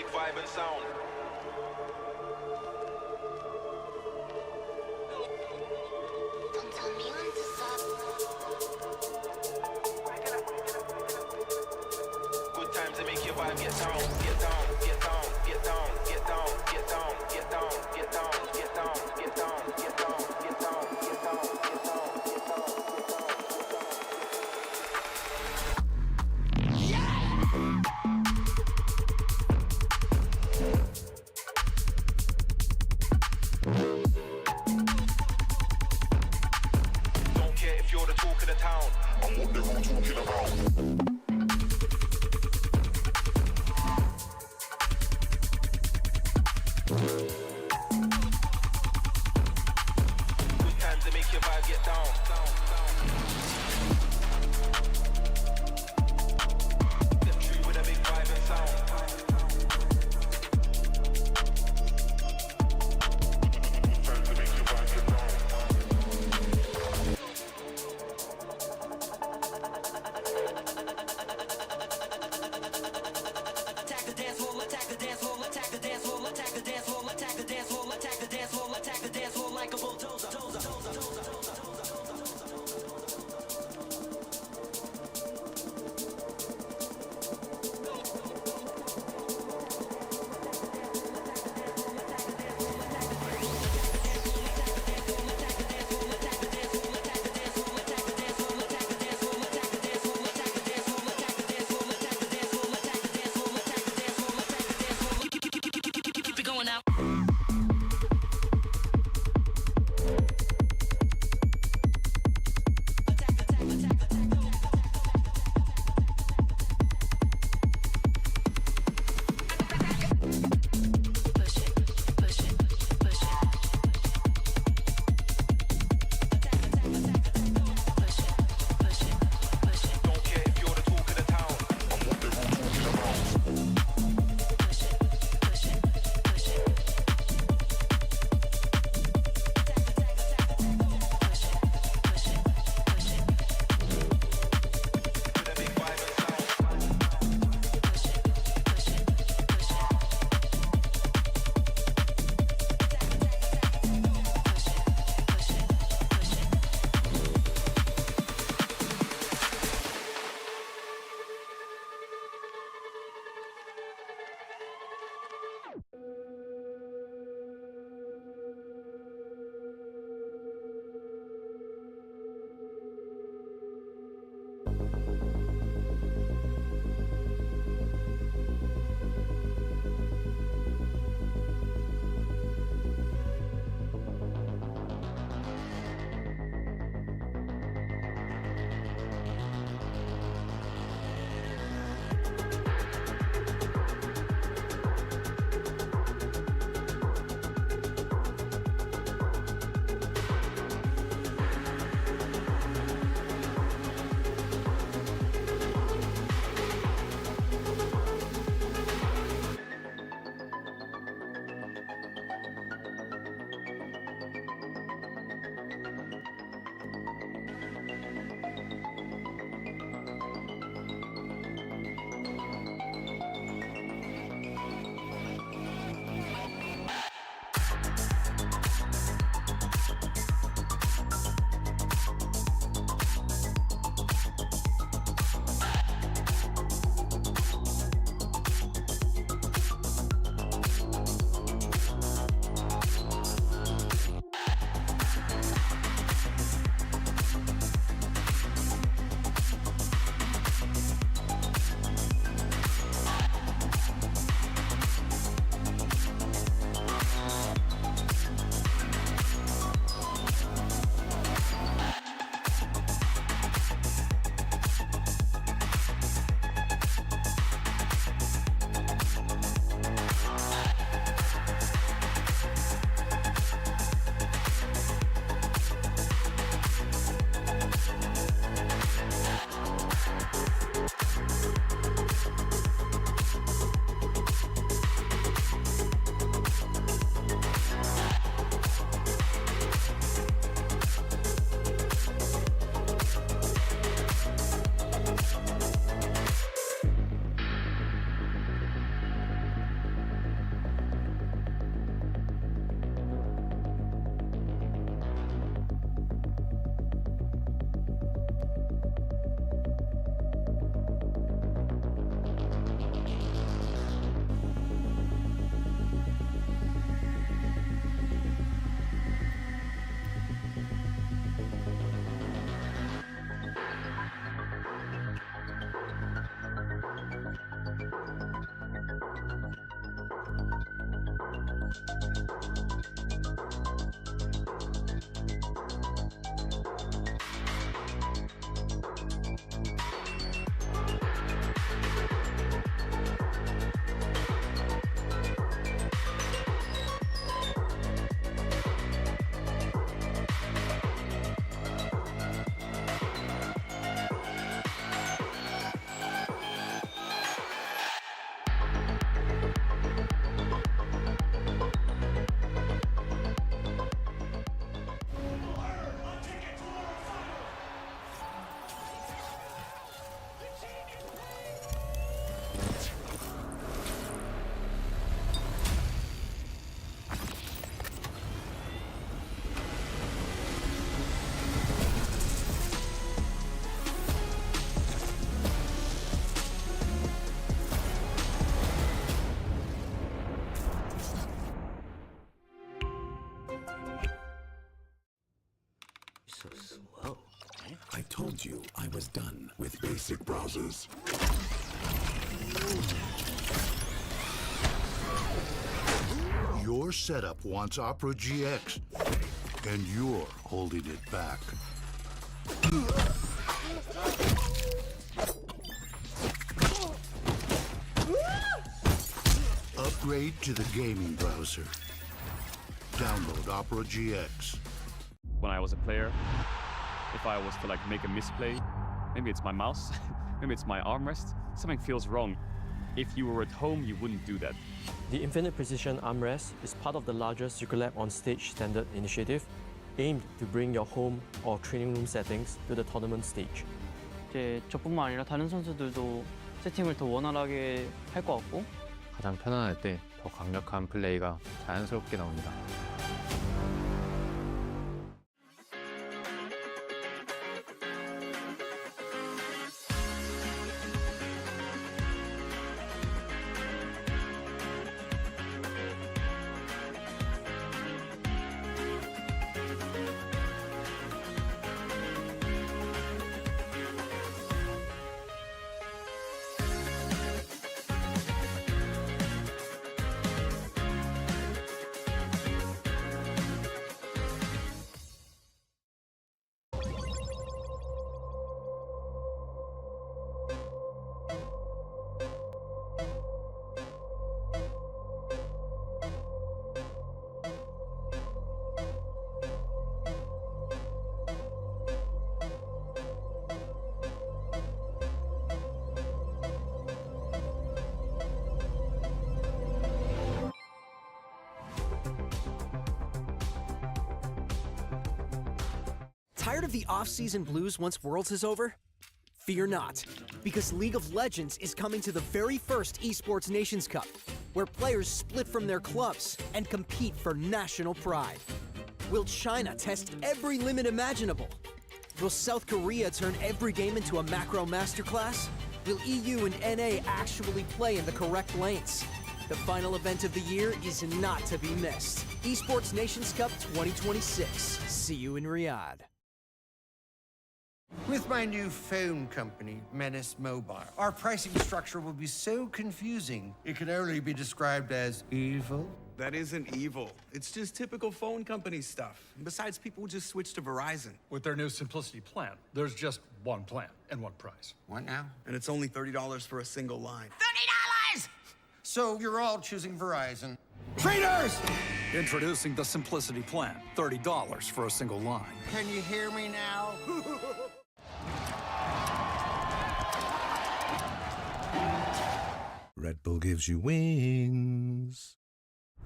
vibe and sound. Don't tell me when to stop. Good times to make your vibe get down, get down, get down, get down, get down, get down, get down, get down, get down, get down, get down, get down, get down, get down, get down. Don't care if you're the talk of the town. I'm what they're all talking about. Slow. I told you I was done with basic browsers. Your setup wants Opera GX, and you're holding it back. Upgrade to the gaming browser. Download Opera GX. When I was a player, if I was to make a misplay, maybe it's my mouse, maybe it's my armrest, something feels wrong. If you were at home, you wouldn't do that. The Infinite Precision Armrest is part of the larger Secret on Stage standard initiative, aimed to bring your home or training room settings to the tournament stage. 이제 저뿐만 아니라 다른 선수들도 세팅을 더 원활하게 할 것 같고 가장 편안할 때 더 강력한 플레이가 자연스럽게 나옵니다. Tired of the off-season blues once Worlds is over? Fear not, because League of Legends is coming to the very first Esports Nations Cup, where players split from their clubs and compete for national pride. Will China test every limit imaginable? Will South Korea turn every game into a macro masterclass? Will EU and NA actually play in the correct lanes? The final event of the year is not to be missed. Esports Nations Cup 2026. See you in Riyadh. With my new phone company, Menace Mobile, our pricing structure will be so confusing, it can only be described as evil. That isn't evil. It's just typical phone company stuff. Besides, people just switch to Verizon. With their new Simplicity plan, there's just one plan and one price. What now? And it's only $30 for a single line. $30! So you're all choosing Verizon. Traitors! Introducing the Simplicity plan, $30 for a single line. Can you hear me now? Red Bull gives you wings.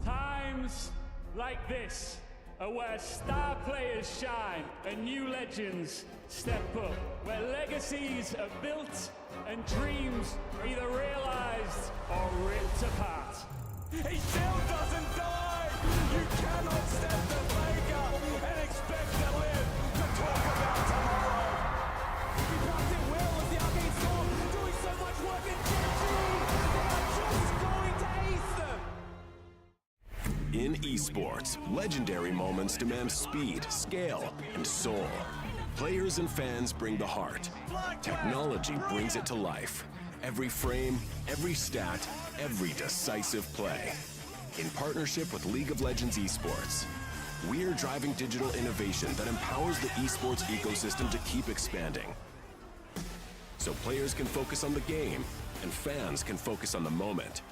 Times like this are where star players shine and new legends step up, where legacies are built and dreams are either realized or ripped apart. He still doesn't die! You cannot step the faker and expect to live to talk about tomorrow! He pops it well as the arcade storm, doing so much work in Genji! They are just going to ace them! In esports, legendary moments demand speed, scale, and soul. Players and fans bring the heart. Technology brings it to life. Every frame, every stat, every decisive play. In partnership with League of Legends Esports, we're driving digital innovation that empowers the esports ecosystem to keep expanding. So players can focus on the game, and fans can focus on the moment.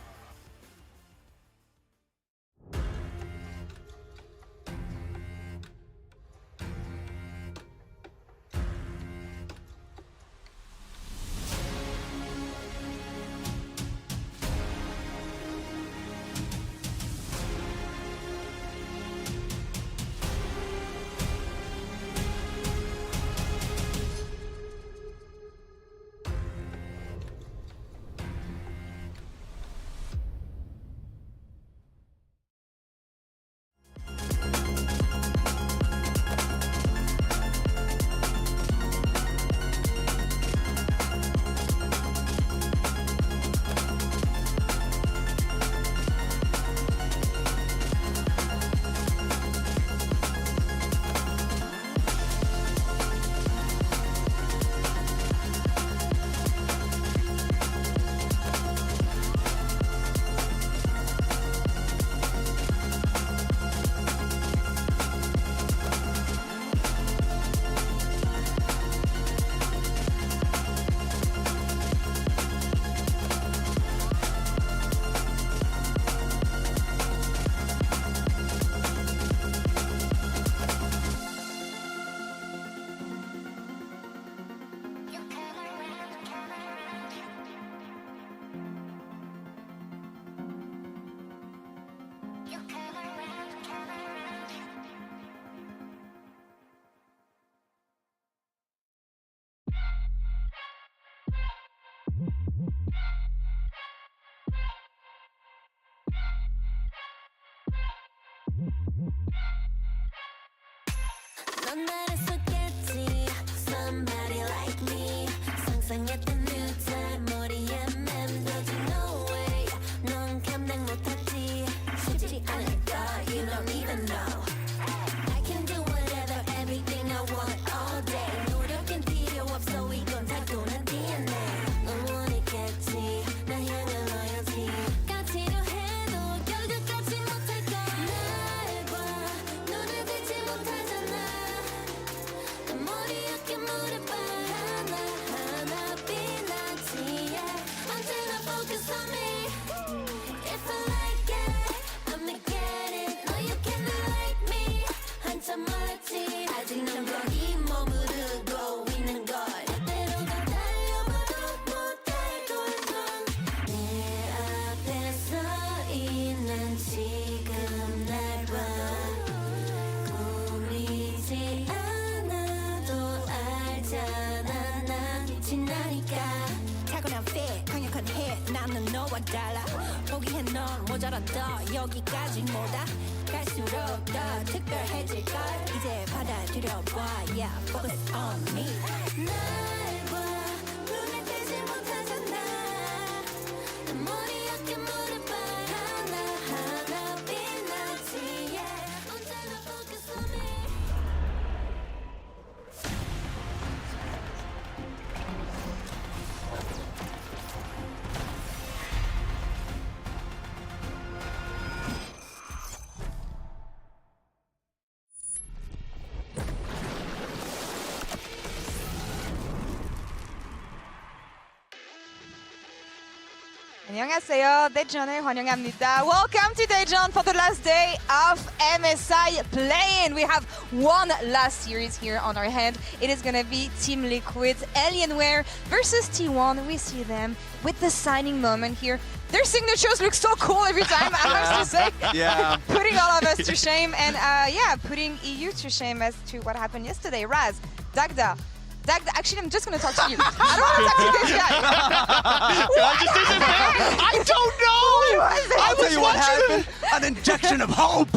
달라 포기해 넌 모자랐다 여기까지 뭐다 갈수록 더 특별해질걸 이제 받아들여봐 Yeah, focus on me 날 봐 눈에 띄지 못하잖아 머리 어깨 무릎 하나하나 빛나지 Yeah, 언제나 focus on me 안녕하세요. Daejeon을 환영합니다. Welcome to Daejeon for the last day of MSI play-in. We have one last series here on our hand. It is going to be Team Liquid Alienware versus T1. We see them with the signing moment here. Their signatures look so cool every time, I have to say. Yeah. Putting all of us to shame and yeah, putting EU to shame as to what happened yesterday. Raz, Dagda, actually, I'm just going to talk to you. I don't want to talk to this guy. I don't know. I'll tell you what happened. An injection of hope.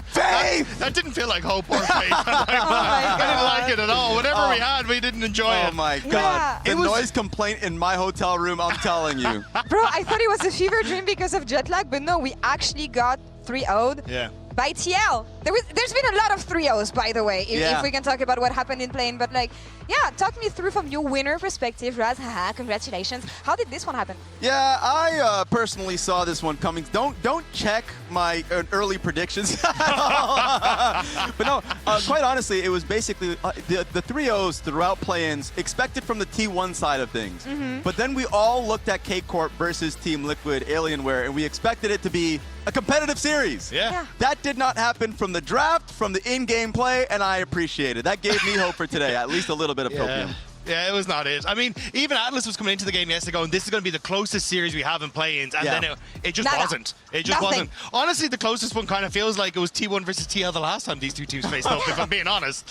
Faith. That didn't feel like hope or faith. I didn't like it at all. Whatever we had, we didn't enjoy it. Oh my God. The noise complaint in my hotel room, I'm telling you. Bro, I thought it was a fever dream because of jet lag, but no, we actually got 3-0'd. Yeah. By TL. There's been a lot of 3-0s, by the way, if we can talk about what happened in play-in. But like, yeah, talk me through from your winner perspective, Raz. Haha, congratulations. How did this one happen? Yeah, I personally saw this one coming. Don't check my early predictions. But no, quite honestly, it was basically the 3-0s throughout play-ins expected from the T1 side of things. But then we all looked at K-Corp versus Team Liquid Alienware, and we expected it to be a competitive series. Yeah. That did not happen from the draft, from the in-game play, and I appreciate it. That gave me hope for today, at least a little bit of copium. Yeah, it was not it. I mean, even Atlas was coming into the game yesterday going, this is going to be the closest series we have in play-ins, and then it just wasn't. It just wasn't. Honestly, the closest one kind of feels like it was T1 versus TL the last time these two teams faced up, if I'm being honest.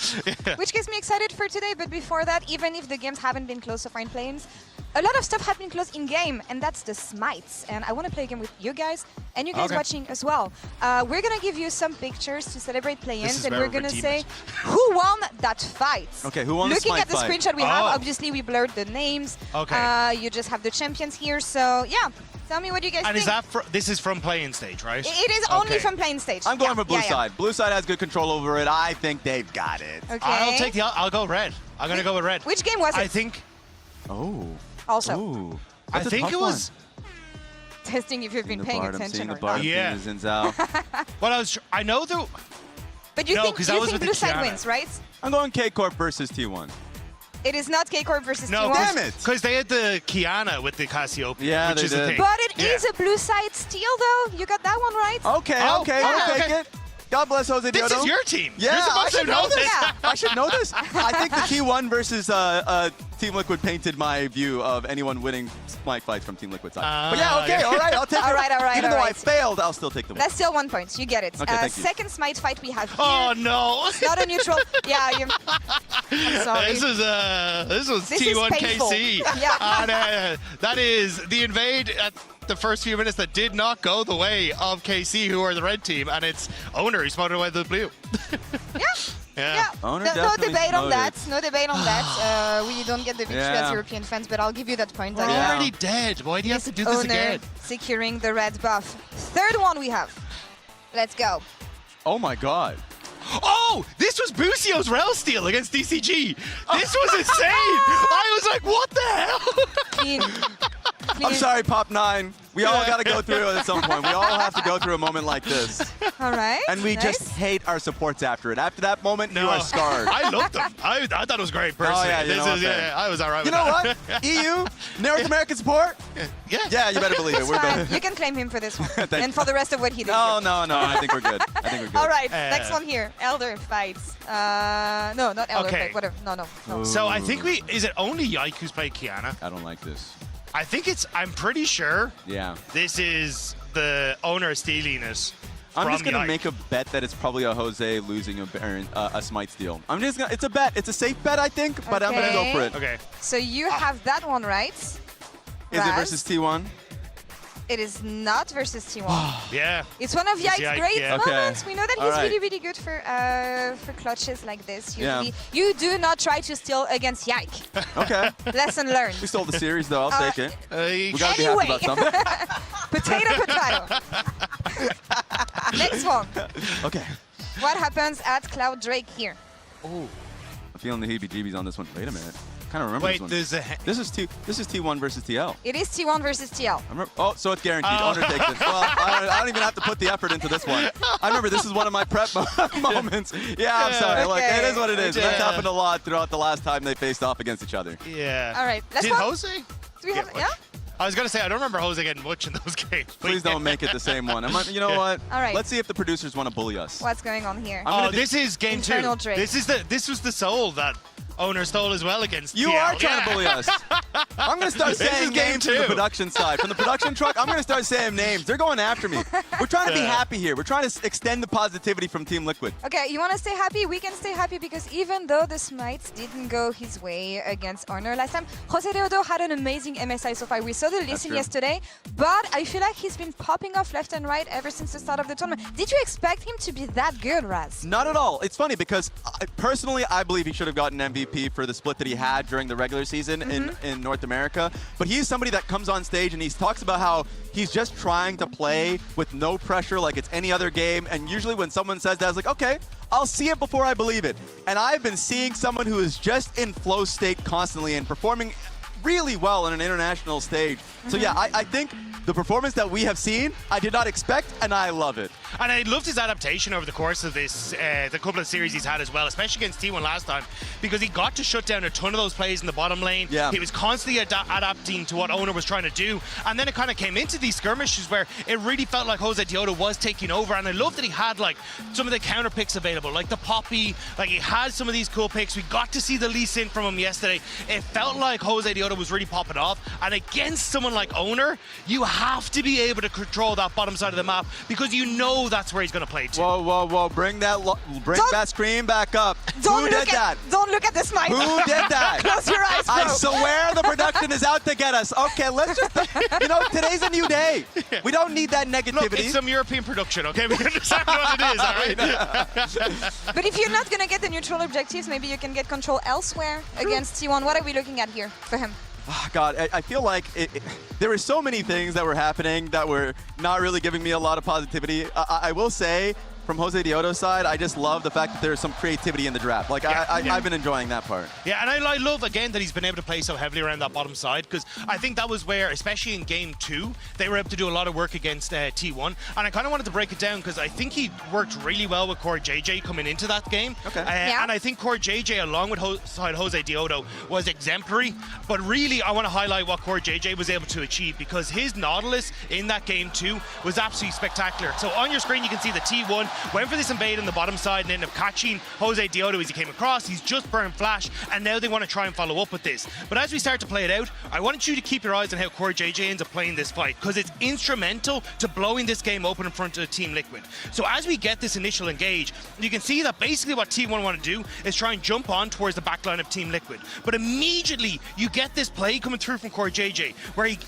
Which gets me excited for today, but before that, even if the games haven't been close so far in play-ins, a lot of stuff has been close in-game, and that's the smites. And I want to play a game with you guys, and you guys watching as well. We're going to give you some pictures to celebrate play-ins, and we're going to say who won that fight. Okay, who won the Looking smite at the fight? screenshot we have, obviously we blurred the names. Okay. You just have the champions here, so yeah. Tell me what you guys think. And is that this is from play-in stage, right? It is only from play-in stage. I'm going for blue side. Blue side has good control over it. I think they've got it. Okay. I'll go red. I'm going to go with red. Which game was it? I think... Oh. Also. Ooh. I think it was... Testing if you've been paying attention or not. Yeah. Well, I know though... But you think blue side wins, right? I'm going K-Corp versus T1. It is not K-Corp versus T1. Damn it! Because they had the Kiana with the Cassiopeia, yeah, which is did. the thing. But it is a blue side steal, though. You got that one right. Okay, okay, I'll take it. God bless Jose Diodo. This is your team. Yeah, You're supposed to know this. I should know this. I think the T1 versus Team Liquid painted my view of anyone winning smite fights from Team Liquid side. But yeah, okay, all right, I'll take it. All right. Even though I failed, I'll still take the win. That's still 1 point. You get it. Okay, thank you. Second smite fight we have here. Oh no! Not a neutral. Yeah, I'm sorry. This was T1 KC. Yeah. And that is the invade at the first few minutes that did not go the way of KC, who are the red team, and it's Owner who spotted away the blue. Yeah. Owner No debate on smoted. that. No debate on that. We don't get the victory as European fans, but I'll give you that point. We're already dead. Why do you have to do this Owner again? securing the red buff. Third one we have. Let's go. Oh my God. Oh, this was Busio's Rel steal against DCG. This was insane. I was like, what the hell? I'm sorry, Pop 9. We all got to go through it at some point. We all have to go through a moment like this. All right. And we just hate our supports after it. After that moment, you are scarred. I loved them. I thought it was great, personally. Oh, yeah, I was all right you with know that. what? EU, North American support? Yeah. Yeah, you better believe it. We're better. You can claim him for this one. And for the rest of what he did. No, I think we're good. All right, next one here. Elder fights. No, not Elder fight. Whatever. No. So I think is it only Yike who's played Kiana? I don't like this. I think I'm pretty sure this is the Owner stealing it. I'm just going to make a bet that it's probably a Jose losing a smite steal. I'm just gonna, it's a bet. It's a safe bet, I think, but I'm going to go for it. Okay. So you have that one right. Is it versus T1? It is not versus T1. Yeah. It's one of Yike's great moments. Okay. We know that he's really, really good for clutches like this. Usually. You do not try to steal against Yike. Okay. Lesson learned. We stole the series, though. I'll take it. We gotta anyway. be happy about something. Potato. Next one. Okay. What happens at Cloud Drake here? Oh. I'm feeling the heebie-jeebies on this one. Wait a minute. Kind of remember Wait, this one. This is T1 versus TL. It is T1 versus TL. Oh, so it's guaranteed. Owner takes it. Well, I don't even have to put the effort into this one. I remember this is one of my prep moments. Yeah, I'm sorry. Okay. Look, it is what it is. Yeah. That's happened a lot throughout the last time they faced off against each other. Yeah. All right. Let's Did go. Jose? Do we have? Yeah. I was going to say, I don't remember Jose getting much in those games. Please don't make it the same one. You know what? All right. Let's see if the producers want to bully us. What's going on here? Oh, this is game 2. Internal Drake. This was the soul that Owner stole as well against You TL. are trying to bully us. I'm going to start saying names from the production side. From the production truck, I'm going to start saying names. They're going after me. We're trying to be happy here. We're trying to extend the positivity from Team Liquid. Okay, you want to stay happy? We can stay happy because even though the smites didn't go his way against Honor last time, Jose Deodo had an amazing MSI so far. We saw the listen yesterday, but I feel like he's been popping off left and right ever since the start of the tournament. Did you expect him to be that good, Raz? Not at all. It's funny because personally, I believe he should have gotten MVP for the split that he had during the regular season in North America. But he's somebody that comes on stage and he talks about how he's just trying to play with no pressure like it's any other game. And usually when someone says that, it's like, okay, I'll see it before I believe it. And I've been seeing someone who is just in flow state constantly and performing really well on an international stage. So yeah, I think the performance that we have seen, I did not expect, and I love it. And I loved his adaptation over the course of this, the couple of series he's had as well, especially against T1 last time, because he got to shut down a ton of those plays in the bottom lane. Yeah. He was constantly adapting to what Owner was trying to do. And then it kind of came into these skirmishes where it really felt like Jose Deodo was taking over. And I love that he had like some of the counter picks available, like the Poppy, like he had some of these cool picks. We got to see the Lee Sin from him yesterday. It felt like Jose Deodo was really popping off. And against someone like Owner, you have to be able to control that bottom side of the map because you know that's where he's going to play to. Whoa, bring that screen back up. Who did that? Don't look at the smite. Who did that? Close your eyes, bro. I swear the production is out to get us. Okay, let's just, today's a new day. We don't need that negativity. Look, it's some European production, okay? We understand what it is, all right? But if you're not going to get the neutral objectives, maybe you can get control elsewhere against T1. What are we looking at here for him? Oh, God, I feel like there were so many things that were happening that were not really giving me a lot of positivity. I will say, from Jose Deodo's side, I just love the fact that there's some creativity in the draft. Like, I've been enjoying that part. Yeah, and I love, again, that he's been able to play so heavily around that bottom side, because I think that was where, especially in Game 2, they were able to do a lot of work against T1. And I kind of wanted to break it down, because I think he worked really well with Core JJ coming into that game. Okay. And I think Core JJ, along with Jose Deodo, was exemplary. But really, I want to highlight what Core JJ was able to achieve, because his Nautilus in that Game 2 was absolutely spectacular. So on your screen, you can see the T1 went for this invade on the bottom side and ended up catching Jose Deodo as he came across. He's just burned flash, and now they want to try and follow up with this. But as we start to play it out, I wanted you to keep your eyes on how Core JJ ends up playing this fight, because it's instrumental to blowing this game open in front of Team Liquid. So as we get this initial engage, you can see that basically what T1 want to do is try and jump on towards the backline of Team Liquid. But immediately, you get this play coming through from Core JJ, where he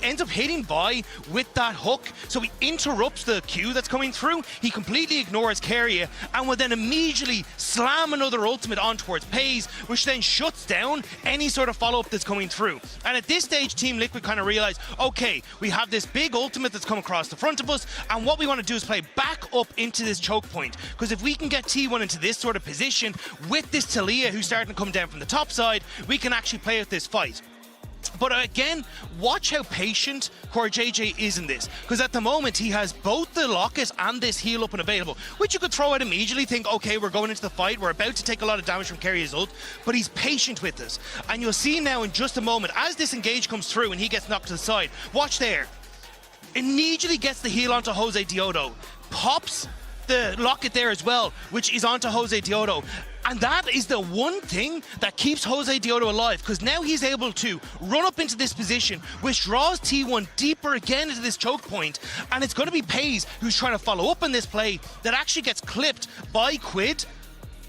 ends up hitting by with that hook, so he interrupts the Q that's coming through. He completely ignores Keria and will then immediately slam another ultimate on towards Pays, which then shuts down any sort of follow-up that's coming through. And at this stage, Team Liquid kind of realize, okay, we have this big ultimate that's come across the front of us, and what we want to do is play back up into this choke point, because if we can get T1 into this sort of position with this TLAW who's starting to come down from the top side, we can actually play out this fight. But again, watch how patient Core JJ is in this, because at the moment he has both the Locket and this heal up and available, which you could throw out immediately, think, okay, we're going into the fight, we're about to take a lot of damage from Keria's ult, but he's patient with us. And you'll see now in just a moment, as this engage comes through and he gets knocked to the side, watch there, immediately gets the heal onto Jose Deodo, pops the Locket there as well, which is onto Jose Deodo. And that is the one thing that keeps Jose Deodo alive, because now he's able to run up into this position, which draws T1 deeper again into this choke point. And it's going to be Pays who's trying to follow up on this play that actually gets clipped by Quid.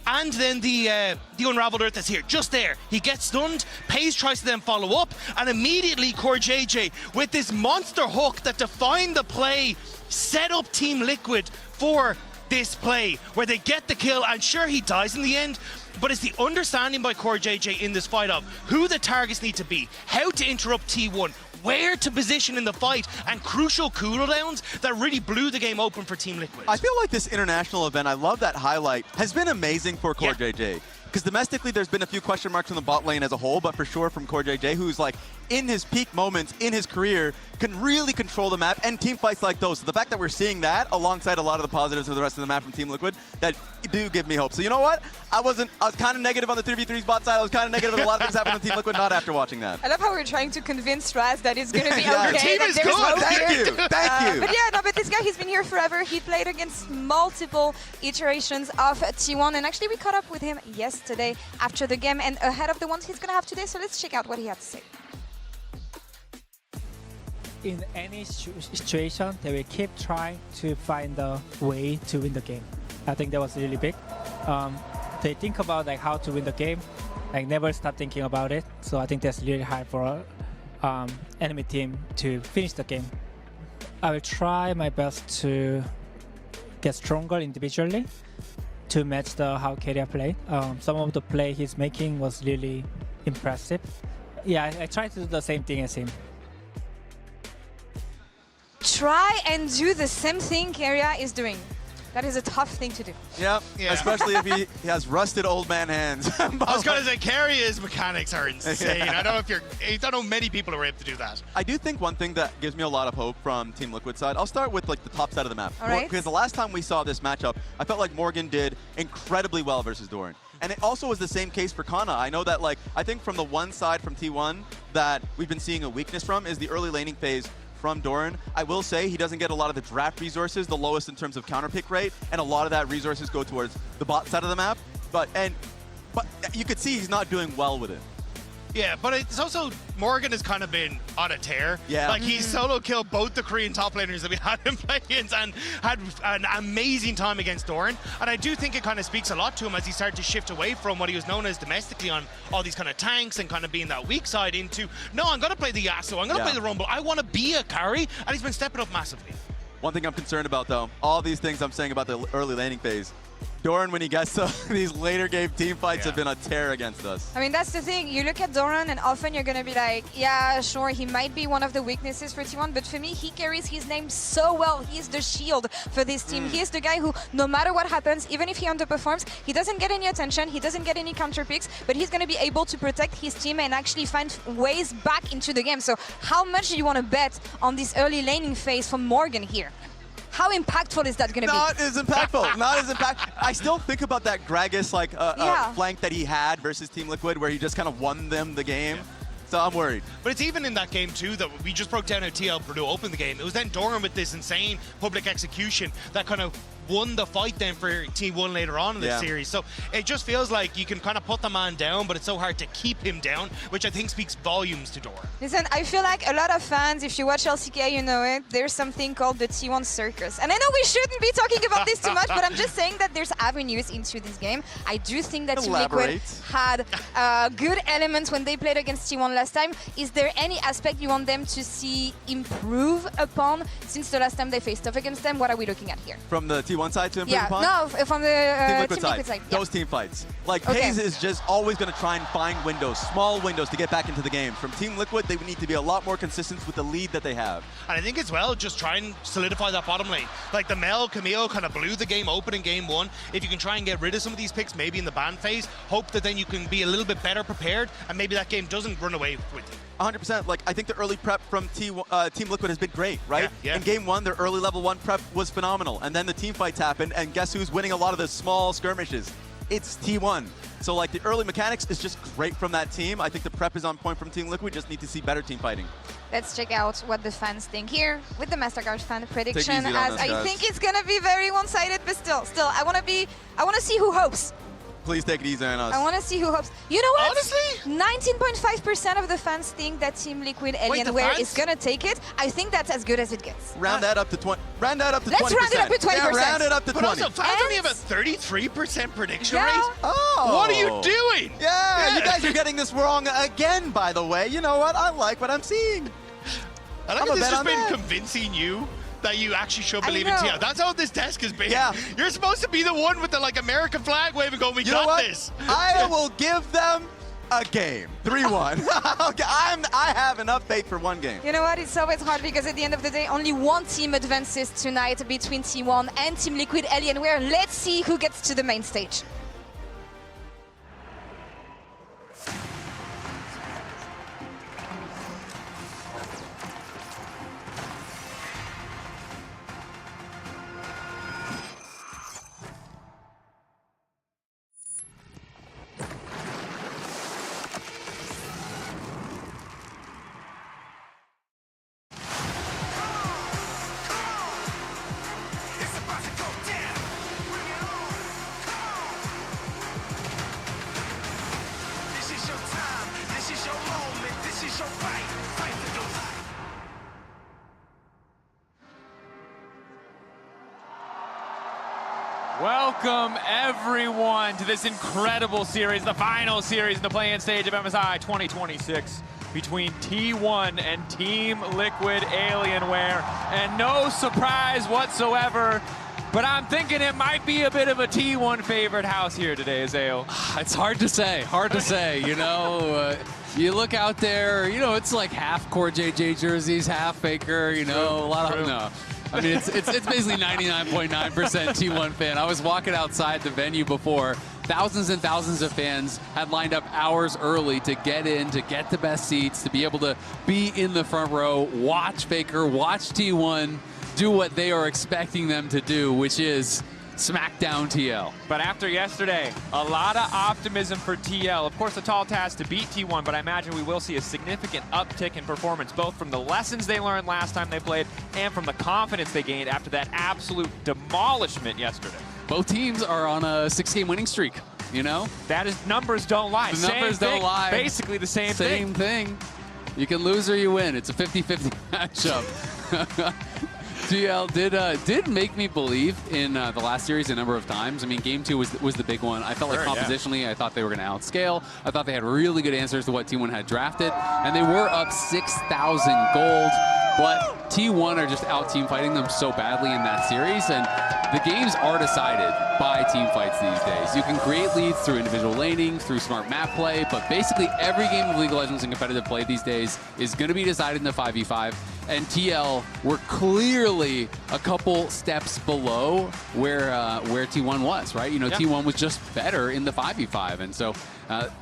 and then the Unraveled Earth is here, just there. He gets stunned, Paze tries to then follow up, and immediately CoreJJ, with this monster hook that defined the play, set up Team Liquid for this play, where they get the kill, and sure, he dies in the end, but it's the understanding by CoreJJ in this fight of who the targets need to be, how to interrupt T1, where to position in the fight, and crucial cooldowns that really blew the game open for Team Liquid. I feel like this international event, I love that highlight, has been amazing for CoreJJ. Because domestically, there's been a few question marks on the bot lane as a whole, but for sure from CoreJJ, who's like in his peak moments in his career, can really control the map and team fights like those. So the fact that we're seeing that alongside a lot of the positives of the rest of the map from Team Liquid, that do give me hope. So you know what? I was kind of negative on the 3v3's bot side. I was kind of negative on a lot of things happening on Team Liquid, not after watching that. I love how we're trying to convince Raz that it's going to be Yeah, okay. your team is that there's good. hope Thank here. you. Thank you. But yeah, no, but this guy, he's been here forever. He played against multiple iterations of T1, and actually we caught up with him yesterday after the game and ahead of the ones he's going to have today. So let's check out what he had to say. In any situation, they will keep trying to find a way to win the game. I think that was really big. They think about like how to win the game, like never stop thinking about it. So I think that's really hard for enemy team to finish the game. I will try my best to get stronger individually to match the how Keria played. Some of the play he's making was really impressive. Yeah, I tried to do the same thing as him. Try and do the same thing Keria is doing. That is a tough thing to do. Yep, especially if he has rusted old man hands. I was going to say, Keria's mechanics are insane. I don't know many people who are able to do that. I do think one thing that gives me a lot of hope from Team Liquid side, I'll start with like the top side of the map. All right. Because the last time we saw this matchup, I felt like Morgan did incredibly well versus Doran. And it also was the same case for Kana. I know that like, I think from the one side from T1 that we've been seeing a weakness from is the early laning phase from Doran. I will say he doesn't get a lot of the draft resources, the lowest in terms of counter pick rate, and a lot of that resources go towards the bot side of the map. But you could see he's not doing well with it. Yeah, but it's also, Morgan has kind of been on a tear. Yeah. Like, he solo killed both the Korean top laners that we had him play against and had an amazing time against Doran. And I do think it kind of speaks a lot to him as he started to shift away from what he was known as domestically on all these kind of tanks and kind of being that weak side into, no, I'm going to play the Yasuo, I'm going to play the Rumble, I want to be a carry, and he's been stepping up massively. One thing I'm concerned about, though, all these things I'm saying about the early laning phase, Doran, when he gets to these later game team fights, have been a tear against us. I mean, that's the thing. You look at Doran, and often you're going to be like, yeah, sure, he might be one of the weaknesses for T1, but for me, he carries his name so well. He's the shield for this team. He is the guy who, no matter what happens, even if he underperforms, he doesn't get any attention, he doesn't get any counter picks, but he's going to be able to protect his team and actually find ways back into the game. So how much do you want to bet on this early laning phase from Morgan here? How impactful is that going to be? Not as impactful. Not as impactful. I still think about that Gragas flank that he had versus Team Liquid, where he just kind of won them the game. So I'm worried. But it's even in that game too that we just broke down how TL Purdue opened the game. It was then Doran with this insane public execution that kind of won the fight then for T1 later on in the series. So it just feels like you can kind of put the man down, but it's so hard to keep him down, which I think speaks volumes to Doran. Listen, I feel like a lot of fans, if you watch LCK, you know it, there's something called the T1 circus. And I know we shouldn't be talking about this too much, but I'm just saying that there's avenues into this game. I do think that Team Liquid had good elements when they played against T1 last time. Is there any aspect you want them to see improve upon since the last time they faced off against them? What are we looking at here? From the T1 side to improve upon? No, from the Team Liquid side. Those team fights. Like, Paze is just always going to try and find windows, small windows to get back into the game. From Team Liquid, they would need to be a lot more consistent with the lead that they have. And I think as well, just try and solidify that bottom lane. Like the Mel Camille kind of blew the game open in game one. If you can try and get rid of some of these picks, maybe in the ban phase, hope that then you can be a little bit better prepared and maybe that game doesn't run away with you. 100%. Like, I think the early prep from Team Liquid has been great, right? Yeah. In game one, their early level 1 prep was phenomenal. And then the team fights happened, and guess who's winning a lot of the small skirmishes? It's T1. So, like, the early mechanics is just great from that team. I think the prep is on point from Team Liquid. Just need to see better team fighting. Let's check out what the fans think here with the Mastercard fan prediction, as I think it's going to be very one-sided, but still, I want to see who hopes. Please take it easy on us. I want to see who hopes. You know what? Honestly? 19.5% of the fans think that Team Liquid Alienware is going to take it. I think that's as good as it gets. Round that up to 20. Round that up to 20%. Let's round it up to 20%. Yeah, round it up to 20. But also, fans only have a 33% prediction rate? Oh. What are you doing? Yeah, you guys are getting this wrong again, by the way. You know what? I like what I'm seeing. I like this has been convincing you that you actually should believe in TL. That's how this desk has been. Yeah. You're supposed to be the one with the American flag waving going, we got this. I will give them a game. 3-1. I have enough faith for one game. You know what? It's always hard because at the end of the day, only one team advances tonight between T1 and Team Liquid Alienware. Let's see who gets to the main stage. Welcome, everyone, to this incredible series, the final series in the play-in stage of MSI 2026 between T1 and Team Liquid Alienware. And no surprise whatsoever, but I'm thinking it might be a bit of a T1 favorite house here today, Azale. It's hard to say, you know. You look out there, you know, it's like half core JJ jerseys, half Faker, you know, a lot of, no. I mean, it's basically 99.9% T1 fan. I was walking outside the venue before. Thousands and thousands of fans had lined up hours early to get in, to get the best seats, to be able to be in the front row, watch Faker, watch T1 do what they are expecting them to do, which is smackdown TL. But after yesterday, a lot of optimism for TL. Of course, a tall task to beat T1, but I imagine we will see a significant uptick in performance, both from the lessons they learned last time they played and from the confidence they gained after that absolute demolishment yesterday. Both teams are on a 6-game winning streak, you know? That is, numbers don't lie. The numbers don't lie. Basically the same thing. Same thing. You can lose or you win. It's a 50-50 matchup. TL did make me believe in the last series a number of times. I mean, game 2 was the big one. I felt like compositionally, I thought they were going to outscale. I thought they had really good answers to what T1 had drafted, and they were up 6,000 gold. But T1 are just out team fighting them so badly in that series, and the games are decided by team fights these days. You can create leads through individual laning, through smart map play, but basically every game of League of Legends in competitive play these days is going to be decided in the 5v5. And TL were clearly a couple steps below where T1 was, right? You know, T1 was just better in the 5v5. And so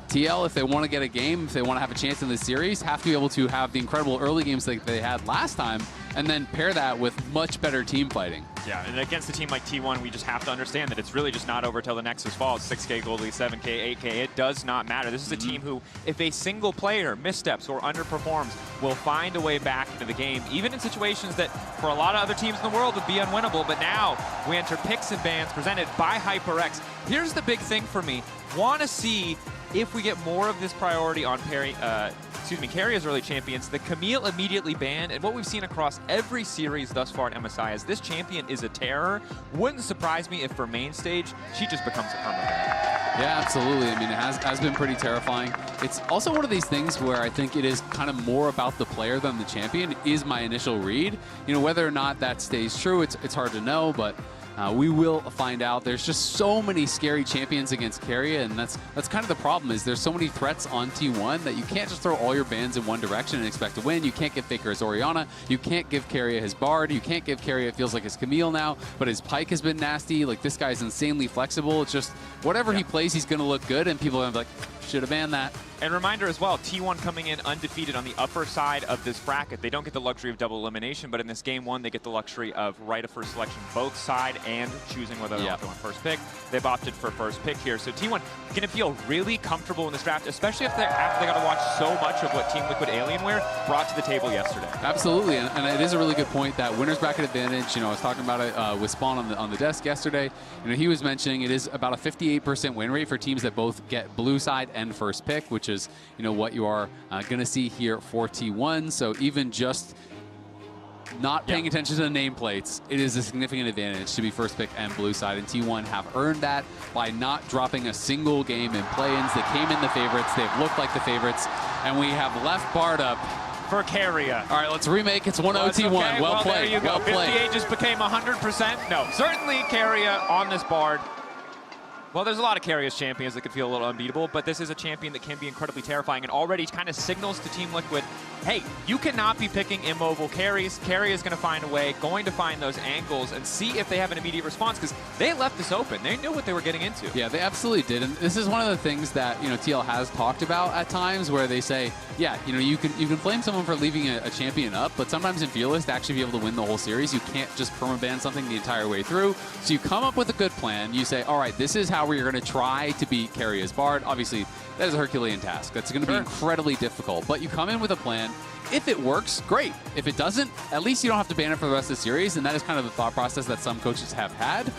TL, if they want to get a game, if they want to have a chance in this series, have to be able to have the incredible early games that they had last time, and then pair that with much better team fighting. Yeah, and against a team like T1, we just have to understand that it's really just not over till the Nexus falls. 6K gold lead, 7K, 8K, it does not matter. This is a team who, if a single player missteps or underperforms, will find a way back into the game, even in situations that for a lot of other teams in the world would be unwinnable. But now we enter picks and bans presented by HyperX. Here's the big thing for me. Want to see if we get more of this priority on Keria early champions. The Camille immediately banned, and what we've seen across every series thus far at MSI is this champion is a terror. Wouldn't surprise me if for main stage, she just becomes a permanent ban. Yeah, absolutely. I mean, it has been pretty terrifying. It's also one of these things where I think it is kind of more about the player than the champion, is my initial read. You know, whether or not that stays true, it's hard to know, but we will find out. There's just so many scary champions against Keria, and that's kind of the problem, is there's so many threats on T1 that you can't just throw all your bans in one direction and expect to win. You can't give Faker his Orianna. You can't give Keria his Bard. You can't give Keria, it feels like, his Camille now, but his Pyke has been nasty. Like, this guy's insanely flexible. It's just whatever he plays, he's going to look good, and people are like, should have banned that. And reminder as well, T1 coming in undefeated on the upper side of this bracket. They don't get the luxury of double elimination, but in this game one, they get the luxury of right of first selection both side and choosing whether they want to go on first pick. They've opted for first pick here. So T1 going to feel really comfortable in this draft, especially after they got to watch so much of what Team Liquid Alienware brought to the table yesterday. Absolutely, and it is a really good point, that winner's bracket advantage. You know, I was talking about it with Spawn on the desk yesterday. You know, he was mentioning it is about a 58% win rate for teams that both get blue side and first pick, which is, you know, what you are going to see here for T1. So even just not paying attention to the nameplates, it is a significant advantage to be first pick and blue side, and T1 have earned that by not dropping a single game in play-ins. They came in the favorites, they've looked like the favorites, and we have left Bard up for Carrier. All right, let's remake. It's 1-0 T1. Okay. Well played. There you go. Well played. 58 just became 100%. No, certainly Carrier on this Bard. Well, there's a lot of Carrier's champions that could feel a little unbeatable, but this is a champion that can be incredibly terrifying and already kind of signals to Team Liquid, hey, you cannot be picking immobile carries. Carrier is going to find a way, going to find those angles and see if they have an immediate response, because they left this open. They knew what they were getting into. Yeah, they absolutely did. And this is one of the things that, you know, TL has talked about at times, where they say, yeah, you know, you can flame someone for leaving a champion up, but sometimes in Fearless, to actually be able to win the whole series, you can't just permaban something the entire way through. So you come up with a good plan. You say, all right, this is how we're going to try to beat Carrier's Bard. Obviously, that is a Herculean task. That's going to be incredibly difficult. But you come in with a plan. If it works, great. If it doesn't, at least you don't have to ban it for the rest of the series, and that is kind of the thought process that some coaches have had.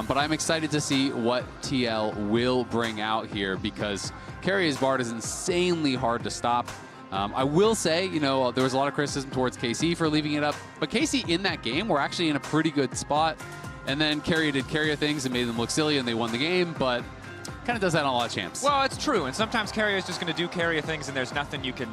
But I'm excited to see what TL will bring out here, because Carrier's Bard is insanely hard to stop. I will say, you know, there was a lot of criticism towards KC for leaving it up, but KC in that game were actually in a pretty good spot. And then Carrier did Carrier things and made them look silly, and they won the game, but kind of does that on a lot of champs. Well, it's true, and sometimes Carrier is just going to do Carrier things, and there's nothing you can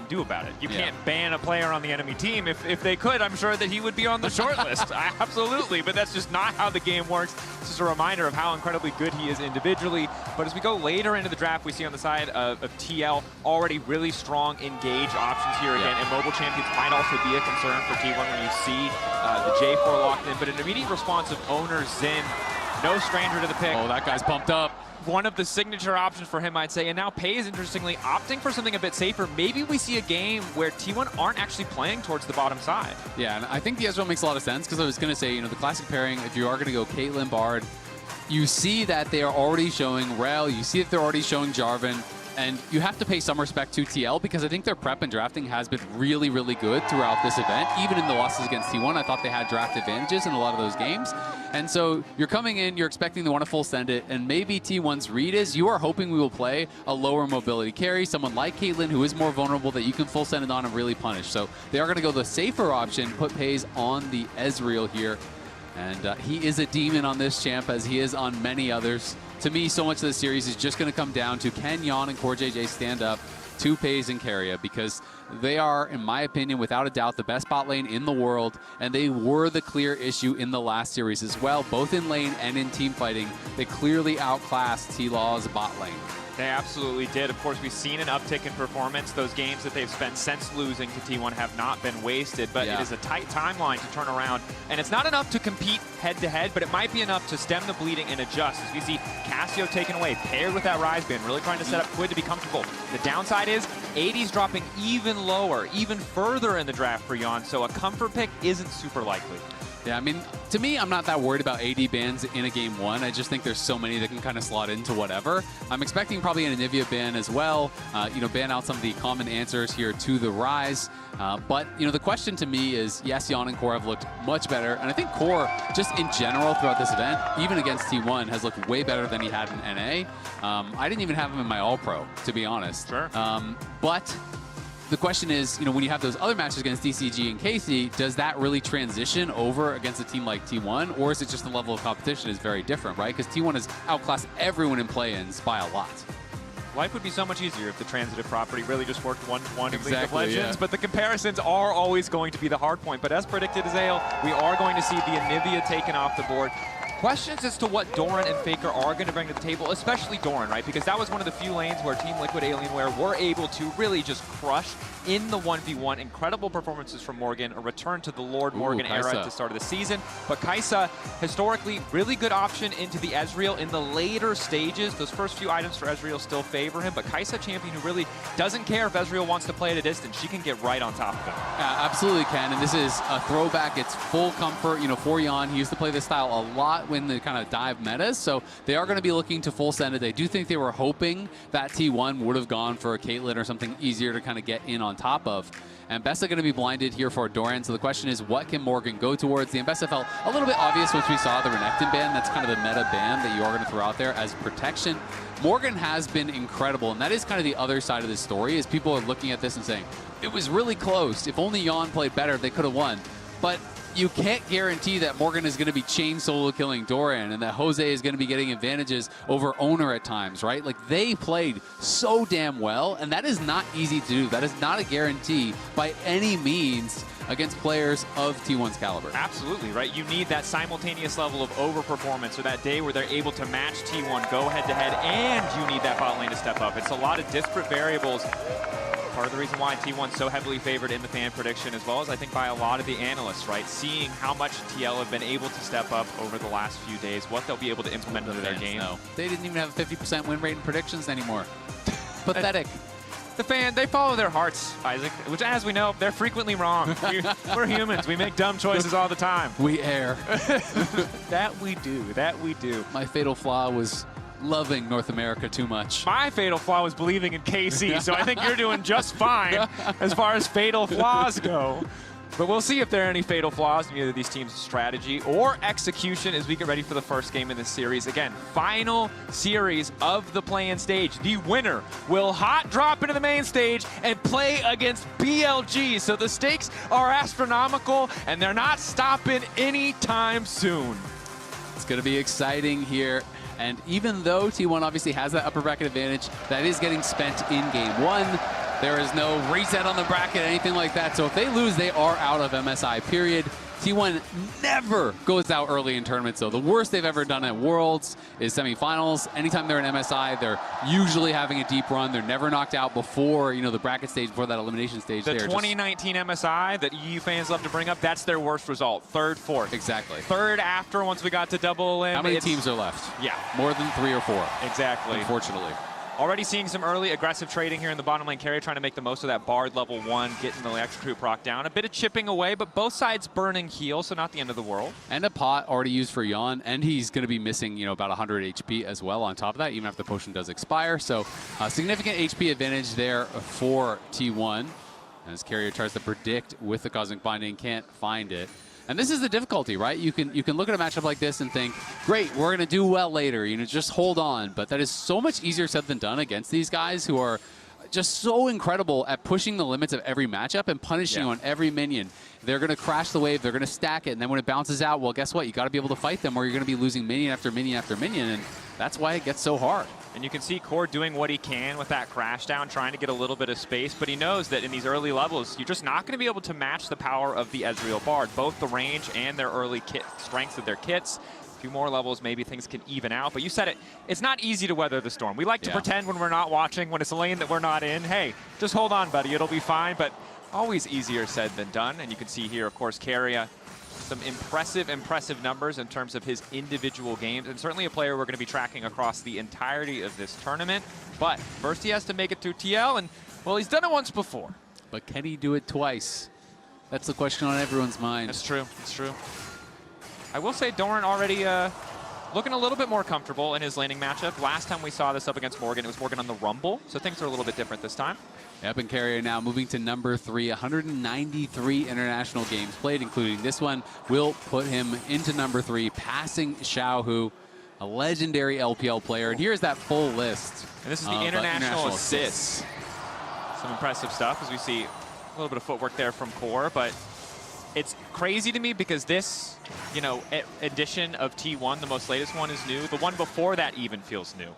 do about it. You can't ban a player on the enemy team. If they could, I'm sure that he would be on the short list. Absolutely, but that's just not how the game works. It's just a reminder of how incredibly good he is individually. But as we go later into the draft, we see on the side of TL already really strong engage options here. Again, immobile champions might also be a concern for T1 when you see the J4 locked in, but an immediate response of Owner Zin, no stranger to the pick. Oh, that guy's pumped up. One of the signature options for him, I'd say. And now Pei is, interestingly, opting for something a bit safer. Maybe we see a game where T1 aren't actually playing towards the bottom side. Yeah, and I think the Ezreal makes a lot of sense, because I was going to say, you know, the classic pairing, if you are going to go Caitlyn Bard, you see that they are already showing Rel, you see that they're already showing Jarvan, and you have to pay some respect to TL, because I think their prep and drafting has been really, really good throughout this event. Even in the losses against T1, I thought they had draft advantages in a lot of those games. And so you're coming in, you're expecting to want to full send it, and maybe T1's read is you are hoping we will play a lower mobility carry, someone like Caitlyn who is more vulnerable that you can full send it on and really punish. So they are going to go the safer option, put Pays on the Ezreal here. And he is a demon on this champ, as he is on many others. To me, so much of the series is just going to come down to can Yon and CoreJJ stand up to Pays and Carrier, because they are, in my opinion, without a doubt, the best bot lane in the world, and they were the clear issue in the last series as well, both in lane and in team fighting. They clearly outclassed TLAW's bot lane. They absolutely did. Of course, we've seen an uptick in performance. Those games that they've spent since losing to T1 have not been wasted, but it is a tight timeline to turn around. And it's not enough to compete head-to-head, but it might be enough to stem the bleeding and adjust. As we see Cassio taken away, paired with that Rise Band, really trying to set up Quid to be comfortable. The downside is 80's dropping even lower, even further in the draft for Yon, so a comfort pick isn't super likely. Yeah, I mean, to me, I'm not that worried about AD bans in a game one. I just think there's so many that can kind of slot into whatever. I'm expecting probably an Anivia ban as well. You know, ban out some of the common answers here to the Rise. But, you know, the question to me is, yes, Yon and Core have looked much better. And I think Core, just in general throughout this event, even against T1, has looked way better than he had in NA. I didn't even have him in my All-Pro, to be honest. Sure. But the question is, you know, when you have those other matches against DCG and KC, does that really transition over against a team like T1? Or is it just the level of competition is very different, right? Because T1 has outclassed everyone in play-ins by a lot. Life would be so much easier if the transitive property really just worked one-to-one in League of Legends, yeah. but the comparisons are always going to be the hard point. But as predicted, Azale, we are going to see the Anivia taken off the board. questions as to what Doran and Faker are going to bring to the table, especially Doran, right? Because that was one of the few lanes where Team Liquid Alienware were able to really just crush in the 1v1. Incredible performances from Morgan, a return to the Lord Morgan era at the start of the season. But Kai'Sa, historically, really good option into the Ezreal in the later stages. Those first few items for Ezreal still favor him, but Kai'Sa, champion who really doesn't care if Ezreal wants to play at a distance. She can get right on top of him. Absolutely can, and this is a throwback. It's full comfort, for Jan. He used to play this style a lot when the kind of dive metas, so they are going to be looking to full send it. They do think they were hoping that T1 would have gone for a Caitlyn or something easier to kind of get in on top of. And Bessa going to be blinded here for Doran, so the question is, what can Morgan go towards? The Bessa felt a little bit obvious once we saw the Renekton ban. That's kind of the meta ban that you are going to throw out there as protection. Morgan has been incredible, and that is kind of the other side of this story, is people are looking at this and saying, it was really close. If only Jan played better, they could have won. But you can't guarantee that Morgan is going to be chain solo killing Doran and that Jose is going to be getting advantages over Owner at times, right? Like, they played so damn well, and that is not easy to do. That is not a guarantee by any means against players of T1's caliber. Absolutely, right? You need that simultaneous level of overperformance, or that day where they're able to match T1, go head-to-head, and you need that bot lane to step up. It's a lot of disparate variables. Part of the reason why T1's so heavily favored in the fan prediction, as well as I think by a lot of the analysts, right? Seeing how much TL have been able to step up over the last few days, what they'll be able to implement into their game. No. They didn't even have a 50% win rate in predictions anymore. Pathetic. They follow their hearts, Isaac, which, as we know, they're frequently wrong. We're humans. We make dumb choices all the time. We err. That we do. My fatal flaw was loving North America too much. My fatal flaw was believing in KC, so I think you're doing just fine as far as fatal flaws go. But we'll see if there are any fatal flaws in either of these teams' strategy or execution as we get ready for the first game in this series. Again, final series of the play-in stage. The winner will hot drop into the main stage and play against BLG. So the stakes are astronomical, and they're not stopping anytime soon. It's going to be exciting here. And even though T1 obviously has that upper bracket advantage, that is getting spent in game one. There is no reset on the bracket, anything like that. So if they lose, they are out of MSI, period. T1 never goes out early in tournaments, though. The worst they've ever done at Worlds is semifinals. Anytime they're in MSI, they're usually having a deep run. They're never knocked out before, the bracket stage, before that elimination stage. The 2019 MSI that EU fans love to bring up, that's their worst result. Third, fourth. Exactly. Third after, once we got to double elim. How many teams are left? Yeah. More than 3 or 4. Exactly. Unfortunately. Already seeing some early aggressive trading here in the bottom lane. Carry trying to make the most of that Bard level 1, getting the execute proc down. A bit of chipping away, but both sides burning heal, so not the end of the world. And a pot already used for Jan, and he's going to be missing, about 100 HP as well on top of that, even after the potion does expire. So significant HP advantage there for T1. As Carrier tries to predict with the Cosmic Binding, can't find it. And this is the difficulty, right? You can look at a matchup like this and think, great, we're going to do well later, just hold on. But that is so much easier said than done against these guys who are just so incredible at pushing the limits of every matchup and punishing on every minion. They're going to crash the wave, they're going to stack it, and then when it bounces out, well, guess what? You got to be able to fight them or you're going to be losing minion after minion after minion, and that's why it gets so hard. And you can see Core doing what he can with that crash down, trying to get a little bit of space, but he knows that in these early levels, you're just not going to be able to match the power of the Ezreal Bard, both the range and their early kit strengths of their kits. A few more levels, maybe things can even out, but you said it, it's not easy to weather the storm. We like to pretend when we're not watching, when it's a lane that we're not in, hey, just hold on, buddy, it'll be fine, but always easier said than done. And you can see here, of course, Carrier, some impressive numbers in terms of his individual games, and certainly a player we're going to be tracking across the entirety of this tournament. But first he has to make it through TL, and, well, he's done it once before. But can he do it twice? That's the question on everyone's mind. That's true. It's true. I will say Doran already looking a little bit more comfortable in his laning matchup. Last time we saw this up against Morgan, it was Morgan on the Rumble, so things are a little bit different this time. Yep, and Carrier now moving to number 3, 193 international games played, including this one, will put him into number 3, passing Xiaohu, a legendary LPL player. And here's that full list. And this is the international assists. Some impressive stuff, as we see a little bit of footwork there from Core, but it's crazy to me because this, edition of T1, the most latest one, is new. The one before that even feels new.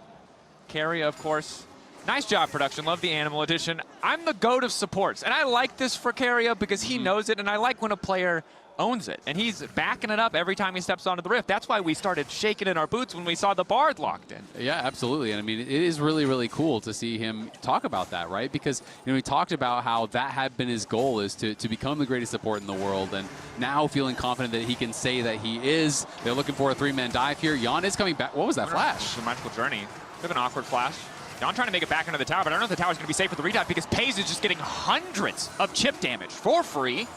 Carrier, of course, Nice job, production. Love the Animal Edition. I'm the GOAT of supports, and I like this for Keria because he knows it, and I like when a player owns it. And he's backing it up every time he steps onto the Rift. That's why we started shaking in our boots when we saw the Bard locked in. Yeah, absolutely. And I mean, it is really, really cool to see him talk about that, right? Because, you know, he talked about how that had been his goal, is to become the greatest support in the world. And now feeling confident that he can say that he is. They're looking for a 3-man dive here. Yeon is coming back. What was that flash? It's a magical journey. Bit of an awkward flash. Yeon trying to make it back into the tower, but I don't know if the tower's going to be safe for the redive because Paze is just getting hundreds of chip damage for free.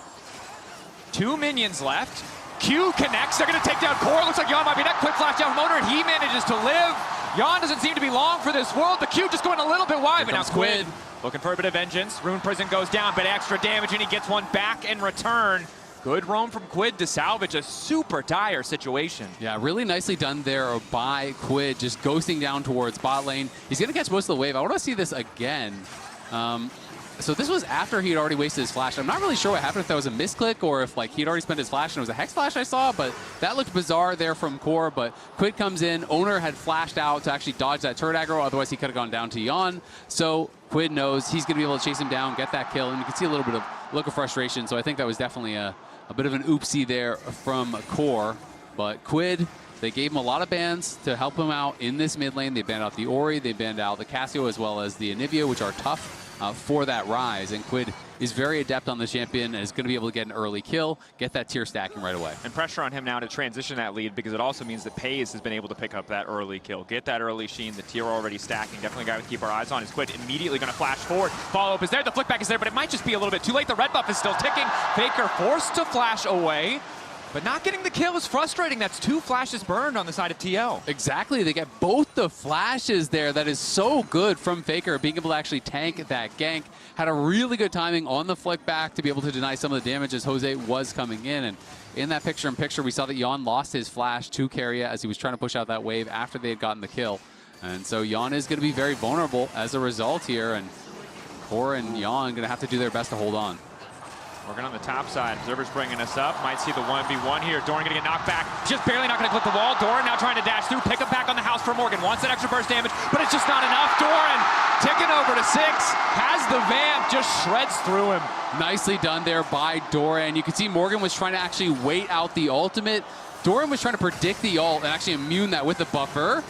2 minions left. Q connects. They're going to take down Core. Looks like Yeon might be that quick flash down from Owner, and he manages to live. Yeon doesn't seem to be long for this world. The Q just going a little bit wide, but now Squid looking for a bit of vengeance. Rune Prison goes down, but extra damage, and he gets one back in return. Good roam from Quid to salvage a super dire situation. Yeah, really nicely done there by Quid, just ghosting down towards bot lane. He's going to catch most of the wave. I want to see this again. So this was after he had already wasted his flash. I'm not really sure what happened, if that was a misclick or if like he'd already spent his flash and it was a Hex flash I saw, but that looked bizarre there from Core. But Quid comes in. Owner had flashed out to actually dodge that turret aggro, otherwise he could have gone down to Yeon. So Quid knows he's going to be able to chase him down, get that kill, and you can see a little bit of look of frustration. So I think that was definitely a bit of an oopsie there from Core. But Quid, they gave him a lot of bans to help him out in this mid lane. They banned out the Ori, they banned out the Cassio as well as the Anivia, which are tough for that rise. And Quid is very adept on the champion and is going to be able to get an early kill, get that tier stacking right away. And pressure on him now to transition that lead, because it also means that Paze has been able to pick up that early kill, get that early sheen, the tier already stacking. Definitely a guy to keep our eyes on. Is Quid immediately going to flash forward. Follow-up is there, the flick back is there, but it might just be a little bit too late. The red buff is still ticking. Faker forced to flash away. But not getting the kill is frustrating. That's 2 flashes burned on the side of TL. Exactly. They get both the flashes there. That is so good from Faker, being able to actually tank that gank. Had a really good timing on the flick back to be able to deny some of the damage as Jose was coming in. And in that picture-in-picture, we saw that Yeon lost his flash to Keria as he was trying to push out that wave after they had gotten the kill. And so Yeon is going to be very vulnerable as a result here. And Core and Yeon going to have to do their best to hold on. Morgan on the top side. Observer's bringing us up. Might see the 1v1 here. Doran going to get knocked back. Just barely not going to clip the wall. Doran now trying to dash through. Pick up back on the house for Morgan. Wants that extra burst damage, but it's just not enough. Doran ticking over to 6. Has the vamp. Just shreds through him. Nicely done there by Doran. You can see Morgan was trying to actually wait out the ultimate. Doran was trying to predict the ult and actually immune that with the buffer.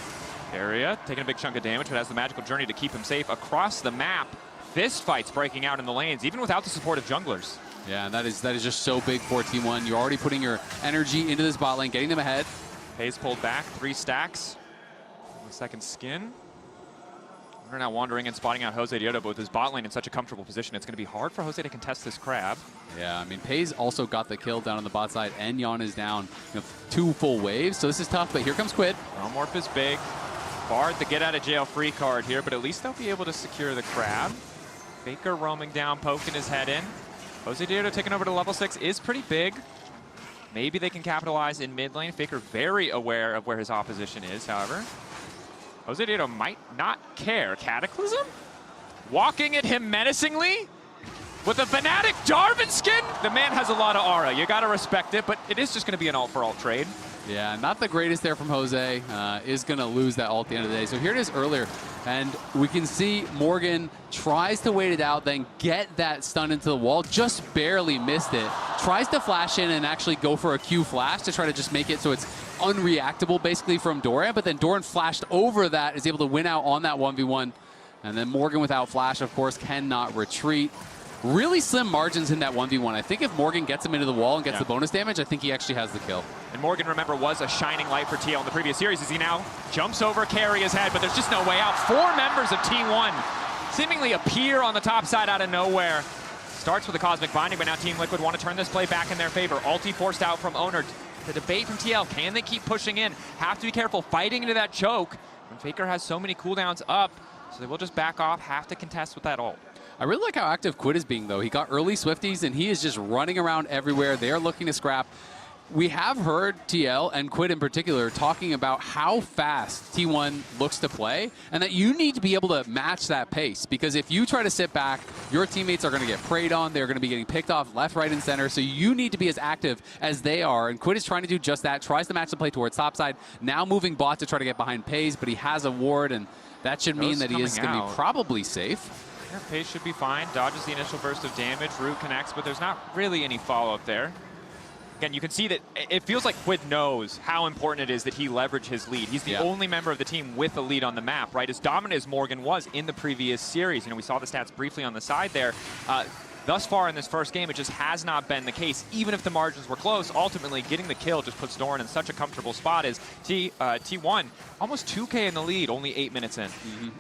Area taking a big chunk of damage, but has the magical journey to keep him safe across the map. Fist fights breaking out in the lanes, even without the support of junglers. Yeah, and that is just so big for Team 1. You're already putting your energy into this bot lane, getting them ahead. Paze pulled back, 3 stacks. The second skin. We're now wandering and spotting out Jose Diodo, but with his bot lane in such a comfortable position, it's going to be hard for Jose to contest this crab. Yeah, I mean, Paze also got the kill down on the bot side, and Yeon is down 2 full waves, so this is tough, but here comes Quid. Morph is big. Bard the get out of jail free card here, but at least they'll be able to secure the crab. Faker roaming down, poking his head in. Jose Diodo taking over to level 6 is pretty big. Maybe they can capitalize in mid lane. Faker very aware of where his opposition is, however. Jose Diodo might not care. Cataclysm? Walking at him menacingly with a Fnatic Jarvan skin? The man has a lot of aura. You gotta respect it, but it is just gonna be an ult for ult trade. Yeah, not the greatest there from Jose. Is going to lose that ult at the end of the day. So here it is earlier. And we can see Morgan tries to wait it out, then get that stun into the wall. Just barely missed it. Tries to flash in and actually go for a Q flash to try to just make it so it's unreactable basically from Doran. But then Doran flashed over that, is able to win out on that 1v1. And then Morgan without flash, of course, cannot retreat. Really slim margins in that 1v1. I think if Morgan gets him into the wall and gets the bonus damage, I think he actually has the kill. And Morgan, remember, was a shining light for TL in the previous series as he now jumps over Keria's head, but there's just no way out. 4 members of T1 seemingly appear on the top side out of nowhere. Starts with a Cosmic Binding, but now Team Liquid want to turn this play back in their favor. Ulti forced out from Owner. The debate from TL, can they keep pushing in? Have to be careful fighting into that choke. And Faker has so many cooldowns up, so they will just back off, have to contest with that ult. I really like how active Quid is being, though. He got early Swifties, and he is just running around everywhere. They are looking to scrap. We have heard TL, and Quid in particular, talking about how fast T1 looks to play, and that you need to be able to match that pace. Because if you try to sit back, your teammates are going to get preyed on. They're going to be getting picked off left, right, and center. So you need to be as active as they are. And Quid is trying to do just that. Tries to match the play towards topside. Now moving bot to try to get behind Paze, but he has a ward, and That should mean that he is going to be probably safe. Your pace should be fine. Dodges the initial burst of damage. Root connects, but there's not really any follow-up there. Again, you can see that it feels like Quid knows how important it is that he leverage his lead. He's the only member of the team with a lead on the map, right? As dominant as Morgan was in the previous series. You know, we saw the stats briefly on the side there. Thus far in this first game, it just has not been the case. Even if the margins were close, ultimately getting the kill just puts Doran in such a comfortable spot as T1, almost 2K in the lead, only 8 minutes in.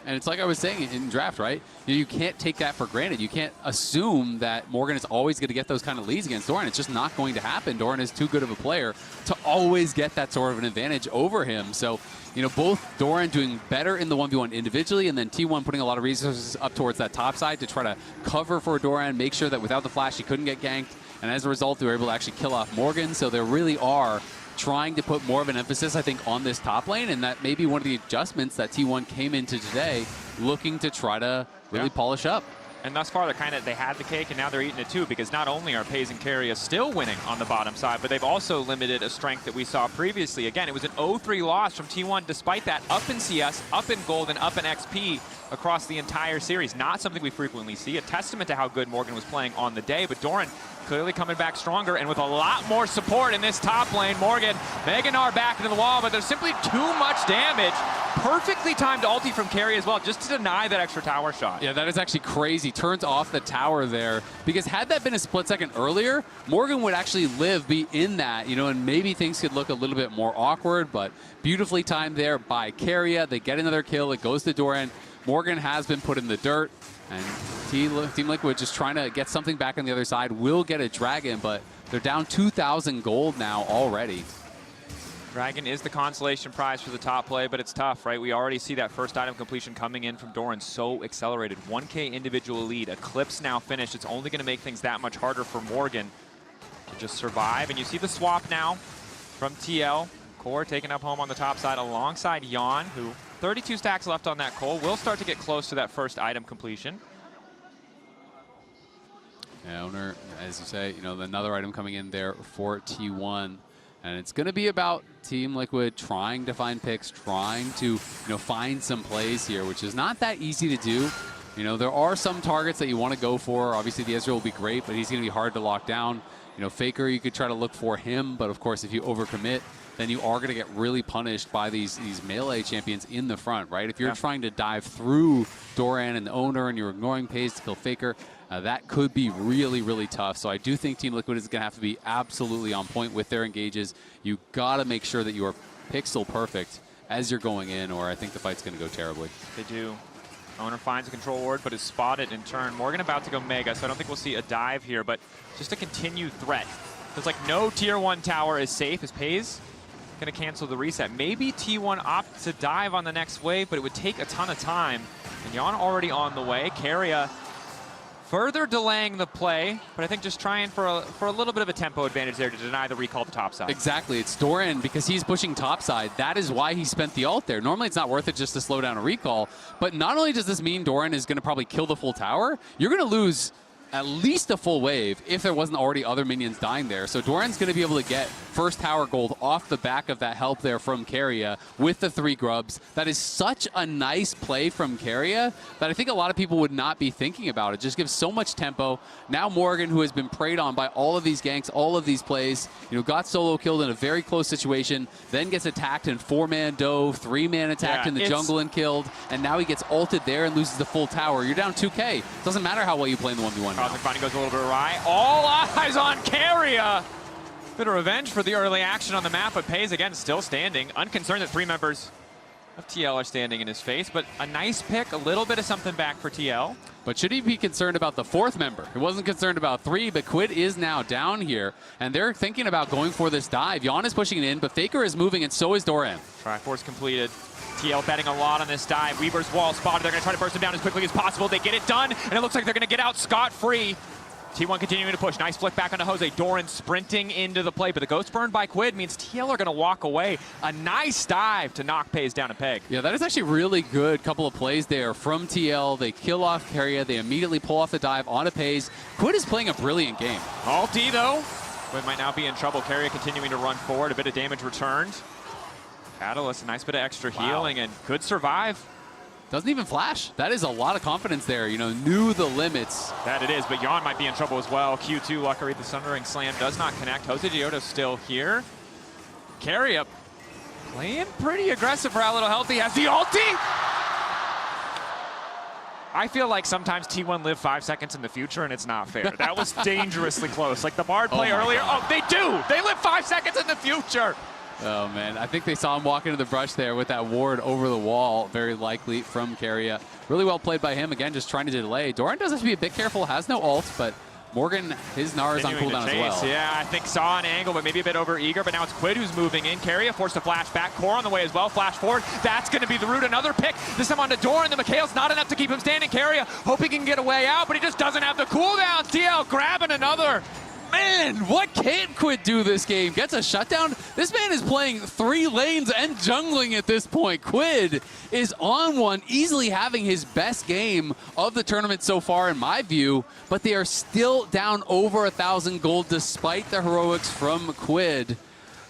And it's like I was saying in draft, right? You can't take that for granted. You can't assume that Morgan is always going to get those kind of leads against Doran. It's just not going to happen. Doran is too good of a player to always get that sort of an advantage over him. So, you know, both Doran doing better in the 1v1 individually, and then T1 putting a lot of resources up towards that top side to try to cover for Doran, make sure that without the flash he couldn't get ganked, and as a result they were able to actually kill off Morgan. So they really are trying to put more of an emphasis, I think, on this top lane, and that may be one of the adjustments that T1 came into today, looking to try to really polish up. And thus far, they had the cake, and now they're eating it too, because not only are Paze and Keria still winning on the bottom side, but they've also limited a strength that we saw previously. Again, it was an 0-3 loss from T1, despite that, up in CS, up in Gold, and up in XP across the entire series. Not something we frequently see. A testament to how good Morgan was playing on the day, but Doran clearly coming back stronger and with a lot more support in this top lane. Morgan, Meganar back into the wall, but there's simply too much damage. Perfectly timed ulti from Keria as well, just to deny that extra tower shot. Yeah, that is actually crazy. Turns off the tower there, because had that been a split second earlier, Morgan would actually be in that, you know, and maybe things could look a little bit more awkward, but beautifully timed there by Keria. They get another kill. It goes to Doran. Morgan has been put in the dirt, and Team Liquid just trying to get something back on the other side. Will get a Dragon, but they're down 2,000 gold now already. Dragon is the consolation prize for the top play, but it's tough, right? We already see that first item completion coming in from Doran so accelerated. 1K individual lead, Eclipse now finished. It's only going to make things that much harder for Morgan to just survive. And you see the swap now from TL. Core taking up home on the top side alongside Yon, who 32 stacks left on that Cole. Will start to get close to that first item completion. Yeah, Owner, as you say, you know, another item coming in there for T1. And it's going to be about Team Liquid trying to find picks, trying to, you know, find some plays here, which is not that easy to do. You know, there are some targets that you want to go for. Obviously, the Ezreal will be great, but he's going to be hard to lock down. You know, Faker, you could try to look for him, but of course, if you overcommit, then you are going to get really punished by these melee champions in the front, right? If you're trying to dive through Doran and the Owner and you're ignoring Paze to kill Faker, that could be really, really tough. So I do think Team Liquid is going to have to be absolutely on point with their engages. You got to make sure that you are pixel perfect as you're going in, or I think the fight's going to go terribly. They do. Owner finds a control ward, but is spotted in turn. Morgan about to go Mega, so I don't think we'll see a dive here, but just a continued threat. There's like no tier 1 tower is safe as Paze going to cancel the reset. Maybe T1 opts to dive on the next wave, but it would take a ton of time. And Yon already on the way. Keria further delaying the play, but I think just trying for a little bit of a tempo advantage there to deny the recall to top side. Exactly. It's Doran, because he's pushing top side. That is why he spent the ult there. Normally it's not worth it just to slow down a recall, but not only does this mean Doran is going to probably kill the full tower, you're going to lose at least a full wave if there wasn't already other minions dying there. So Doran's going to be able to get first tower gold off the back of that help there from Keria with the 3 grubs. That is such a nice play from Keria that I think a lot of people would not be thinking about. It just gives so much tempo. Now Morgan, who has been preyed on by all of these ganks, all of these plays, you know, got solo killed in a very close situation, then gets attacked in 4-man dove, 3-man attacked in the jungle and killed, and now he gets ulted there and loses the full tower. You're down 2K. Doesn't matter how well you play in the 1v1. Cosmic Binding goes a little bit awry. All eyes on Keria. Bit of revenge for the early action on the map, but Paze again still standing. Unconcerned that 3 members of TL are standing in his face, but a nice pick, a little bit of something back for TL. But should he be concerned about the 4th member? He wasn't concerned about 3, but Quid is now down here, and they're thinking about going for this dive. Yon is pushing it in, but Faker is moving, and so is Doran. Triforce completed. TL betting a lot on this dive. Weaver's wall spotted. They're going to try to burst him down as quickly as possible. They get it done, and it looks like they're going to get out scot-free. T1 continuing to push. Nice flick back onto Jose. Doran sprinting into the play, but the ghost burn by Quid means TL are going to walk away. A nice dive to knock Paze down a peg. Yeah, that is actually really good couple of plays there from TL. They kill off Keria. They immediately pull off the dive onto Paze. Quid is playing a brilliant game. Ulti, though. Quid might now be in trouble. Keria continuing to run forward. A bit of damage returned. Catalyst, a nice bit of extra healing, and could survive. Doesn't even flash. That is a lot of confidence there. You know, knew the limits. That it is, but Jan might be in trouble as well. Q2, Luckary, the Sundering Slam does not connect. Jose Dioto still here. Carry up. Playing pretty aggressive for how little health he has. The ulti! I feel like sometimes T1 live 5 seconds in the future, and it's not fair. That was dangerously close. Like the Bard play earlier. Oh, they do! They live 5 seconds in the future! Oh, man. I think they saw him walk into the brush there with that ward over the wall, very likely from Keria. Really well played by him. Again, just trying to delay. Doran does have to be a bit careful, has no ult, but Morgan, his Gnar is on cooldown as well. Yeah, I think saw an angle, but maybe a bit over eager, but now it's Quid who's moving in. Keria forced to flash back. Core on the way as well. Flash forward. That's going to be the route. Another pick. This time onto Doran. The Mikhail's not enough to keep him standing. Keria hoping he can get a way out, but he just doesn't have the cooldown. TL grabbing another. Man, what can't Quid do this game? Gets a shutdown. This man is playing 3 lanes and jungling at this point. Quid is on one, easily having his best game of the tournament so far in my view, but they are still down over 1,000 gold despite the heroics from Quid.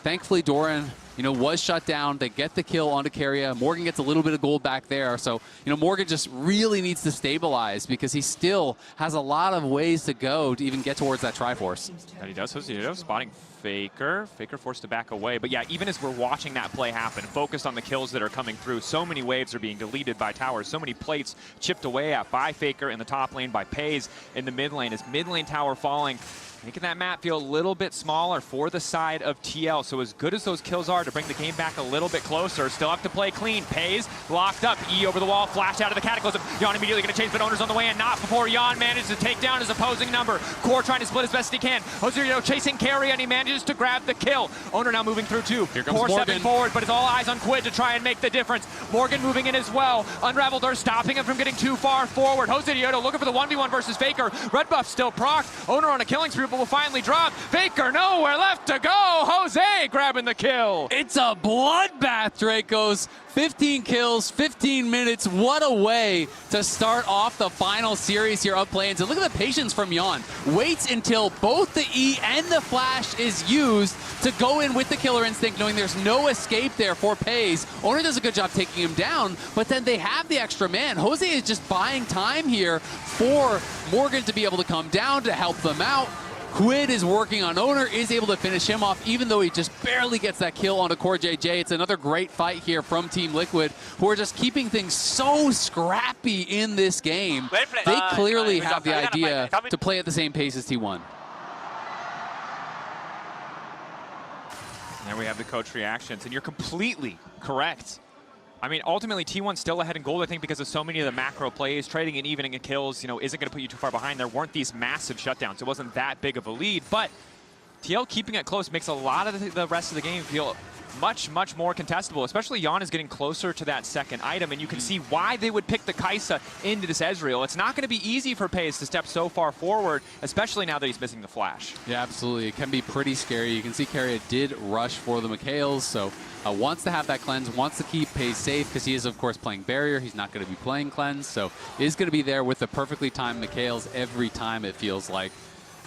Thankfully, Doran, you know, was shut down. They get the kill onto Keria. Morgan gets a little bit of gold back there. So, you know, Morgan just really needs to stabilize because he still has a lot of ways to go to even get towards that Triforce. And he does. Jose spotting Faker. Faker forced to back away. But yeah, even as we're watching that play happen, focused on the kills that are coming through, so many waves are being deleted by towers. So many plates chipped away at by Faker in the top lane, by Pays in the mid lane. As mid lane tower falling, making that map feel a little bit smaller for the side of TL. So as good as those kills are to bring the game back a little bit closer, still have to play clean. Pays locked up. E over the wall, flash out of the Cataclysm. Jan immediately going to chase, but Owner's on the way, and not before Jan manages to take down his opposing number. Core trying to split as best he can. Ozirio chasing Keria, and he manages to grab the kill. Owner now moving through too. Here comes Core Morgan. stepping forward, but it's all eyes on Quid to try and make the difference. Morgan moving in as well. Unraveled are stopping him from getting too far forward. Jose Dioto looking for the 1v1 versus Faker. Red buff still procced. Owner on a killing spree, but will finally drop. Faker nowhere left to go. Jose grabbing the kill. It's a bloodbath, Dracos. 15 kills, 15 minutes. What a way to start off the final series here of play-ins. And look at the patience from Jan. Waits until both the E and the flash is used to go in with the killer instinct, knowing there's no escape there for Pays. Owner does a good job taking him down, but then they have the extra man. Jose is just buying time here for Morgan to be able to come down to help them out. Quid is working on Owner, is able to finish him off, even though he just barely gets that kill onto Core JJ. It's another great fight here from Team Liquid, who are just keeping things so scrappy in this game. They clearly have the idea to play at the same pace as T1. There we have the coach reactions, and you're completely correct. I mean, ultimately, T1's still ahead in gold, I think, because of so many of the macro plays. Trading and evening and kills, you know, isn't going to put you too far behind. There weren't these massive shutdowns. It wasn't that big of a lead, but TL keeping it close makes a lot of the rest of the game feel much, much more contestable, especially Jan is getting closer to that second item, and you can see why they would pick the Kai'Sa into this Ezreal. It's not going to be easy for Pays to step so far forward, especially now that he's missing the flash. Yeah, absolutely. It can be pretty scary. You can see Keria did rush for the Mikhails, so wants to have that cleanse, wants to keep Pays safe, because he is, of course, playing barrier. He's not going to be playing cleanse, so is going to be there with the perfectly timed Mikhails every time, it feels like.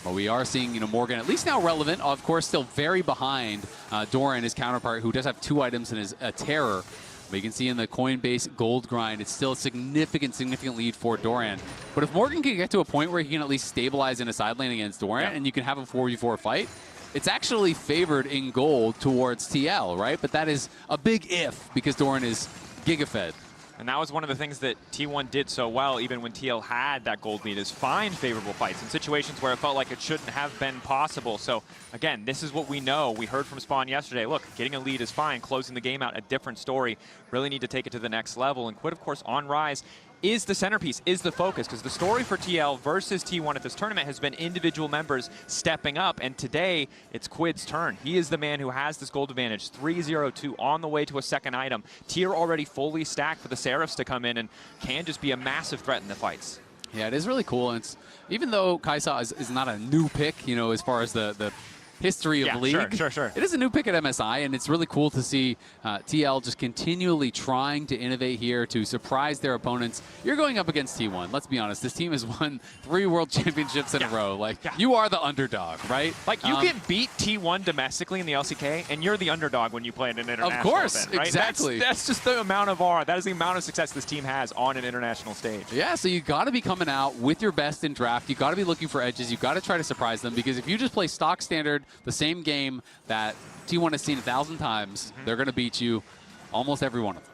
But we are seeing, you know, Morgan at least now relevant, of course, still very behind Doran, his counterpart, who does have 2 items and is a terror. But you can see in the Coinbase gold grind, it's still a significant lead for Doran. But if Morgan can get to a point where he can at least stabilize in a side lane against Doran, and you can have a 4v4 fight, it's actually favored in gold towards TL, right? But that is a big if, because Doran is gigafed. And that was one of the things that T1 did so well, even when TL had that gold lead, is find favorable fights in situations where it felt like it shouldn't have been possible. So again, this is what we know. We heard from Spawn yesterday. Look, getting a lead is fine. Closing the game out, a different story. Really need to take it to the next level. And Quid, of course, on Rise is the centerpiece, is the focus, because the story for TL versus T1 at this tournament has been individual members stepping up, and today it's Quid's turn. He is the man who has this gold advantage, 3-0-2 on the way to a second item. Tier already fully stacked for the Seraphs to come in and can just be a massive threat in the fights. Yeah, it is really cool. And it's, even though Kai'Sa is not a new pick, you know, as far as the history of League. Sure. It is a new pick at MSI, and it's really cool to see TL just continually trying to innovate here to surprise their opponents. You're going up against T1. Let's be honest. This team has won 3 World Championships in a row. Like, you are the underdog, right? Like, you can beat T1 domestically in the LCK, and you're the underdog when you play in an international Of course, event, right? exactly. That's just the amount of that is the amount of success this team has on an international stage. Yeah, so you got to be coming out with your best in draft. You got to be looking for edges. You got to try to surprise them, because if you just play stock standard, the same game that T1 has seen 1,000 times, they're going to beat you almost every one of them.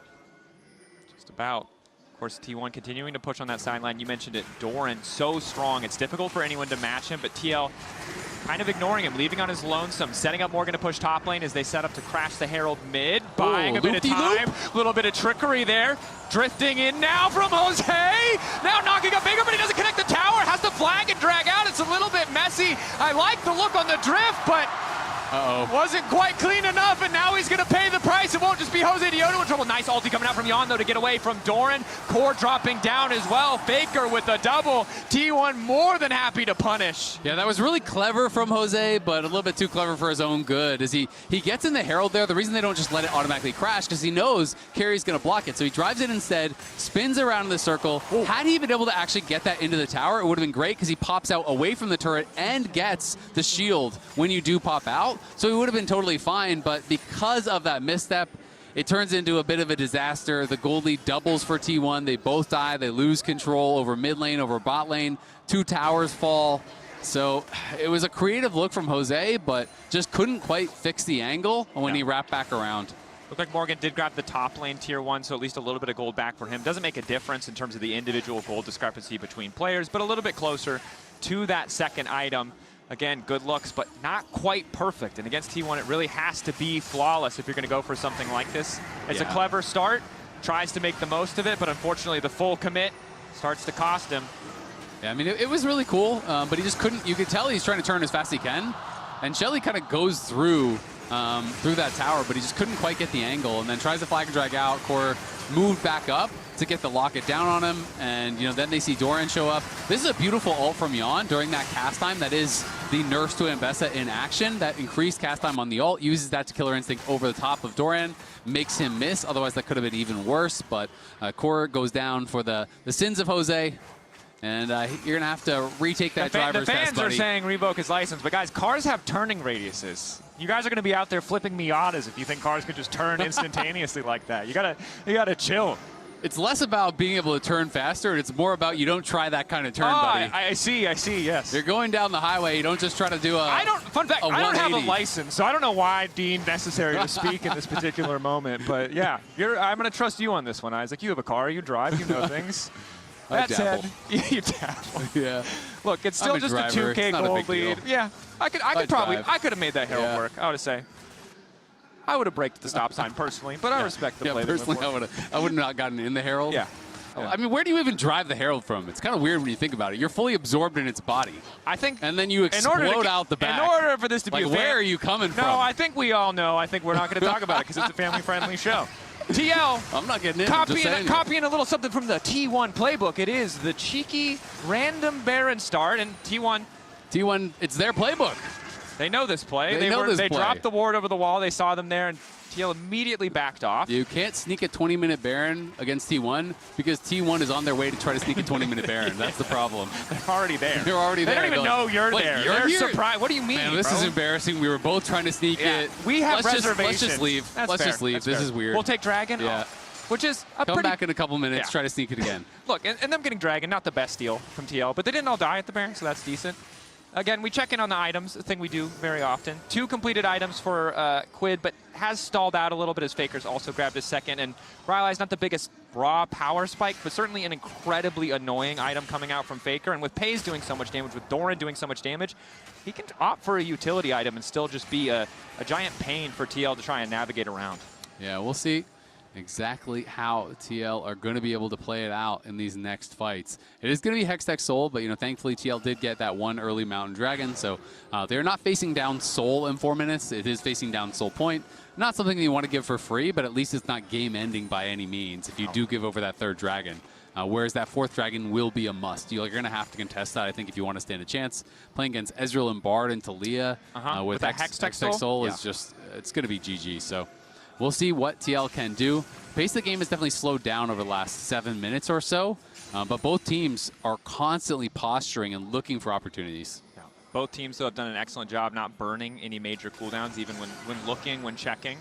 Just about. Of course, T1 continuing to push on that sideline. You mentioned it, Doran, so strong. It's difficult for anyone to match him, but TL kind of ignoring him, leaving on his lonesome, setting up Morgan to push top lane as they set up to crash the Herald mid, buying a bit of time, a little bit of trickery there. Drifting in now from Jose. Now knocking up Baker, but he doesn't connect the tower. Has to flag and drag out. It's a little bit messy. I like the look on the drift, but wasn't quite clean enough, and now he's going to pay the price. It won't just be Jose Daejeon in trouble. Nice ulti coming out from Yon, though, to get away from Doran. Core dropping down as well. Faker with a double. T1 more than happy to punish. Yeah, that was really clever from Jose, but a little bit too clever for his own good. As he gets in the Herald there, the reason they don't just let it automatically crash, because he knows Carry's going to block it. So he drives it instead, spins around in the circle. Had he been able to actually get that into the tower, it would have been great, because he pops out away from the turret and gets the shield when you do pop out. So he would have been totally fine, but because of that misstep, it turns into a bit of a disaster. The gold lead doubles for T1. They both die. They lose control over mid lane, over bot lane. 2 towers fall. So it was a creative look from Jose, but just couldn't quite fix the angle when he wrapped back around. Looked like Morgan did grab the top lane tier 1, so at least a little bit of gold back for him. Doesn't make a difference in terms of the individual gold discrepancy between players, but a little bit closer to that second item. Again, good looks, but not quite perfect. And against T1, it really has to be flawless if you're going to go for something like this. It's a clever start, tries to make the most of it, but unfortunately the full commit starts to cost him. Yeah, I mean, it was really cool, but he just couldn't. You could tell he's trying to turn as fast as he can. And Shelly kind of goes through that tower, but he just couldn't quite get the angle, and then tries to flag and drag out. Core moved back up to get the locket down on him, and then they see Doran show up. This is a beautiful ult from Yon during that cast time. That is the nurse to Ambessa in action. That increased cast time on the ult, uses that to Killer Instinct over the top of Doran, makes him miss. Otherwise, that could have been even worse, but Core goes down for the sins of Jose. And you're going to have to retake that driver's test, The fans are saying revoke his license, but guys, cars have turning radiuses. You guys are going to be out there flipping Miatas if you think cars could just turn instantaneously like that. You gotta chill. It's less about being able to turn faster, and it's more about you don't try that kind of turn, buddy. I see, yes. You're going down the highway, you don't just try to do fun fact, I don't have a license, so I don't know why I deemed necessary to speak in this particular moment, but yeah, I'm going to trust you on this one, Isaac. You have a car, you drive, you know things. That said, you dabble. Yeah. Look, it's still just driver. a 2K gold lead. Yeah, I could have made that Herald work, I would say. I would have braked the stop sign personally, but I respect the play. Personally, I would have not gotten in the Herald. Yeah. I mean, where do you even drive the Herald from? It's kind of weird when you think about it. You're fully absorbed in its body. I think. And then you explode out the back. In order for this to be like, where are you coming from? No, I think we all know. I think we're not going to talk about it because it's a family-friendly show. TL. I'm not getting in. Copying a little something from the T1 playbook. It is the cheeky random Baron start, and T1, it's their playbook. They know this play. They dropped the ward over the wall. They saw them there, and TL immediately backed off. You can't sneak a 20-minute Baron against T1 because T1 is on their way to try to sneak a 20-minute Baron. That's the problem. They're already there. They're already there. They don't even know you're there. They're here? surprised. What do you mean, Man, this is embarrassing. We were both trying to sneak it. We have reservations. Let's just leave. Let's just leave. This is weird. We'll take Dragon. Yeah. Which is Come back in a couple minutes, try to sneak it again. Look, and them getting Dragon, not the best deal from TL, but they didn't all die at the Baron, so that's decent. Again, we check in on the items, a thing we do very often. 2 completed items for Quid, but has stalled out a little bit as Faker's also grabbed his second. And Rylai's not the biggest raw power spike, but certainly an incredibly annoying item coming out from Faker. And with Pays doing so much damage, with Doran doing so much damage, he can opt for a utility item and still just be a giant pain for TL to try and navigate around. Yeah, we'll see exactly how TL are going to be able to play it out in these next fights. It is going to be Hextech Soul, but thankfully TL did get that one early Mountain Dragon, so they're not facing down Soul in 4 minutes. It is facing down Soul Point. Not something that you want to give for free, but at least it's not game-ending by any means if you do give over that 3rd Dragon. whereas that 4th Dragon will be a must. You're going to have to contest that, I think, if you want to stand a chance. Playing against Ezreal and Bard and TLAW with Hextech Soul is just, it's going to be GG. So we'll see what TL can do. Pace of the game has definitely slowed down over the last 7 minutes or so, but both teams are constantly posturing and looking for opportunities. Both teams, though, have done an excellent job not burning any major cooldowns, even when looking, when checking.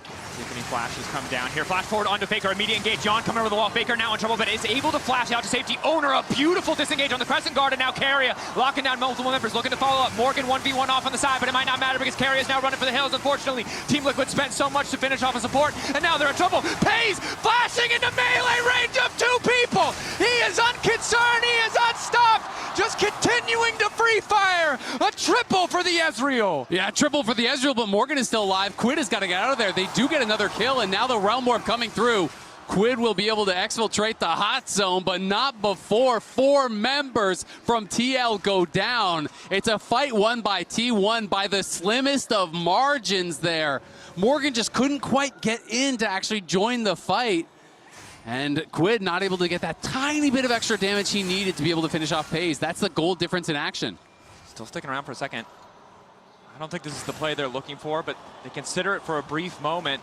See if any flashes come down here. Flash forward onto Faker. Immediate engage. John coming over the wall. Faker now in trouble, but is able to flash out to safety. Owner, a beautiful disengage on the Crescent Guard, and now Carrier locking down multiple members, looking to follow up. Morgan 1v1 off on the side, but it might not matter because Carrier is now running for the hills. Unfortunately, Team Liquid spent so much to finish off a support, and now they're in trouble. Pays flashing into melee range of 2 people. He is unconcerned. He is unstopped. Just continuing to free fire. A triple for the Ezreal. Yeah, triple for the Ezreal, but Morgan is still alive. Quid has got to get out of there. They do get another kill, and now the Realm Warp coming through. Quid will be able to exfiltrate the hot zone, but not before 4 members from TL go down. It's a fight won by T1 by the slimmest of margins there. Morgan just couldn't quite get in to actually join the fight. And Quid not able to get that tiny bit of extra damage he needed to be able to finish off Pays. That's the gold difference in action. Still sticking around for a second. I don't think this is the play they're looking for, but they consider it for a brief moment.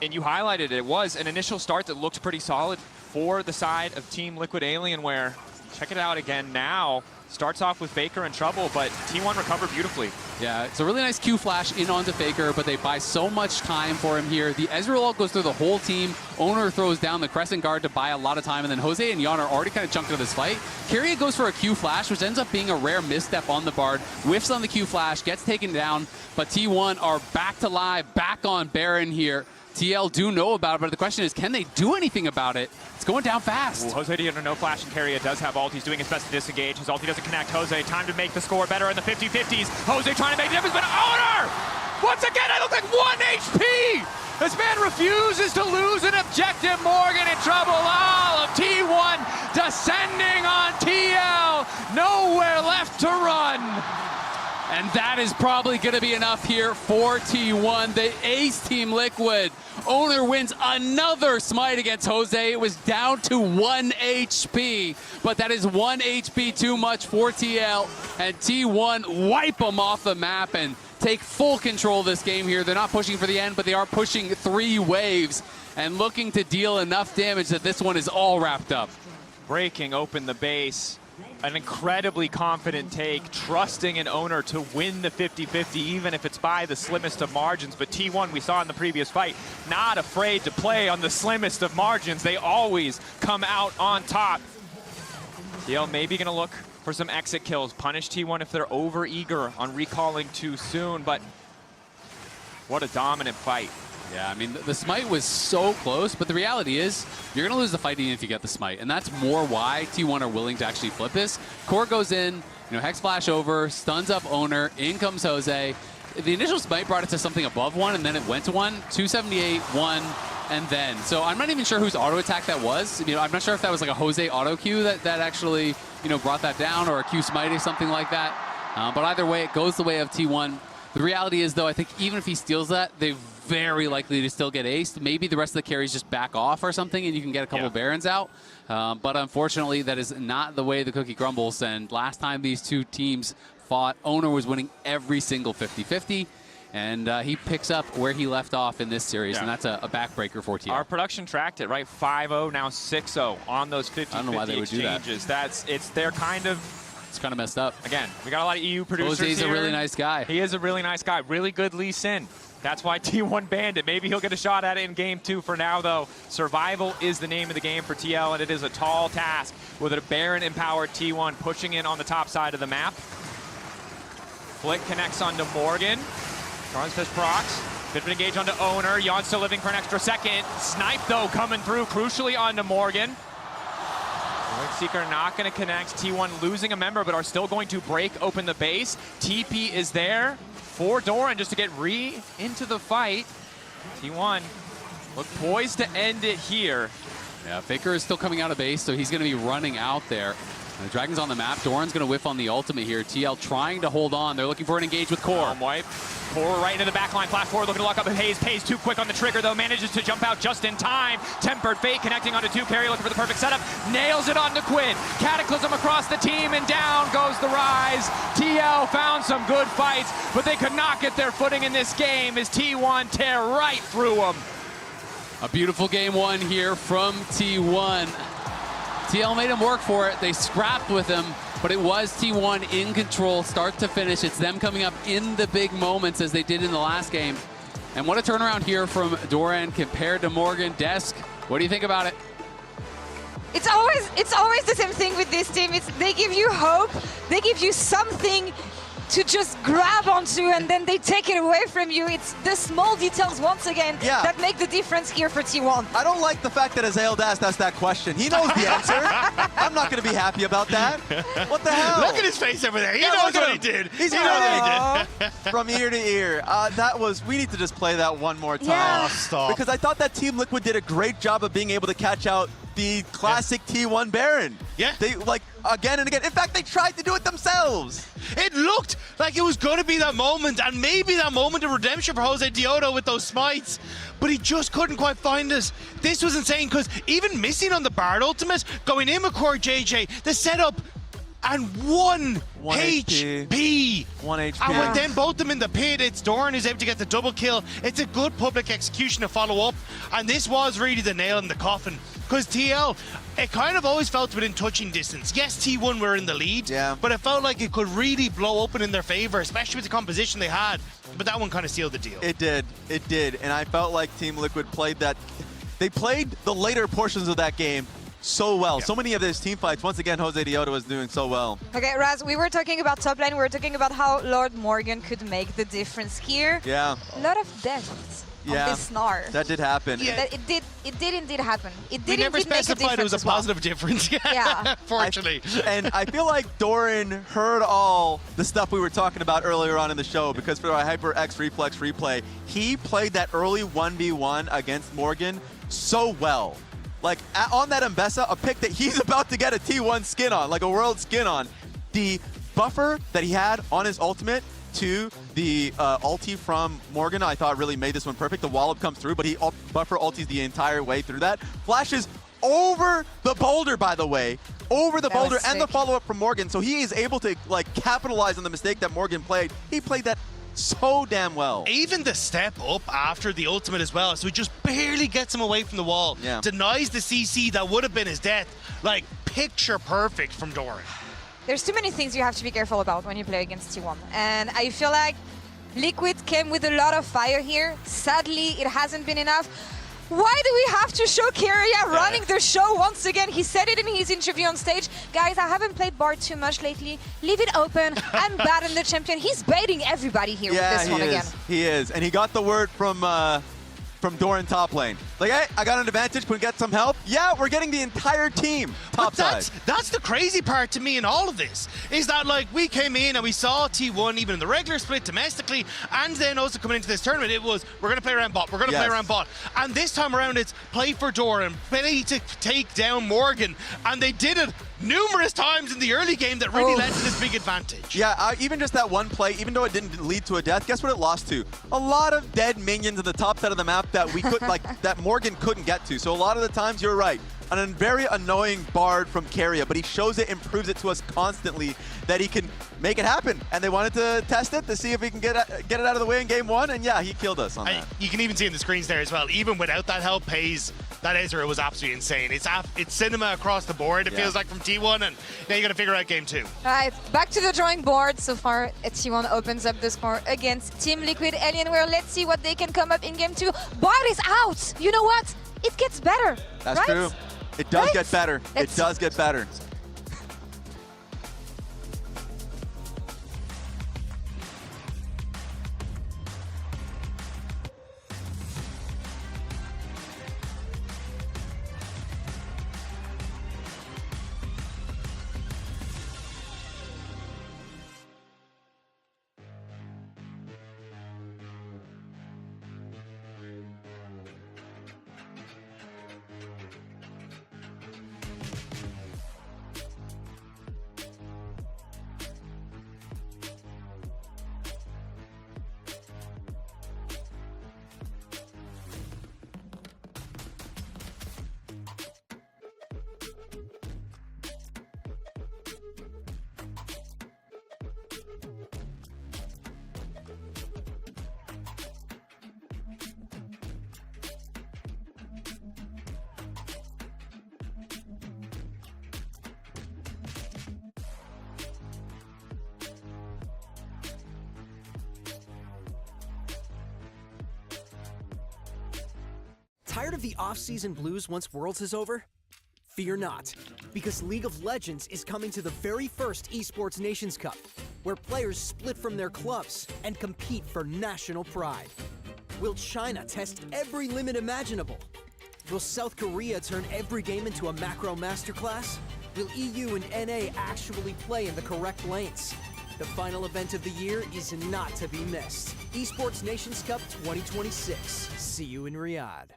And you highlighted it was an initial start that looked pretty solid for the side of Team Liquid Alienware. Check it out again now. Starts off with Faker in trouble, but T1 recovered beautifully. Yeah, it's a really nice Q flash in onto Faker, but they buy so much time for him here. The Ezreal ult goes through the whole team. Owner throws down the Crescent Guard to buy a lot of time, and then Jose and Jan are already kind of chunked into this fight. Carrier goes for a Q flash, which ends up being a rare misstep on the Bard. Whiffs on the Q flash, gets taken down, but T1 are back to live, back on Baron here. TL do know about it, but the question is, can they do anything about it? It's going down fast. Ooh, Jose under no flash, and Carrier does have ult. He's doing his best to disengage. His ulti doesn't connect. Jose, time to make the score better in the 50-50s. Jose trying to make the difference, but Owner! Once again, I look like 1 HP! This man refuses to lose an objective. Morgan in trouble. All of T1 descending on TL. Nowhere left to run. And that is probably going to be enough here for T1. The ace Team Liquid. Owner wins another smite against Jose. It was down to 1 HP, but that is 1 HP too much for TL. And T1 wipe them off the map and take full control of this game here. They're not pushing for the end, but they are pushing 3 waves and looking to deal enough damage that this one is all wrapped up. Breaking open the base. An incredibly confident take, trusting an Owner to win the 50-50, even if it's by the slimmest of margins. But T1, we saw in the previous fight, not afraid to play on the slimmest of margins. They always come out on top. TL maybe going to look for some exit kills, punish T1 if they're over-eager on recalling too soon, but what a dominant fight. Yeah, I mean, the smite was so close, but the reality is you're going to lose the fight even if you get the smite, and that's more why T1 are willing to actually flip this. Core goes in, Hex Flash over, stuns up Owner, in comes Jose. The initial smite brought it to something above 1, and then it went to 1, 278, 1, and then. So I'm not even sure whose auto attack that was. I'm not sure if that was like a Jose auto Q that actually, brought that down, or a Q smite or something like that. But either way, it goes the way of T1. The reality is, though, I think even if he steals that, they're very likely to still get aced. Maybe the rest of the carries just back off or something, and you can get a couple Barons out. But unfortunately, that is not the way the cookie crumbles. And last time these two teams fought, Owner was winning every single 50-50. And he picks up where he left off in this series, and that's a backbreaker for TL. Our production tracked it, right? 5-0, now 6-0 on those 50-50 exchanges. I don't know why they would do that. They're kind of... It's kind of messed up. Again, we got a lot of EU producers Jose's here. a really nice guy. He is a really nice guy. Really good Lee Sin. That's why T1 banned it. Maybe he'll get a shot at it in game 2. For now, though, survival is the name of the game for TL, and it is a tall task with a Baron-empowered T1 pushing in on the top side of the map. Flick connects onto Morgan. Transfish procs. Bit of an engage onto Owner. Jan still living for an extra second. Snipe, though, coming through crucially onto Morgan. Seeker not going to connect. T1 losing a member, but are still going to break open the base. TP is there for Doran just to get into the fight. T1 look poised to end it here. Yeah, Faker is still coming out of base, so he's going to be running out there. The Dragon's on the map. Doran's going to whiff on the ultimate here. TL trying to hold on. They're looking for an engage with Core. Wipe. Core right into the backline. Flash forward, looking to lock up with Hayes. Pays too quick on the trigger, though. Manages to jump out just in time. Tempered Fate connecting onto 2. Carry looking for the perfect setup. Nails it onto Quid. Cataclysm across the team, and down goes the Rise. TL found some good fights, but they could not get their footing in this game as T1 tear right through them. A beautiful game one here from T1. TL made him work for it. They scrapped with him, but it was T1 in control start to finish. It's them coming up in the big moments as they did in the last game. And what a turnaround here from Doran compared to Morgan. Desk, what do you think about it? It's always the same thing with this team. They give you hope, they give you something to just grab onto, and then they take it away from you. It's the small details once again that make the difference here for T1. I don't like the fact that Azael Dast asked that question. He knows the answer. I'm not going to be happy about that. What the hell? Look at his face over there. He knows what he did. He knows what he did. From ear to ear. We need to just play that one more time. Yeah. Oh, stop. Because I thought that Team Liquid did a great job of being able to catch out the classic T1 Baron. Yeah. They, again and again. In fact, they tried to do it themselves. It looked like it was going to be that moment, and maybe that moment of redemption for Jose Diodo with those smites, but he just couldn't quite find us. This was insane, because even missing on the Bard ultimate, going in with Core JJ, the setup, and 1 HP. 1 HP. And with them both them in the pit, it's Doran who's able to get the double kill. It's a good public execution to follow up, and this was really the nail in the coffin, because TL, it kind of always felt within touching distance. Yes, T1 were in the lead, but it felt like it could really blow open in their favor, especially with the composition they had. But that one kind of sealed the deal. It did. And I felt like Team Liquid played that. They played the later portions of that game so well. So many of those team fights, once again, Jose Diodo was doing so well. Okay, Raz, we were talking about top lane. We were talking about how Lord Morgan could make the difference here. Yeah. A lot of deaths on this Gnar. That did happen. Yeah. It did indeed happen. It did We never indeed make a specified it was a difference as well. positive difference. Yeah. Fortunately. And I feel like Doran heard all the stuff we were talking about earlier on in the show, because for our Hyper X Reflex replay, he played that early 1v1 against Morgan so well. Like, on that Mbessa, a pick that he's about to get a T1 skin on, like a world skin on. The buffer that he had on his ultimate to the ulti from Morgan, I thought really made this one perfect. The wallop comes through, but he buffer ultis the entire way through that. Flashes over the boulder, by the way. Over the boulder and the follow-up from Morgan. So he is able to, capitalize on the mistake that Morgan played. He played that so damn well. Even the step up after the ultimate as well, so he just barely gets him away from the wall. Yeah. Denies the CC that would have been his death. Like, picture perfect from Doran. There's too many things you have to be careful about when you play against T1. And I feel like Liquid came with a lot of fire here. Sadly, it hasn't been enough. Why do we have to show Keria running the show once again? He said it in his interview on stage. Guys, I haven't played Bard too much lately. Leave it open. I'm bad in the champion. He's baiting everybody here with this one again. He is. And he got the word from Doran top lane. Like, hey, I got an advantage. Can we get some help? Yeah, we're getting the entire team top side. That's the crazy part to me in all of this, is that, like, we came in and we saw T1 even in the regular split domestically, and then also coming into this tournament, it was, we're going to play around bot, we're going to play around bot. And this time around, it's play for Doran, play to take down Morgan, and they did it numerous times in the early game that really led to this big advantage. Yeah, even just that one play, even though it didn't lead to a death, guess what it lost to? A lot of dead minions in the top side of the map that we could, that Morgan couldn't get to. So a lot of the times, you're right, a very annoying Bard from Keria, but he shows it and proves it to us constantly that he can make it happen. And they wanted to test it to see if he can get it out of the way in game one, and yeah, he killed us on that. You can even see in the screens there as well, even without that help, Pays, that Ezreal was absolutely insane. It's cinema across the board, it feels like, from T1, and now you got to figure out game 2. All right, back to the drawing board. So far, T1 opens up the score against Team Liquid Alienware. Let's see what they can come up in game 2. Bard is out. You know what? It gets better. That's right? true. It does get better. It does get better. Tired of the off-season blues once Worlds is over? Fear not, because League of Legends is coming to the very first Esports Nations Cup, where players split from their clubs and compete for national pride. Will China test every limit imaginable? Will South Korea turn every game into a macro masterclass? Will EU and NA actually play in the correct lanes? The final event of the year is not to be missed. Esports Nations Cup 2026. See you in Riyadh.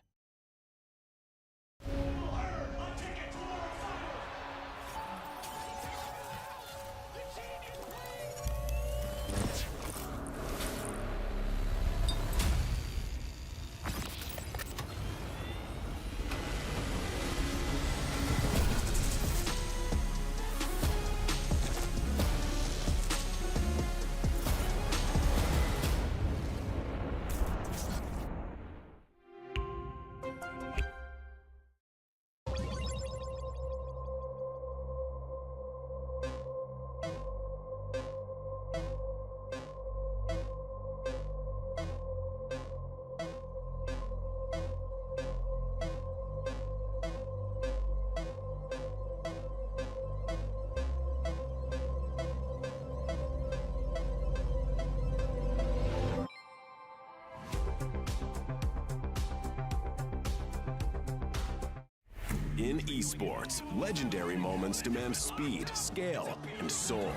In esports, legendary moments demand speed, scale, and soul.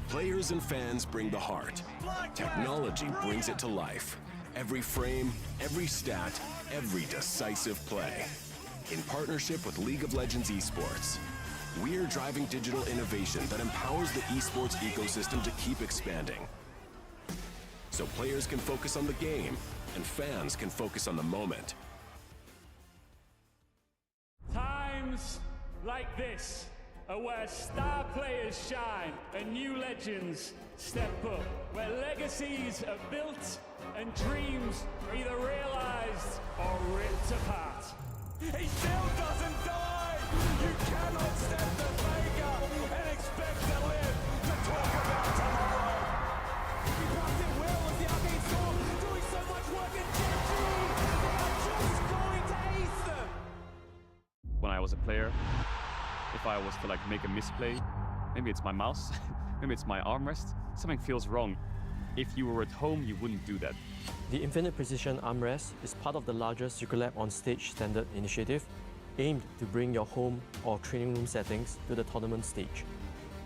Players and fans bring the heart. Technology brings it to life. Every frame, every stat, every decisive play. In partnership with League of Legends Esports, we are driving digital innovation that empowers the esports ecosystem to keep expanding. So players can focus on the game, and fans can focus on the moment. Times like this are where star players shine and new legends step up, where legacies are built and dreams are either realized or ripped apart. He still doesn't die! You cannot step the Vega and expect to live to talk about tomorrow! He blocked it well with the arcade storm, doing so much work in Genji! They are just going to ace them! When I was a player, if I was to like make a misplay, maybe it's my mouse, maybe it's my armrest, something feels wrong. If you were at home, you wouldn't do that. The Infinite Precision Armrest is part of the larger Circulab on Stage standard initiative, aimed to bring your home or training room settings to the tournament stage.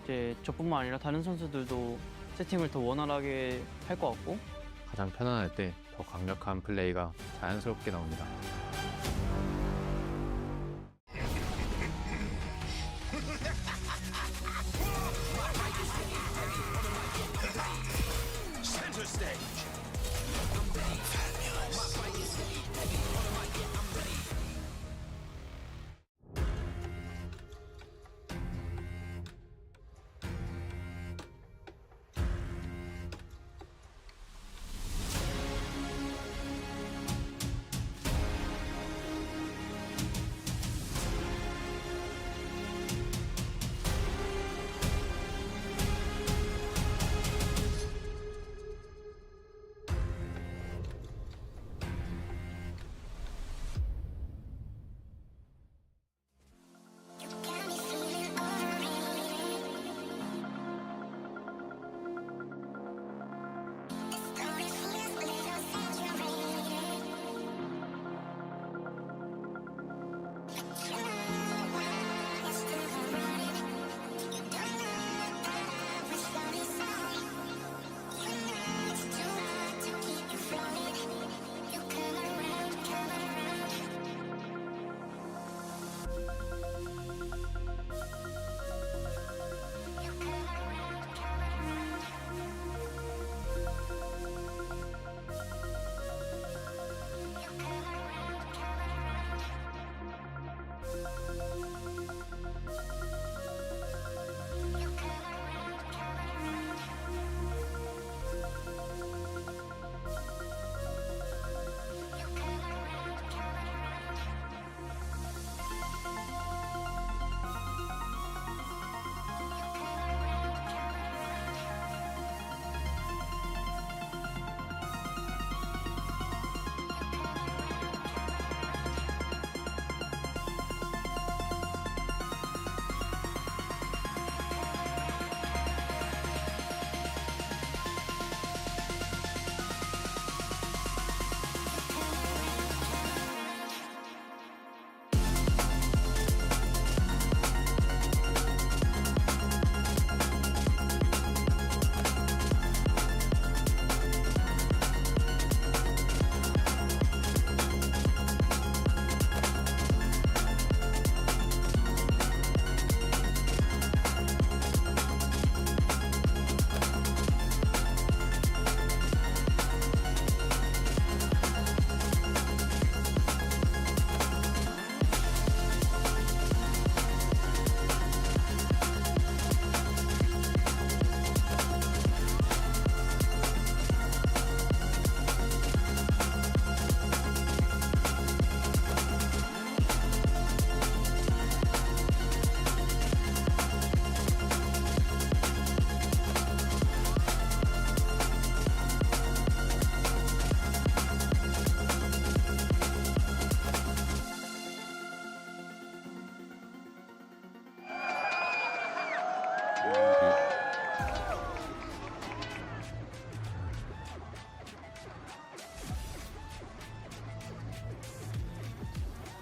이제 저뿐만 아니라 다른 선수들도 세팅을 더 원활하게 할 것 같고 가장 편안할 때 더 강력한 플레이가 자연스럽게 나옵니다. Center stage.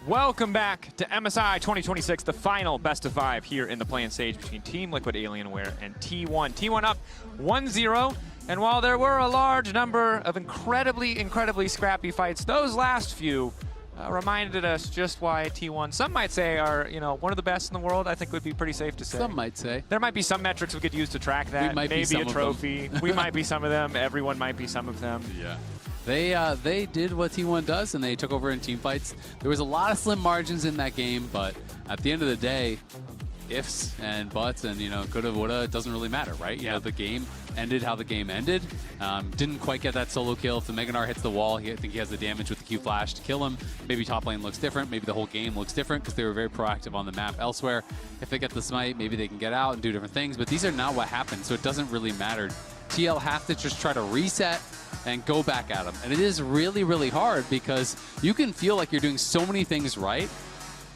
Welcome back to MSI 2026, the final best of 5 here in the play-in stage between Team Liquid Alienware and T1. T1 up 1-0, and while there were a large number of incredibly scrappy fights, those last few reminded us just why T1, some might say, are one of the best in the world. I think would be pretty safe to say. Some might say. There might be some metrics we could use to track that. Maybe a trophy. We might be some of them. Everyone might be some of them. Yeah. They did what T1 does, and they took over in team fights. There was a lot of slim margins in that game, but at the end of the day, ifs and buts and, coulda, woulda, it doesn't really matter, right? The game ended how the game ended. Didn't quite get that solo kill. If the Meganar hits the wall, I think he has the damage with the Q flash to kill him. Maybe top lane looks different. Maybe the whole game looks different because they were very proactive on the map elsewhere. If they get the smite, maybe they can get out and do different things, but these are not what happened, so it doesn't really matter. TL have to just try to reset and go back at them. And it is really, really hard because you can feel like you're doing so many things right,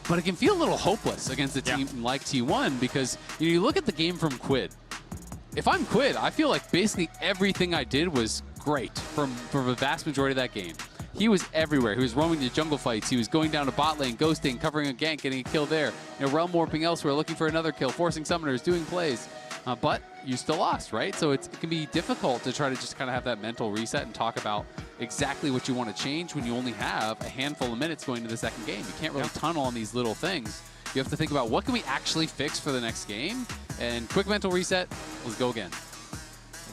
but it can feel a little hopeless against a team like T1 because you look at the game from Quid. If I'm Quid, I feel like basically everything I did was great from the vast majority of that game. He was everywhere. He was roaming the jungle fights. He was going down to bot lane, ghosting, covering a gank, getting a kill there. Realm warping elsewhere, looking for another kill, forcing summoners, doing plays. But you still lost, right? So it can be difficult to try to just kind of have that mental reset and talk about exactly what you want to change when you only have a handful of minutes going to the second game. You can't really tunnel on these little things. You have to think about what can we actually fix for the next game, and quick mental reset, let's go again.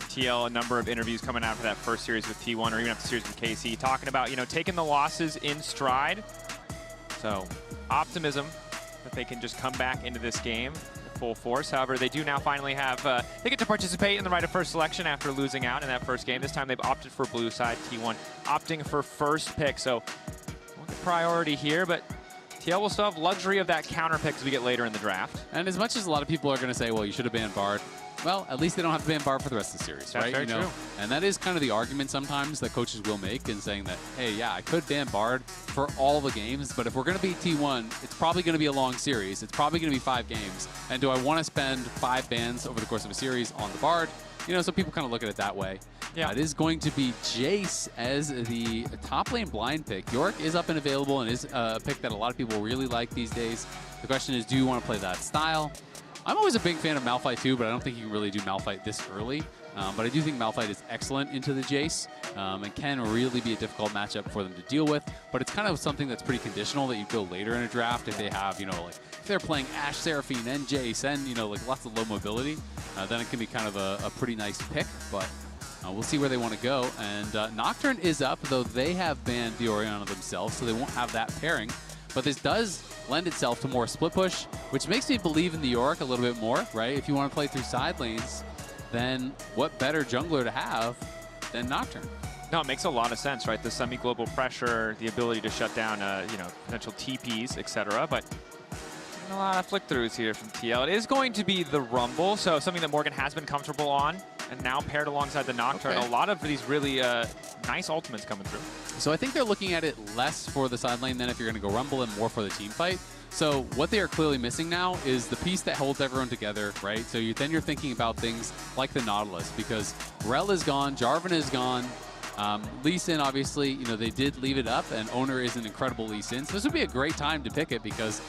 TL, a number of interviews coming out for that first series with T1 or even after the series with KC, talking about, taking the losses in stride. So optimism that they can just come back into this game full force. However, they do now finally have, they get to participate in the right of first selection after losing out in that first game. This time they've opted for blue side, T1 opting for first pick. So priority here, but TL will still have luxury of that counter pick as we get later in the draft. And as much as a lot of people are going to say, well, you should have banned Bard, well, at least they don't have to ban Bard for the rest of the series, right? That's very true. And that is kind of the argument sometimes that coaches will make in saying that, hey, yeah, I could ban Bard for all the games, but if we're going to beat T1, it's probably going to be a long series. It's probably going to be 5 games. And do I want to spend 5 bans over the course of a series on the Bard? So people kind of look at it that way. Yeah. It is going to be Jace as the top lane blind pick. Yorick is up and available and is a pick that a lot of people really like these days. The question is, do you want to play that style? I'm always a big fan of Malphite too, but I don't think you can really do Malphite this early. But I do think Malphite is excellent into the Jace and can really be a difficult matchup for them to deal with. But it's kind of something that's pretty conditional that you go later in a draft if they have, if they're playing Ashe, Seraphine, and Jace, and, lots of low mobility, then it can be kind of a pretty nice pick. But we'll see where they want to go. And Nocturne is up, though they have banned the Orianna themselves, so they won't have that pairing. But this does lend itself to more split push, which makes me believe in the Yorick a little bit more, right? If you want to play through side lanes, then what better jungler to have than Nocturne? No, it makes a lot of sense, right? The semi-global pressure, the ability to shut down, potential TPs, etc. But a lot of flick-throughs here from TL. It is going to be the Rumble, so something that Morgan has been comfortable on, and now paired alongside the Nocturne. A lot of these really nice ultimates coming through. So I think they're looking at it less for the side lane than if you're going to go Rumble and more for the team fight. So what they are clearly missing now is the piece that holds everyone together, right? So then you're thinking about things like the Nautilus, because Rel is gone, Jarvan is gone, Lee Sin, obviously, they did leave it up, and Owner is an incredible Lee Sin. So this would be a great time to pick it because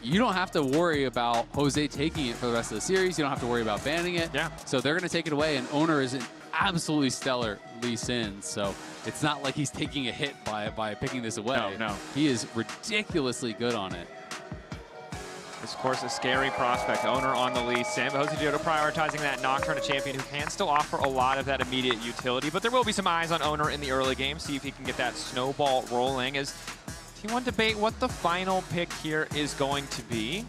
you don't have to worry about Jose taking it for the rest of the series. You don't have to worry about banning it. Yeah. So they're going to take it away, and Owner is an absolutely stellar Lee Sin. So it's not like he's taking a hit by picking this away. No. He is ridiculously good on it. This, of course, a scary prospect. Owner on the Lee Sin, but Jose Giotto prioritizing that Nocturne, a champion who can still offer a lot of that immediate utility. But there will be some eyes on Owner in the early game, see if he can get that snowball rolling. As T1 debate what the final pick here is going to be.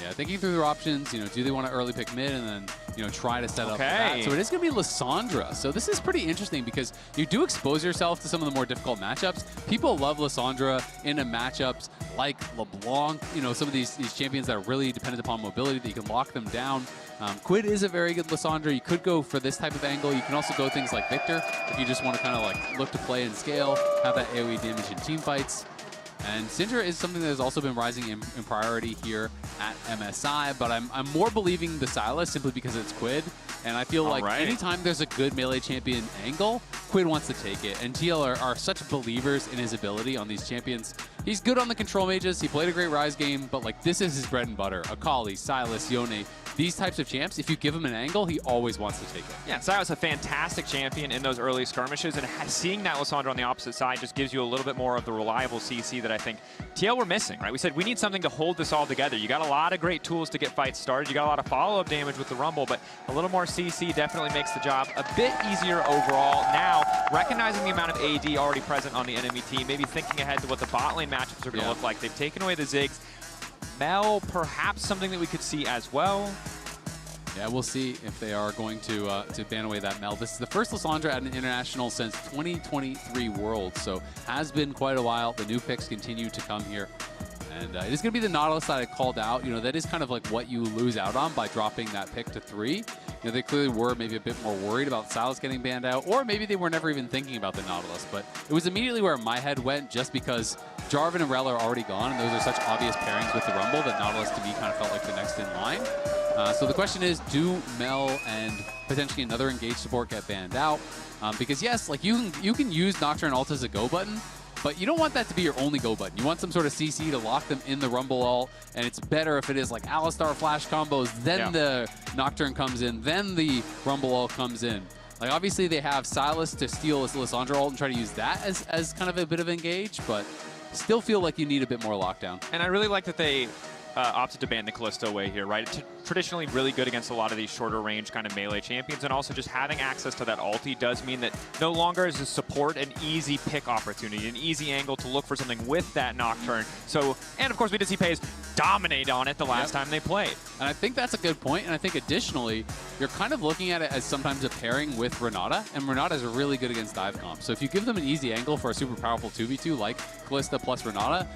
Yeah, thinking through their options, do they want to early pick mid and then, try to set up for that? So it is going to be Lissandra. So this is pretty interesting because you do expose yourself to some of the more difficult matchups. People love Lissandra in matchups like LeBlanc, some of these champions that are really dependent upon mobility that you can lock them down. Quid is a very good Lissandra. You could go for this type of angle. You can also go things like Victor if you just want to kind of look to play and scale, have that AoE damage in team fights. And Syndra is something that has also been rising in priority here at MSI, but I'm more believing the Sylas simply because it's Quid. And I feel like anytime there's a good melee champion angle, Quid wants to take it, and TL are such believers in his ability on these champions. He's good on the control mages. He played a great Rise game, but like this is his bread and butter. Akali, Sylas, Yone, these types of champs, if you give him an angle, he always wants to take it. Yeah, Sylas a fantastic champion in those early skirmishes, and seeing that Lissandra on the opposite side just gives you a little bit more of the reliable CC that I think TL were missing, right? We said we need something to hold this all together. You got a lot of great tools to get fights started. You got a lot of follow-up damage with the Rumble, but a little more CC definitely makes the job a bit easier overall. Now, recognizing the amount of AD already present on the enemy team, maybe thinking ahead to what the bot lane matchups are going to look like. They've taken away the Ziggs. Mel, perhaps something that we could see as well. Yeah, we'll see if they are going to ban away that Mel. This is the first Lissandra at an international since 2023 Worlds, so has been quite a while. The new picks continue to come here. And it is going to be the Nautilus that I called out. You know, that is kind of like what you lose out on by dropping that pick to 3. You know, they clearly were maybe a bit more worried about Sylas getting banned out, or maybe they were never even thinking about the Nautilus. But it was immediately where my head went, just because Jarvan and Rell are already gone, and those are such obvious pairings with the Rumble that Nautilus to me kind of felt like the next in line. So the question is, do Mel and potentially another engage support get banned out? Because yes, like you can use Nocturne ult as a go button, but you don't want that to be your only go button. You want some sort of CC to lock them in the Rumble ult, and it's better if it is like Alistar flash combos, then the Nocturne comes in, then the Rumble ult comes in. Like obviously they have Sylas to steal his Lissandra ult and try to use that as kind of a bit of engage, but still feel like you need a bit more lockdown. And I really like that they opted to ban the Callisto away here, right? Traditionally really good against a lot of these shorter range kind of melee champions, and also just having access to that ulti does mean that no longer is a support an easy pick opportunity, an easy angle to look for something with that Nocturne. So, and of course we did see Pays dominate on it the last time they played. And I think that's a good point, and I think additionally, you're kind of looking at it as sometimes a pairing with Renata, and Renata is really good against dive comp. So if you give them an easy angle for a super powerful 2v2 like Callista plus Renata,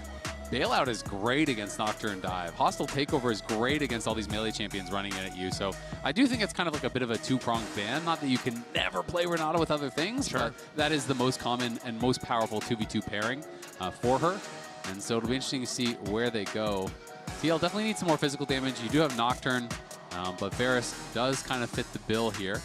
Bailout is great against Nocturne Dive. Hostile Takeover is great against all these melee champions running in at you. So I do think it's kind of like a bit of a two-pronged ban. Not that you can never play Renata with other things, but that is the most common and most powerful 2v2 pairing for her. And so it'll be interesting to see where they go. TL definitely needs some more physical damage. You do have Nocturne, but Varus does kind of fit the bill here.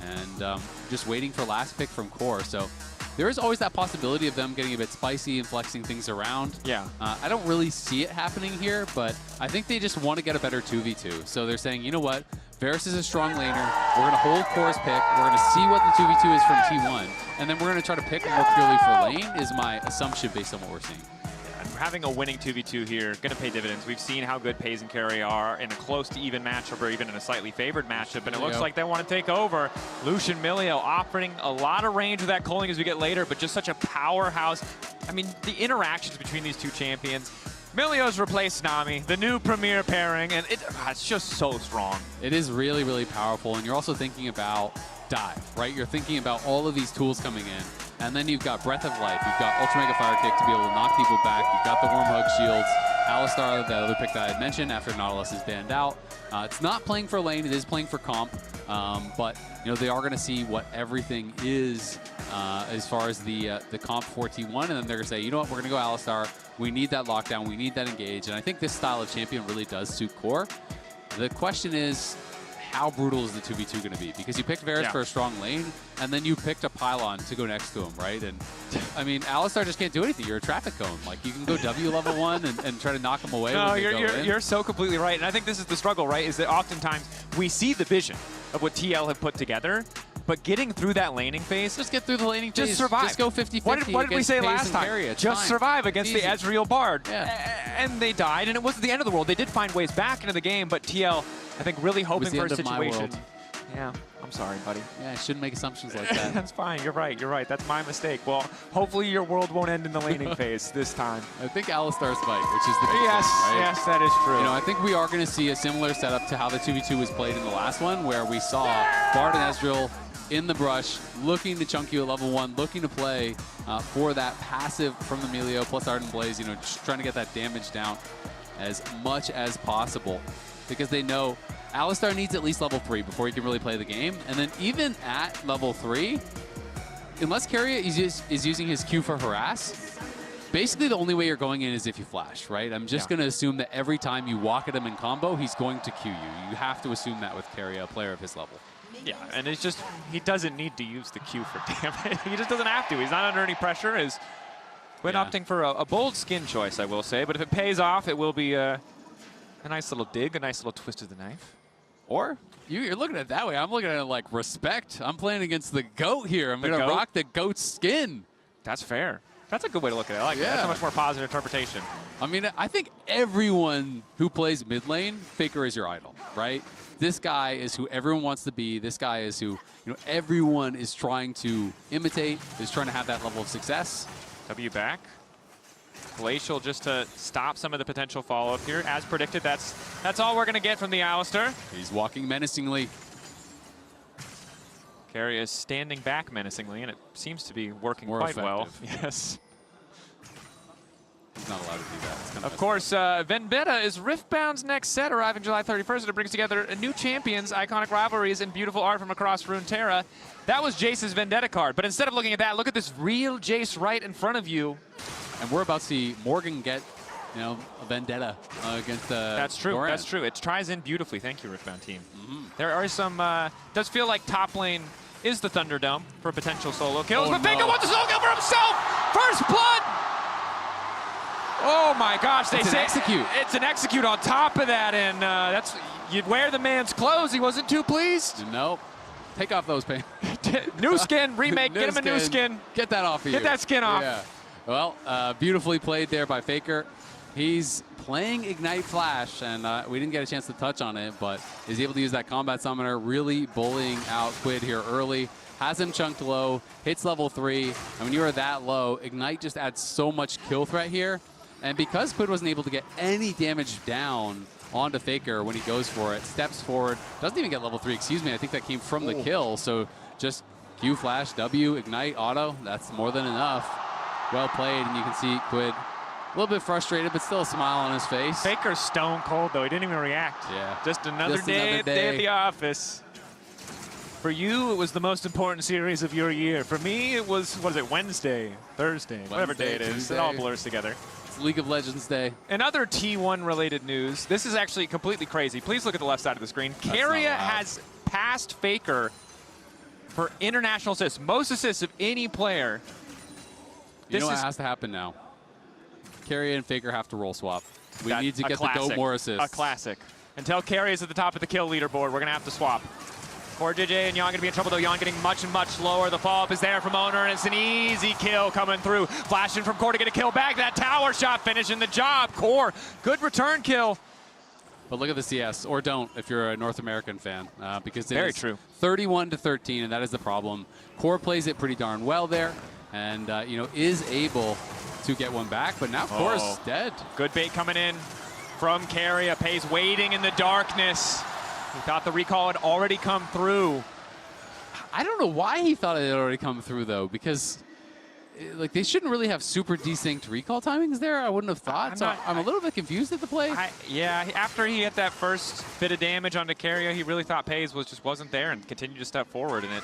And just waiting for last pick from Core. So there is always that possibility of them getting a bit spicy and flexing things around. Yeah. I don't really see it happening here, but I think they just want to get a better 2v2. So they're saying, you know what? Varus is a strong laner. We're going to hold Core's pick. We're going to see what the 2v2 is from T1. And then we're going to try to pick more purely for lane is my assumption based on what we're seeing. Having a winning 2v2 here, going to pay dividends. We've seen how good Pays and Carry are in a close to even matchup or even in a slightly favored matchup, and it looks like they want to take over. Lucian Milio offering a lot of range with that culling as we get later, but just such a powerhouse. I mean, the interactions between these two champions. Milio's replaced Nami, the new premier pairing, and it's just so strong. It is really, really powerful, and you're also thinking about dive, right? You're thinking about all of these tools coming in. And then you've got Breath of Life, you've got Ultra Mega Fire Kick to be able to knock people back, you've got the Worm Hug shields, Alistar, that other pick that I had mentioned after Nautilus is banned out. It's not playing for lane, it is playing for comp, but you know they are going to see what everything is as far as the comp for T1, and then they're going to say, you know what, we're going to go Alistar, we need that lockdown, we need that engage, and I think this style of champion really does suit Core. The question is, how brutal is the 2v2 going to be? Because you picked Varus for a strong lane, and then you picked a pylon to go next to him, right? And I mean, Alistar just can't do anything. You're a traffic cone. Like, you can go W level 1 and try to knock him away. No, you're so completely right. And I think this is the struggle, right? Is that oftentimes we see the vision of what TL have put together, but getting through that laning phase. Just get through the laning phase. Just survive. Just go 50-50. What did we say last time? Just survive against the Ezreal Bard. Yeah. And they died, and it wasn't the end of the world. They did find ways back into the game, but TL, I think, really hoping for a situation. Yeah, I'm sorry, buddy. Yeah, I shouldn't make assumptions like that. That's fine. You're right. You're right. That's my mistake. Well, hopefully your world won't end in the laning phase this time. I think Alistar's fight, which is the big thing, right? Yes, that is true. You know, I think we are going to see a similar setup to how the 2v2 was played in the last one, where we saw Bard and Ezreal in the brush, looking to chunk you at level 1, looking to play for that passive from the Milio plus Ardent Blaze, you know, just trying to get that damage down as much as possible. Because they know Alistar needs at least level 3 before he can really play the game. And then even at level 3, unless Keria is using his Q for harass, basically the only way you're going in is if you flash, right? I'm just going to assume that every time you walk at him in combo, he's going to Q you. You have to assume that with Keria, a player of his level. Yeah, and it's just, he doesn't need to use the Q for damage. He just doesn't have to. He's not under any pressure. Quinn opting for a bold skin choice, I will say, but if it pays off, it will be a nice little dig, a nice little twist of the knife. Or you're looking at it that way. I'm looking at it like respect. I'm playing against the GOAT here. I'm going to rock the GOAT's skin. That's fair. That's a good way to look at it. I like that. That's a much more positive interpretation. I mean, I think everyone who plays mid lane, Faker is your idol, right? This guy is who everyone wants to be. This guy is who everyone is trying to imitate, is trying to have that level of success. W back. Glacial just to stop some of the potential follow-up here. As predicted, that's all we're going to get from the Alistar. He's walking menacingly. Carry is standing back menacingly, and it seems to be working More quite effective. well. Yes. He's not allowed to do that. It's kind Of course, Vendetta is Riftbound's next set, arriving July 31st, and it brings together new champions, iconic rivalries, and beautiful art from across Runeterra. That was Jace's Vendetta card, but instead of looking at that, look at this real Jace right in front of you. And we're about to see Morgan get, a Vendetta against That's true. Doran. That's true. It tries in beautifully. Thank you, Riftbound team. There are some. Does feel like top lane is the Thunderdome for potential solo kills, but Faker wants a solo kill for himself. First blood. Oh my gosh! They say execute. It's an execute on top of that, and that's you'd wear the man's clothes. He wasn't too pleased. Nope. Take off those pants. New skin remake. Get him a new skin. Get that off of you. Get that skin off. Yeah. Well, beautifully played there by Faker. He's playing Ignite Flash, and we didn't get a chance to touch on it, but is able to use that Combat Summoner, really bullying out Quid here early. Has him chunked low, hits level 3, and when you are that low, Ignite just adds so much kill threat here. And because Quid wasn't able to get any damage down onto Faker when he goes for it, steps forward, doesn't even get level 3, excuse me, I think that came from the kill, so just Q, Flash, W, Ignite, Auto, that's more than enough. Well played, and you can see Quid a little bit frustrated, but still a smile on his face. Faker's stone cold, though. He didn't even react. Yeah. Just another day at the office. For you, it was the most important series of your year. For me, it was, what is it, Wednesday, Thursday, whatever day it is. Tuesday. It all blurs together. It's League of Legends Day. In other T1-related news, this is actually completely crazy. Please look at the left side of the screen. Keria has passed Faker for international assists, most assists of any player. You know what has to happen now? Keria and Faker have to roll swap. We need to get the GOAT more assists. A classic. Until Keria is at the top of the kill leaderboard, we're going to have to swap. Core JJ and Yon going to be in trouble, though. Yon getting much and much lower. The follow-up is there from Owner, and it's an easy kill coming through. Flashing from Core to get a kill back. That tower shot finishing the job. Core, good return kill. But look at the CS, or don't if you're a North American fan, because it Very is true. 31-13, and that is the problem. Core plays it pretty darn well there, and is able to get one back, but now Core is dead. Good bait coming in from Keria. Pays waiting in the darkness. He thought the recall had already come through. I don't know why he thought it had already come through, though, because they shouldn't really have super desynced recall timings there. I wouldn't have thought. I'm a little bit confused at the play. Yeah, after he hit that first bit of damage onto Keria, he really thought Pays wasn't there and continued to step forward in it.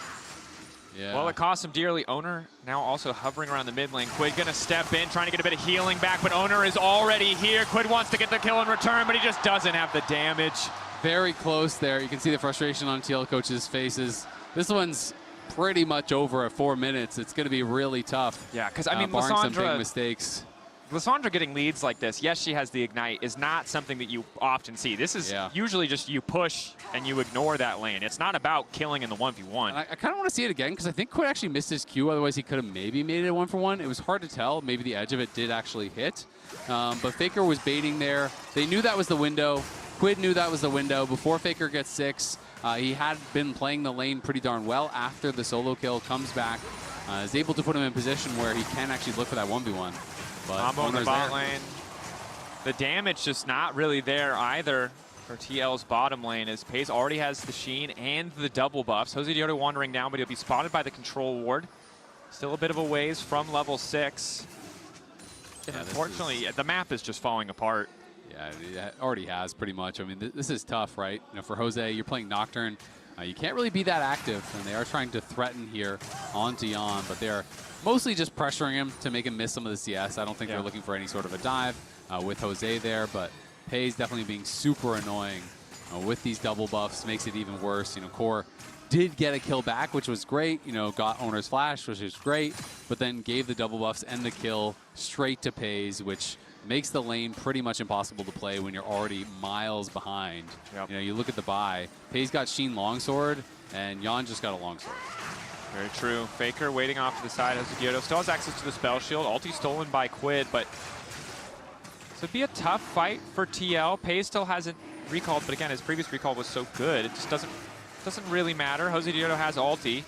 Yeah. Well, it cost him dearly. Owner now also hovering around the mid lane. Quid gonna step in, trying to get a bit of healing back, but Owner is already here. Quid wants to get the kill in return, but he just doesn't have the damage. Very close there. You can see the frustration on TL coaches' faces. This one's pretty much over at 4 minutes. It's going to be really tough. Yeah, because I mean, barring some big Lissandra mistakes. Lissandra getting leads like this, yes, she has the Ignite, is not something that you often see. This is usually just you push and you ignore that lane. It's not about killing in the 1v1. I kind of want to see it again because I think Quid actually missed his Q. Otherwise, he could have maybe made it a 1-for-1. It was hard to tell. Maybe the edge of it did actually hit. But Faker was baiting there. They knew that was the window. Quid knew that was the window. Before Faker gets 6, he had been playing the lane pretty darn well after the solo kill, comes back, is able to put him in position where he can actually look for that 1v1. But Combo in the bot lane. The damage just not really there either for TL's bottom lane, as Pays already has the Sheen and the double buffs. Jose Diodo wandering down, but he'll be spotted by the control ward. Still a bit of a ways from level 6. And unfortunately, the map is just falling apart. Yeah, it already has pretty much. I mean, this is tough, right? For Jose, you're playing Nocturne. You can't really be that active, and they are trying to threaten here on Daejeon, but they're mostly just pressuring him to make him miss some of the CS. I don't think they're looking for any sort of a dive with Jose there, but Pays definitely being super annoying with these double buffs, makes it even worse. Core did get a kill back, which was great. You know, got Owner's flash, which was great, but then gave the double buffs and the kill straight to Pays, which makes the lane pretty much impossible to play when you're already miles behind. Yep. You know, you look at the buy. Pays got Sheen longsword, and Jan just got a longsword. Very true. Faker waiting off to the side. Diodo still has access to the spell shield. Ulti stolen by Quid, but this would be a tough fight for TL. Pays still hasn't recalled, but again, his previous recall was so good, it just doesn't really matter. Jose Diodo has ulti.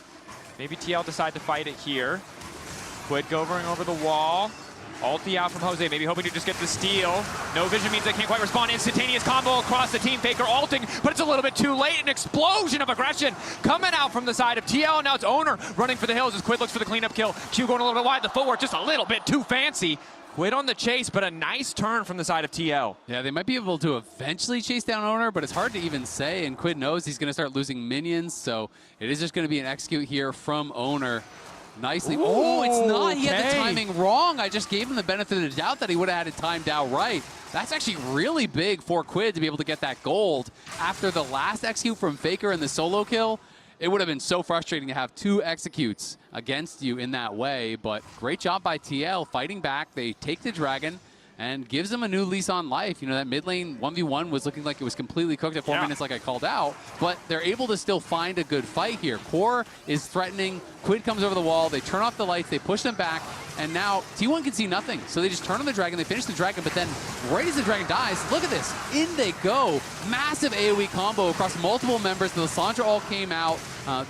Maybe TL decide to fight it here. Quid going over the wall. Ulti out from Jose, maybe hoping to just get the steal. No vision means they can't quite respond. Instantaneous combo across the team. Faker ulting, but it's a little bit too late. An explosion of aggression coming out from the side of TL. And now it's Owner running for the hills as Quid looks for the cleanup kill. Q going a little bit wide. The footwork just a little bit too fancy. Quid on the chase, but a nice turn from the side of TL. Yeah, they might be able to eventually chase down Owner, but it's hard to even say. And Quid knows he's going to start losing minions, so it is just going to be an execute here from Owner. Nicely. Ooh, oh, it's not. He had the okay. timing wrong. I just gave him the benefit of the doubt that he would have had it timed out right. That's actually really big for Quid to be able to get that gold. After the last execute from Faker and the solo kill, it would have been so frustrating to have 2 executes against you in that way. But great job by TL fighting back. They take the dragon and gives them a new lease on life. You know, that mid lane 1v1 was looking like it was completely cooked at 4 minutes like I called out, but they're able to still find a good fight here. Core is threatening, Quid comes over the wall, they turn off the lights, they push them back, and now T1 can see nothing. So they just turn on the dragon, they finish the dragon, but then right as the dragon dies, look at this, in they go. Massive AoE combo across multiple members. The Lissandra all came out.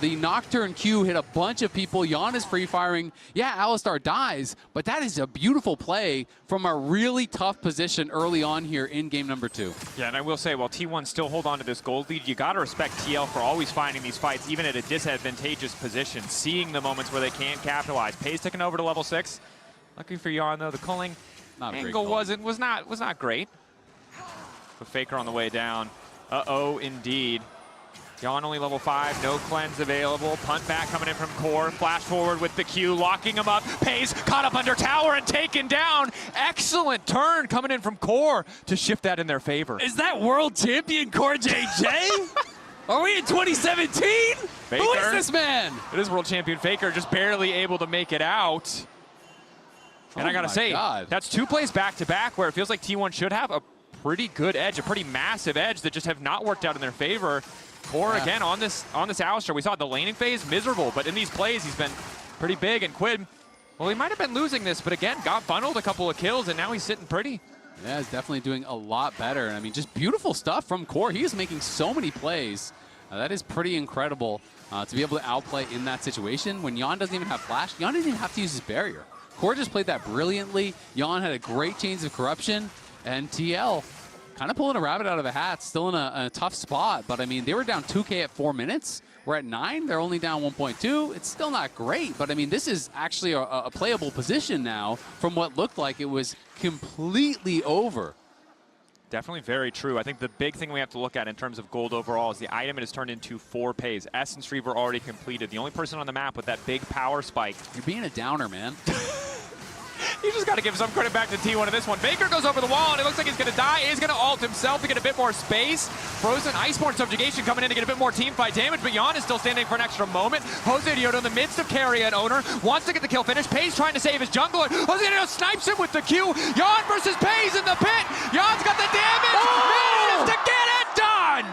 The Nocturne Q hit a bunch of people. Jan is free firing. Yeah, Alistar dies, but that is a beautiful play from a really tough position early on here in game number 2. Yeah, and I will say, while T1 still hold on to this gold lead, you got to respect TL for always finding these fights, even at a disadvantageous position, seeing the moments where they can't capitalize. Pays taking over to level 6. Lucky for Jan, though, the culling angle was not great. But Faker on the way down. Uh-oh, indeed. Jan only level 5, no cleanse available. Punt back coming in from Core. Flash forward with the Q, locking him up. Pays caught up under tower and taken down. Excellent turn coming in from Core to shift that in their favor. Is that world champion Core JJ? Are we in 2017? Faker. Who is this man? It is world champion Faker, just barely able to make it out. And I gotta say, that's 2 plays back-to-back where it feels like T1 should have a pretty good edge, a pretty massive edge that just have not worked out in their favor. Core again on this Alistar. We saw the laning phase miserable, but in these plays he's been pretty big. And Quid, well, he might have been losing this, but again got funneled a couple of kills, and now he's sitting pretty. Yeah, he's definitely doing a lot better. I mean, just beautiful stuff from Core. He is making so many plays. That is pretty incredible to be able to outplay in that situation. When Jan doesn't even have flash, Jan didn't even have to use his barrier. Core just played that brilliantly. Jan had a great Chains of Corruption, and TL kind of pulling a rabbit out of a hat, still in a tough spot. But I mean, they were down 2K at 4 minutes. We're at 9, they're only down 1.2. It's still not great, but I mean, this is actually a playable position now from what looked like it was completely over. Definitely very true. I think the big thing we have to look at in terms of gold overall is the item it has turned into 4 pays. Essence Reaver already completed. The only person on the map with that big power spike. You're being a downer, man. You just got to give some credit back to T1 in this one. Faker goes over the wall, and it looks like he's going to die. He's going to ult himself to get a bit more space. Frozen Iceborne Subjugation coming in to get a bit more team fight damage, but Jan is still standing for an extra moment. Jose Diodo in the midst of carry and Owner wants to get the kill finish. Pays trying to save his jungler. Jose Diodo snipes him with the Q. Jan versus Pays in the pit. Jan's got the damage. Manages to get it done.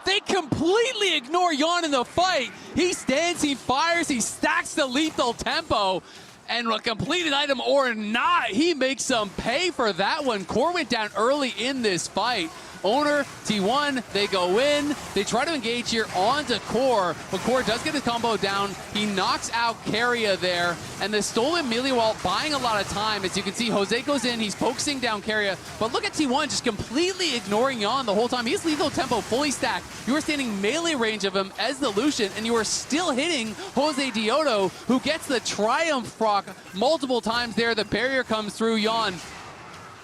They completely ignore Jan in the fight. He stands, he fires, he stacks the lethal tempo. And a completed item or not, he makes some pay for that one. Core went down early in this fight. Owner, T1, they go in. They try to engage here onto Core, but Core does get his combo down. He knocks out Keria there, and the stolen melee wall buying a lot of time. As you can see, Jose goes in, he's focusing down Keria, but look at T1 just completely ignoring Jan the whole time. He's lethal tempo fully stacked. You are standing melee range of him as the Lucian, and you are still hitting Jose Diodo, who gets the Triumph proc multiple times there. The barrier comes through. Jan,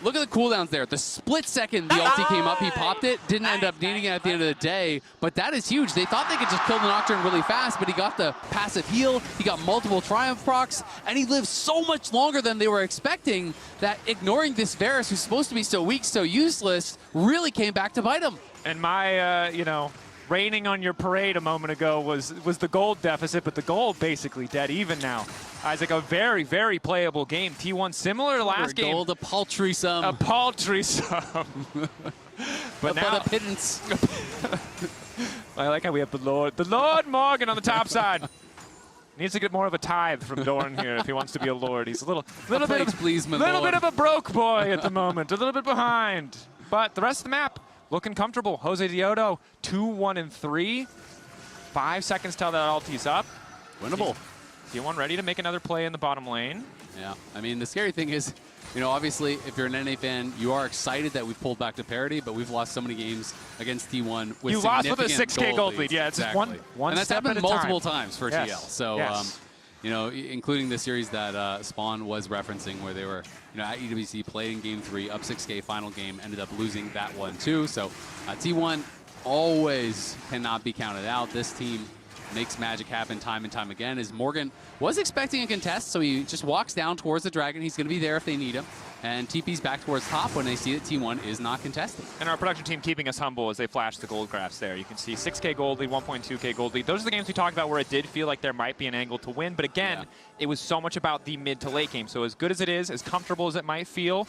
look at the cooldowns there. The split second the ulti came up, he popped it. Didn't end up needing it at the end of the day, but that is huge. They thought they could just kill the Nocturne really fast, but he got the passive heal, he got multiple Triumph procs, and he lived so much longer than they were expecting that ignoring this Varus, who's supposed to be so weak, so useless, really came back to bite him. And my, raining on your parade a moment ago was the gold deficit, but the gold basically dead even now. Isaac, a very, very playable game. T1 similar to last game. Gold, a paltry sum. A paltry sum. But now the pittance. I like how we have the Lord Morgan on the top side. Needs to get more of a tithe from Dorn here if he wants to be a lord. He's a little bit of a broke boy at the moment, a little bit behind. But the rest of the map looking comfortable. Jose Diodo 2-1-3. 5 seconds till that ulti's up. Winnable. T1 ready to make another play in the bottom lane. Yeah, I mean the scary thing is, you know, obviously if you're an NA fan, you are excited that we've pulled back to parity, but we've lost so many games against T1 with you lost with a 6K gold lead. Yeah, it's exactly. one and that's step happened at a multiple time. times for Yes. TL. So, yes. you know, including the series that Spawn was referencing, where they were, you know, at EWC, played in Game 3, up 6K, final game, ended up losing that one too. So T1 always cannot be counted out. This team makes magic happen time and time again. As Morgan was expecting a contest, so he just walks down towards the Dragon. He's going to be there if they need him. And TP's back towards top when they see that T1 is not contesting. And our production team keeping us humble as they flash the gold graphs there. You can see 6K gold lead, 1.2K gold lead. Those are the games we talked about where it did feel like there might be an angle to win. But again, it was so much about the mid to late game. So as good as it is, as comfortable as it might feel,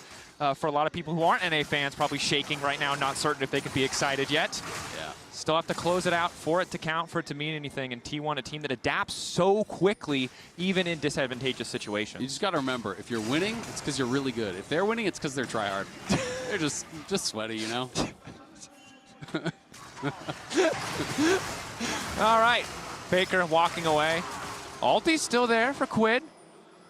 for a lot of people who aren't NA fans, probably shaking right now, not certain if they could be excited yet. Yeah. Still have to close it out for it to count, for it to mean anything. And T1, a team that adapts so quickly, even in disadvantageous situations. You just got to remember, if you're winning, it's because you're really good. If they're winning, it's because they're tryhard. They're just sweaty, you know? All right, Faker walking away. Ulti's still there for Quid.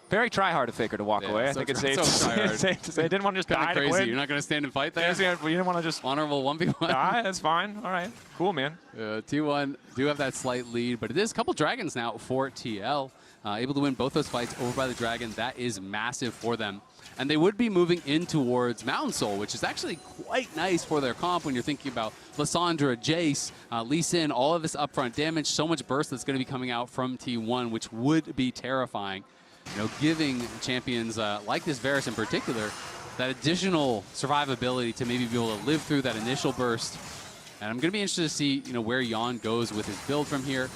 Very try-hard of Faker to walk away. I think it's safe to say. Didn't want to just die crazy. to Quid. You're not going to stand and fight there? You didn't want to just... Honorable 1v1. Die, that's fine. All right. Cool, man. T1 do have that slight lead, but it is a couple Dragons now for TL. Able to win both those fights over by the Dragon. That is massive for them. And they would be moving in towards Mountain Soul, which is actually quite nice for their comp when you're thinking about Lissandra, Jace, Lee Sin, all of this upfront damage, so much burst that's going to be coming out from T1, which would be terrifying. You know, giving champions like this Varus in particular that additional survivability to maybe be able to live through that initial burst. And I'm going to be interested to see, you know, where Jan goes with his build from here.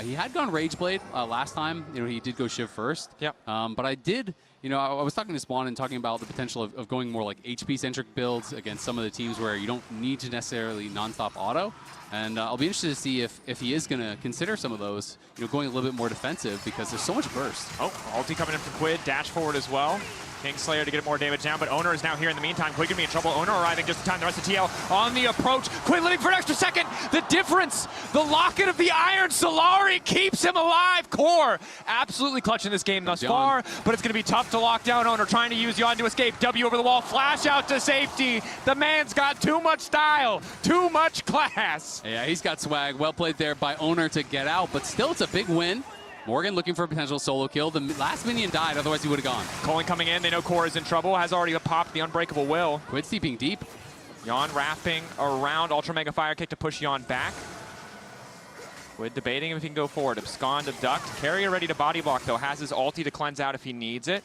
He had gone Rageblade last time. You know, he did go Shiv first. Yep. But I did, you know, I was talking to Spawn and talking about the potential of going more like HP-centric builds against some of the teams where you don't need to necessarily non-stop auto. And I'll be interested to see if he is going to consider some of those, you know, going a little bit more defensive because there's so much burst. Oh, ulti coming in from Quid, dash forward as well. Kingslayer to get more damage down, but Owner is now here in the meantime. Quid gonna be in trouble. Owner arriving just in time. The rest of TL on the approach. Quid living for an extra second. The difference, the locket of the Iron Solari keeps him alive. Core absolutely clutching this game thus far, but it's gonna be tough to lock down Owner, trying to use Jan to escape. W over the wall, flash out to safety. The man's got too much style, too much class. Yeah, he's got swag. Well played there by Owner to get out, but still it's a big win. Morgan looking for a potential solo kill. The last minion died, otherwise he would have gone. Coin coming in. They know Core is in trouble. Has already popped the Unbreakable Will. Quid steeping deep. Jan wrapping around Ultra Mega Fire Kick to push Jan back. Quid debating if he can go forward. Abscond, abduct. Carrier ready to body block, though. Has his ulti to cleanse out if he needs it.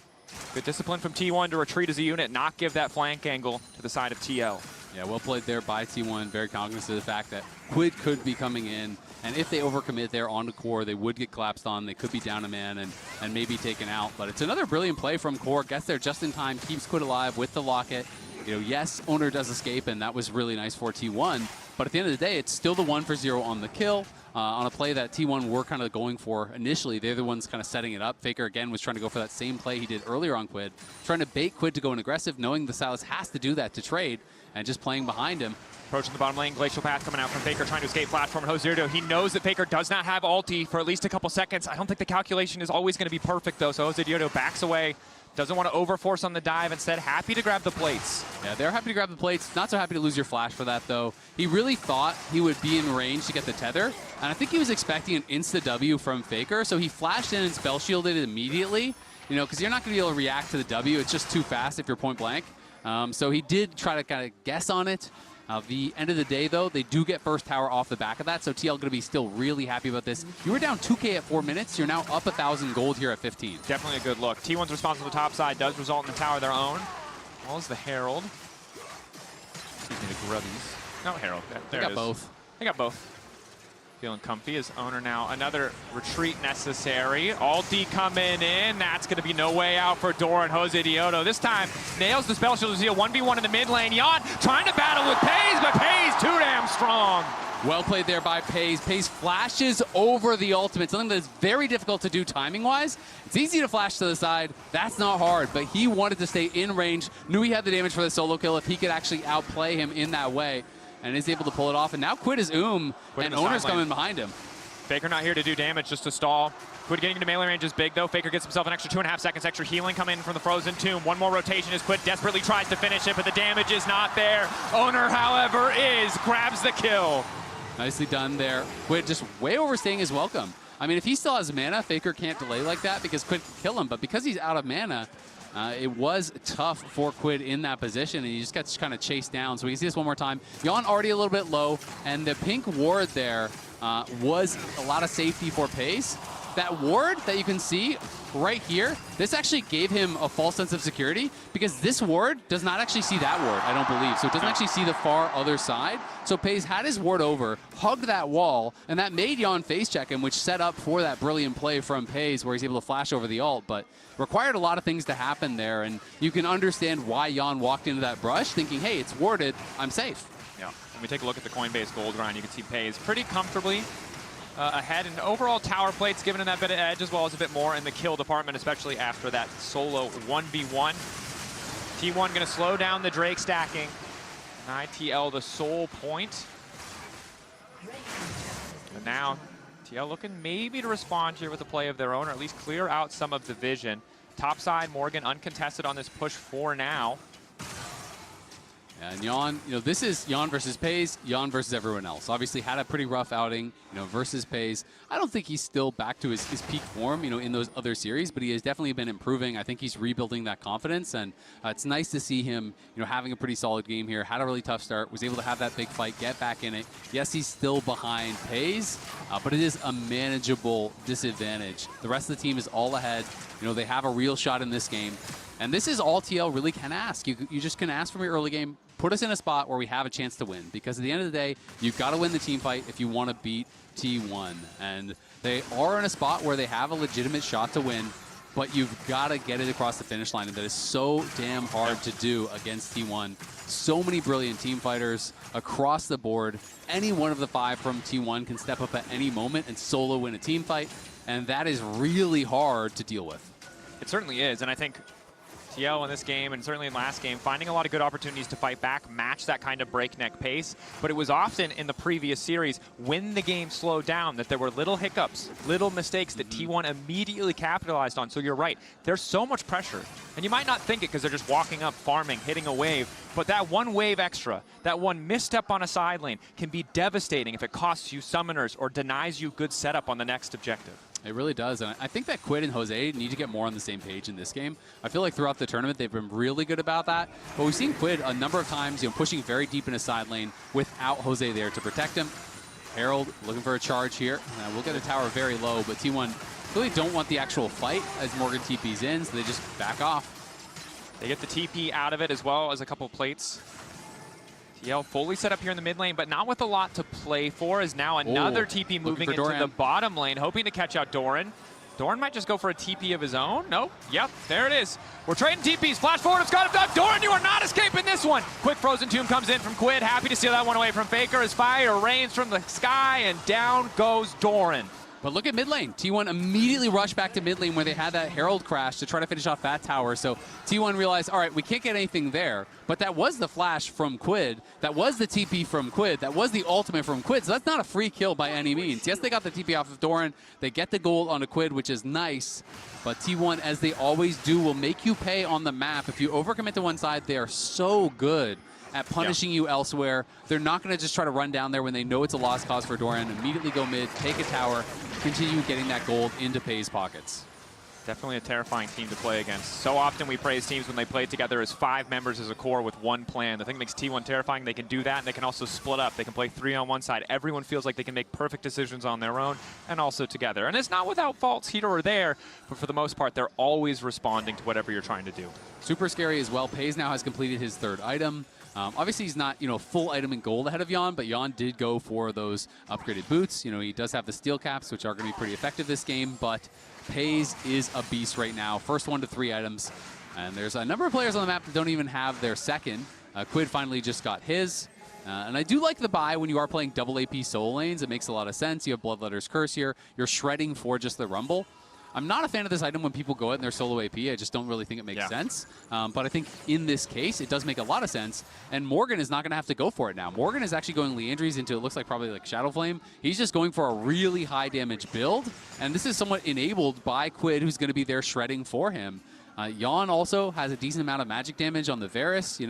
Good discipline from T1 to retreat as a unit, not give that flank angle to the side of TL. Yeah, well played there by T1. Very cognizant of the fact that Quid could be coming in. And if they overcommit there on the Core, they would get collapsed on. They could be down a man and maybe taken out. But it's another brilliant play from Core. Gets there just in time, keeps Quid alive with the locket. You know, yes, Owner does escape, and that was really nice for T1. But at the end of the day, it's still the 1-for-0 on the kill. On a play that T1 were kind of going for initially. They're the ones kind of setting it up. Faker, again, was trying to go for that same play he did earlier on Quid. Trying to bait Quid to go in aggressive, knowing the Silas has to do that to trade, and just playing behind him. Approaching the bottom lane, Glacial Path coming out from Faker, trying to escape platform. Hozirdo, he knows that Faker does not have ulti for at least a couple seconds. I don't think the calculation is always going to be perfect, though, so Hozirdo backs away. Doesn't want to overforce on the dive. Instead, happy to grab the plates. Yeah, they're happy to grab the plates. Not so happy to lose your flash for that, though. He really thought he would be in range to get the tether, and I think he was expecting an insta-W from Faker, so he flashed in and spell shielded it immediately, you know, because you're not going to be able to react to the W. It's just too fast if you're point blank. So he did try to kind of guess on it. The end of the day, though, they do get first tower off the back of that, so TL going to be still really happy about this. You were down 2K at 4 minutes. You're now up 1,000 gold here at 15. Definitely a good look. T1's response on the top side does result in the tower of their own. Well as the Herald. Excuse me, the Grubbies. No, Herald. There they got both. They got both. Feeling comfy as owner now. Another retreat necessary. Ulti coming in. That's going to be no way out for Doran. Jose Diodo this time nails the spell shield. A 1v1 in the mid lane. Yon trying to battle with Paze, but Paze too damn strong. Well played there by Paze. Paze flashes over the ultimate, something that's very difficult to do timing-wise. It's easy to flash to the side. That's not hard, but he wanted to stay in range, knew he had the damage for the solo kill if he could actually outplay him in that way, and is able to pull it off. And now Quid is and Owner's coming behind him. Faker not here to do damage, just to stall. Quid getting into melee range is big, though. Faker gets himself an extra 2.5 seconds, extra healing coming in from the Frozen Tomb. One more rotation as Quid desperately tries to finish it, but the damage is not there. Owner, however, grabs the kill. Nicely done there. Quid just way overstaying his welcome. I mean, if he still has mana, Faker can't delay like that because Quid can kill him. But because he's out of mana, it was tough for Quid in that position, and he just got kind of chased down. So we can see this one more time. Yon already a little bit low, and the pink ward there was a lot of safety for Pace. That ward that you can see right here, this actually gave him a false sense of security because this ward does not actually see that ward, I don't believe. So it doesn't actually see the far other side. So Pace had his ward over, hugged that wall, and that made Yon face check him, which set up for that brilliant play from Pace where he's able to flash over the ult, but required a lot of things to happen there. And you can understand why Yon walked into that brush thinking, hey, it's warded, I'm safe. Yeah, when we take a look at the Coinbase gold run, you can see Pace pretty comfortably ahead, and overall tower plates giving him that bit of edge as well as a bit more in the kill department, especially after that solo 1v1. T1 going to slow down the Drake stacking. ITL the sole point. And now TL looking maybe to respond here with a play of their own, or at least clear out some of the vision. Top side, Morgan uncontested on this push for now. And Yon, this is Yon versus Paze, Yon versus everyone else. Obviously had a pretty rough outing, versus Paze. I don't think he's still back to his peak form, in those other series, but he has definitely been improving. I think he's rebuilding that confidence, and it's nice to see him, having a pretty solid game here. Had a really tough start, was able to have that big fight, get back in it. Yes, he's still behind Paze, but it is a manageable disadvantage. The rest of the team is all ahead. They have a real shot in this game. And this is all TL really can ask. You just can ask from your early game, put us in a spot where we have a chance to win. Because at the end of the day, you've got to win the team fight if you want to beat T1. And they are in a spot where they have a legitimate shot to win, but you've got to get it across the finish line. And that is so damn hard to do against T1. So many brilliant team fighters across the board. Any one of the 5 from T1 can step up at any moment and solo win a team fight. And that is really hard to deal with. It certainly is, and I think TL in this game, and certainly in last game, finding a lot of good opportunities to fight back, match that kind of breakneck pace. But it was often in the previous series, when the game slowed down, that there were little hiccups, little mistakes that T1 immediately capitalized on. So you're right, there's so much pressure. And you might not think it because they're just walking up, farming, hitting a wave. But that one wave extra, that one misstep on a side lane can be devastating if it costs you summoners or denies you good setup on the next objective. It really does, and I think that Quid and Jose need to get more on the same page in this game. I feel like throughout the tournament they've been really good about that, but we've seen Quid a number of times, pushing very deep in a side lane without Jose there to protect him. Herald looking for a charge here. We'll get a tower very low, but T1 really don't want the actual fight as Morgan TP's in, so they just back off. They get the TP out of it as well as a couple plates. TL fully set up here in the mid lane, but not with a lot to play for, as now another TP moving into the bottom lane, hoping to catch out Doran. Doran might just go for a TP of his own. Nope. Yep, there it is. We're trading TPs. Flash forward, it's got him done. Doran, you are not escaping this one. Quick Frozen Tomb comes in from Quid. Happy to steal that one away from Faker as fire rains from the sky, and down goes Doran. But look at mid lane. T1 immediately rushed back to mid lane where they had that Herald crash to try to finish off that tower. So T1 realized, all right, we can't get anything there. But that was the flash from Quid. That was the TP from Quid. That was the ultimate from Quid. So that's not a free kill by any means. Yes, they got the TP off of Doran. They get the gold onto Quid, which is nice. But T1, as they always do, will make you pay on the map. If you overcommit to one side, they are so good at punishing you elsewhere. They're not going to just try to run down there when they know it's a lost cause for Doran. Immediately go mid, take a tower, continue getting that gold into Paye's pockets. Definitely a terrifying team to play against. So often we praise teams when they play together as 5 members as a core with one plan. The thing that makes T1 terrifying, they can do that, and they can also split up. They can play 3 on one side. Everyone feels like they can make perfect decisions on their own and also together. And it's not without faults here or there, but for the most part, they're always responding to whatever you're trying to do. Super scary as well. Paze now has completed his 3rd item. Obviously, he's not, full item in gold ahead of Jan, but Jan did go for those upgraded boots. He does have the steel caps, which are going to be pretty effective this game, but Paze is a beast right now. First 1 to 3 items. And there's a number of players on the map that don't even have their second. Quid finally just got his. And I do like the buy when you are playing double AP solo lanes. It makes a lot of sense. You have Bloodletter's Curse here. You're shredding for just the Rumble. I'm not a fan of this item when people go out in their solo AP. I just don't really think it makes sense. But I think in this case, it does make a lot of sense. And Morgan is not going to have to go for it now. Morgan is actually going Leandry's into, it looks like probably like Shadow Flame. He's just going for a really high damage build. And this is somewhat enabled by Quid, who's going to be there shredding for him. Jan also has a decent amount of magic damage on the Varus,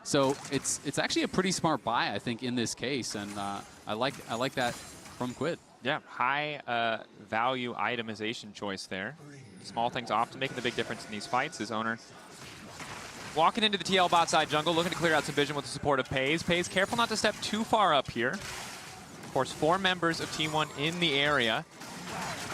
So it's actually a pretty smart buy, I think, in this case. And I like that from Quid. Yeah, high value itemization choice there. Small things often making the big difference in these fights. His owner walking into the TL bot side jungle, looking to clear out some vision with the support of Paze. Paze, careful not to step too far up here. Of course, 4 members of Team 1 in the area.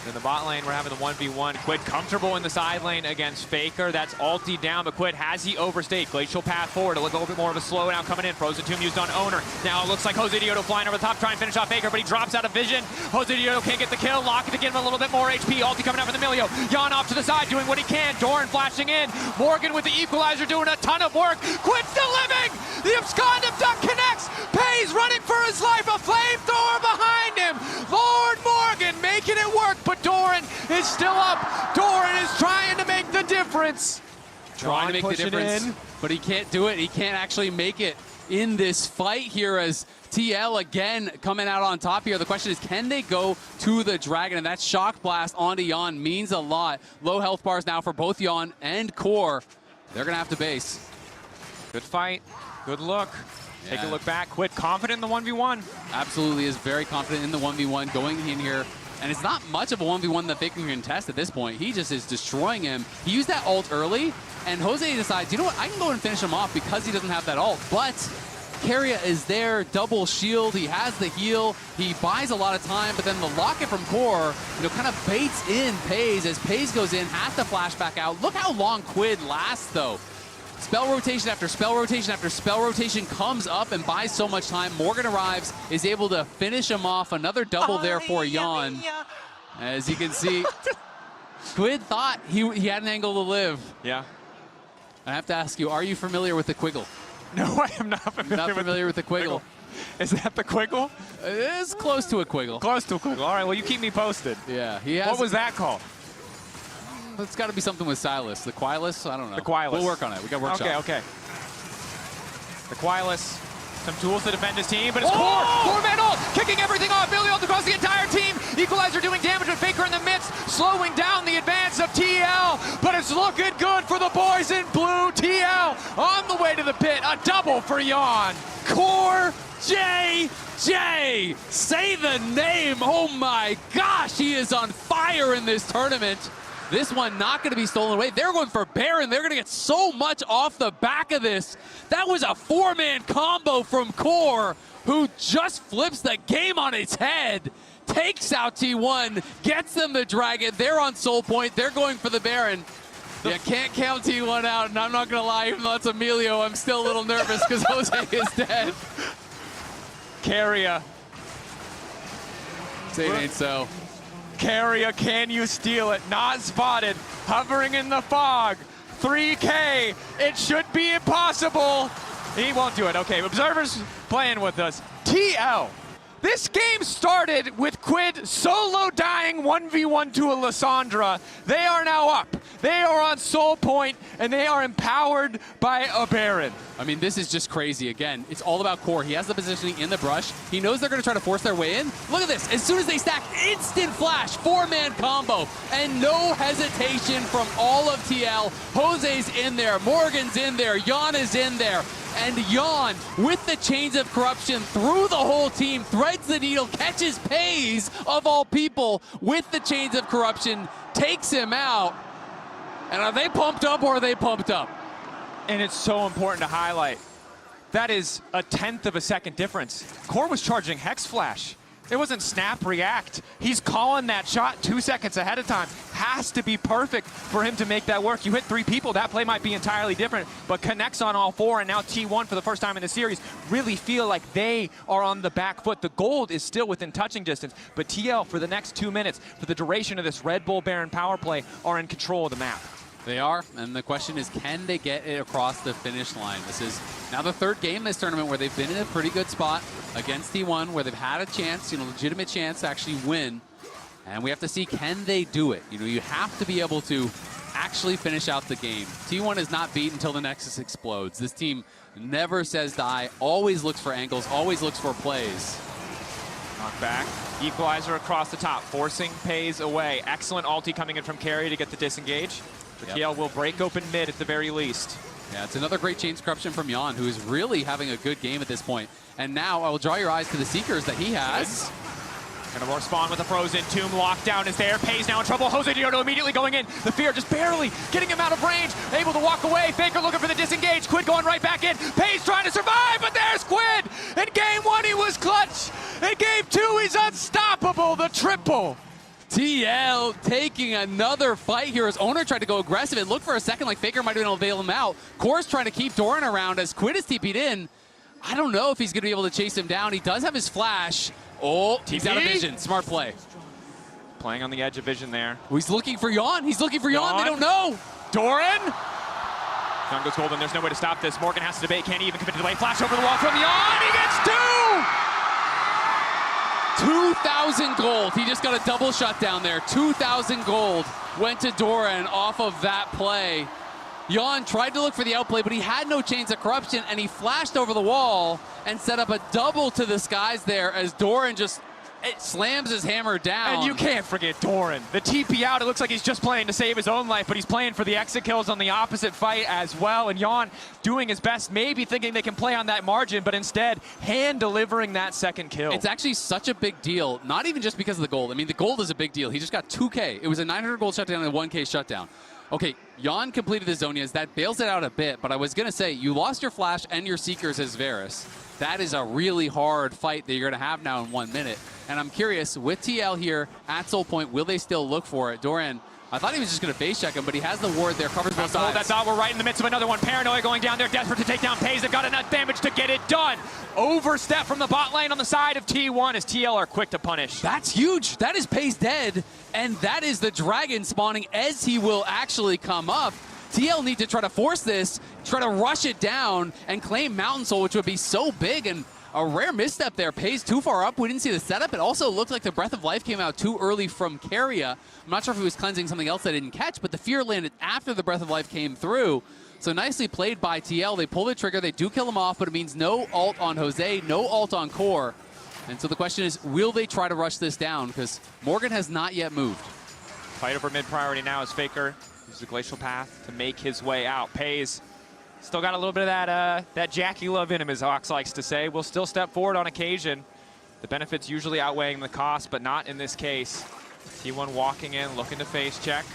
In the bot lane, we're having the 1v1. Quid comfortable in the side lane against Faker. That's ulti down, but Quid, has he overstayed? Glacial path forward, a little bit more of a slowdown coming in. Frozen Tomb used on Owner. Now it looks like Jose Diodo flying over the top, trying to finish off Faker, but he drops out of vision. Jose Diodo can't get the kill. Lock it to give him a little bit more HP. Ulti coming out from the Milio. Jan off to the side, doing what he can. Doran flashing in. Morgan with the equalizer doing a ton of work. Quid still living! The abscond of Duck connects. Paze running for his life. A flamethrower behind him. Lord Morgan making it work, but Doran is still up. Doran is trying to make the difference. Trying to make the difference, but he can't do it. He can't actually make it in this fight here as TL again coming out on top here. The question is, can they go to the Dragon? And that Shock Blast onto Jan means a lot. Low health bars now for both Jan and Core. They're going to have to base. Good fight. Good look. Take a look back. Quid confident in the 1v1. Absolutely is very confident in the 1v1 going in here. And it's not much of a 1v1 that Faker can contest at this point. He just is destroying him. He used that ult early, and Jose decides, you know what, I can go and finish him off because he doesn't have that ult. But Keria is there, double shield, he has the heal, he buys a lot of time, but then the locket from Core, kind of baits in Paze as Paze goes in, has to flash back out. Look how long Quid lasts, though. Spell rotation after spell rotation after spell rotation comes up and buys so much time. Morgan arrives, is able to finish him off. Another double there for Jan. As you can see, Quid thought he had an angle to live. Yeah. I have to ask you, are you familiar with the Quiggle? No, I am not familiar with the Quiggle. Is that the Quiggle? It is close to a Quiggle. Close to a Quiggle. All right, well, you keep me posted. Yeah. He has. What was that called? It's got to be something with Silas. The Quilus? I don't know. The Quilus. We'll work on it. We got workshop. Okay. The Quilus. Some tools to defend his team, but it's Core! Core-man ult! Kicking everything off. Billy ult across the entire team. Equalizer doing damage with Faker in the midst, slowing down the advance of TL. But it's looking good for the boys in blue. TL on the way to the pit. A double for Jan. Core JJ! Say the name! Oh my gosh, he is on fire in this tournament. This one not going to be stolen away. They're going for Baron. They're going to get so much off the back of this. That was a 4-man combo from Core, who just flips the game on its head. Takes out T1, gets them the Dragon. They're on Soul Point. They're going for the Baron. You can't count T1 out, and I'm not going to lie, even though it's Emilio, I'm still a little nervous because Jose is dead. Keria. Say it ain't so. Keria, can you steal it? Not spotted, hovering in the fog. 3K, it should be impossible. He won't do it. Okay, observers playing with us. TL, this game started with Quid solo dying 1v1 to a Lissandra. They are now up. They are on Soul Point, and they are empowered by a Baron. I mean, this is just crazy. Again, it's all about Core. He has the positioning in the brush. He knows they're going to try to force their way in. Look at this. As soon as they stack, instant flash, 4-man combo, and no hesitation from all of TL. Jose's in there. Morgan's in there. Jan is in there. And Jan, with the chains of corruption through the whole team, threads the needle, catches Paze, of all people, with the chains of corruption, takes him out. And are they pumped up or are they pumped up? And it's so important to highlight. That is a 1/10 of a second difference. Core was charging Hex Flash. It wasn't snap react. He's calling that shot 2 seconds ahead of time. Has to be perfect for him to make that work. You hit 3 people, that play might be entirely different, but connects on all 4, and now T1 for the first time in the series really feel like they are on the back foot. The gold is still within touching distance, but TL for the next 2 minutes, for the duration of this Red Bull Baron power play, are in control of the map. They are, and the question is, can they get it across the finish line? This is now the 3rd game in this tournament where they've been in a pretty good spot against T1, where they've had a chance, legitimate chance to actually win. And we have to see, can they do it? You have to be able to actually finish out the game. T1 is not beat until the Nexus explodes. This team never says die, always looks for angles, always looks for plays. Knock back, equalizer across the top, forcing Pays away. Excellent ulti coming in from Carry to get the disengage. But TL will break open mid at the very least. Yeah, it's another great chain corruption from Jan, who is really having a good game at this point. And now I will draw your eyes to the Seekers that he has. Gonna respond with a frozen tomb. Lockdown is there. Pays now in trouble. Jose Diodo immediately going in. The fear just barely getting him out of range. Able to walk away. Faker looking for the disengage. Quid going right back in. Pays trying to survive, but there's Quid. In game 1, he was clutch. In game 2, he's unstoppable. The triple. TL taking another fight here as Owner tried to go aggressive. It looked for a second like Faker might have been able to bail him out. Core's trying to keep Doran around as Quid is TP'd in. I don't know if he's going to be able to chase him down. He does have his flash. Oh, he's out of vision. Smart play. Playing on the edge of vision there. Oh, he's looking for Jan. He's looking for Jan. They don't know. Doran. Jan goes golden. There's no way to stop this. Morgan has to debate. Can't even commit to the way. Flash over the wall from Jan. He gets 2,000 gold. He just got a double shutdown there. 2,000 gold went to Doran off of that play. Jan tried to look for the outplay, but he had no chains of corruption, and he flashed over the wall and set up a double to the skies there as Doran just slams his hammer down. And you can't forget Doran. The TP out, it looks like he's just playing to save his own life, but he's playing for the exit kills on the opposite fight as well. And Jan doing his best, maybe thinking they can play on that margin, but instead hand delivering that second kill. It's actually such a big deal, not even just because of the gold. I mean, the gold is a big deal. He just got 2K. It was a 900 gold shutdown and a 1K shutdown. Okay, Jan completed his Zonias. That bails it out a bit, but I was going to say, you lost your Flash and your Seekers as Varus. That is a really hard fight that you're going to have now in 1 minute. And I'm curious, with TL here at Soul Point, will they still look for it? Doran, I thought he was just going to base check him, but he has the ward there, covers both sides. That thought we're right in the midst of another one. Paranoia going down there, desperate to take down Pays. They've got enough damage to get it done. Overstep from the bot lane on the side of T1 as TL are quick to punish. That's huge. That is Pays dead, and that is the dragon spawning as he will actually come up. TL need to try to force this, try to rush it down, and claim Mountain Soul, which would be so big, and a rare misstep there. Pays too far up. We didn't see the setup. It also looked like the Breath of Life came out too early from Keria. I'm not sure if he was cleansing something else I didn't catch, but the Fear landed after the Breath of Life came through. So nicely played by TL. They pull the trigger. They do kill him off, but it means no ult on Jose, no ult on Core. And so the question is, will they try to rush this down? Because Morgan has not yet moved. Fight over mid priority now as Faker uses the Glacial Path to make his way out. Pays still got a little bit of that Jackie love in him, as Ox likes to say. Will still step forward on occasion. The benefits usually outweighing the cost, but not in this case. T1 walking in, looking to face check.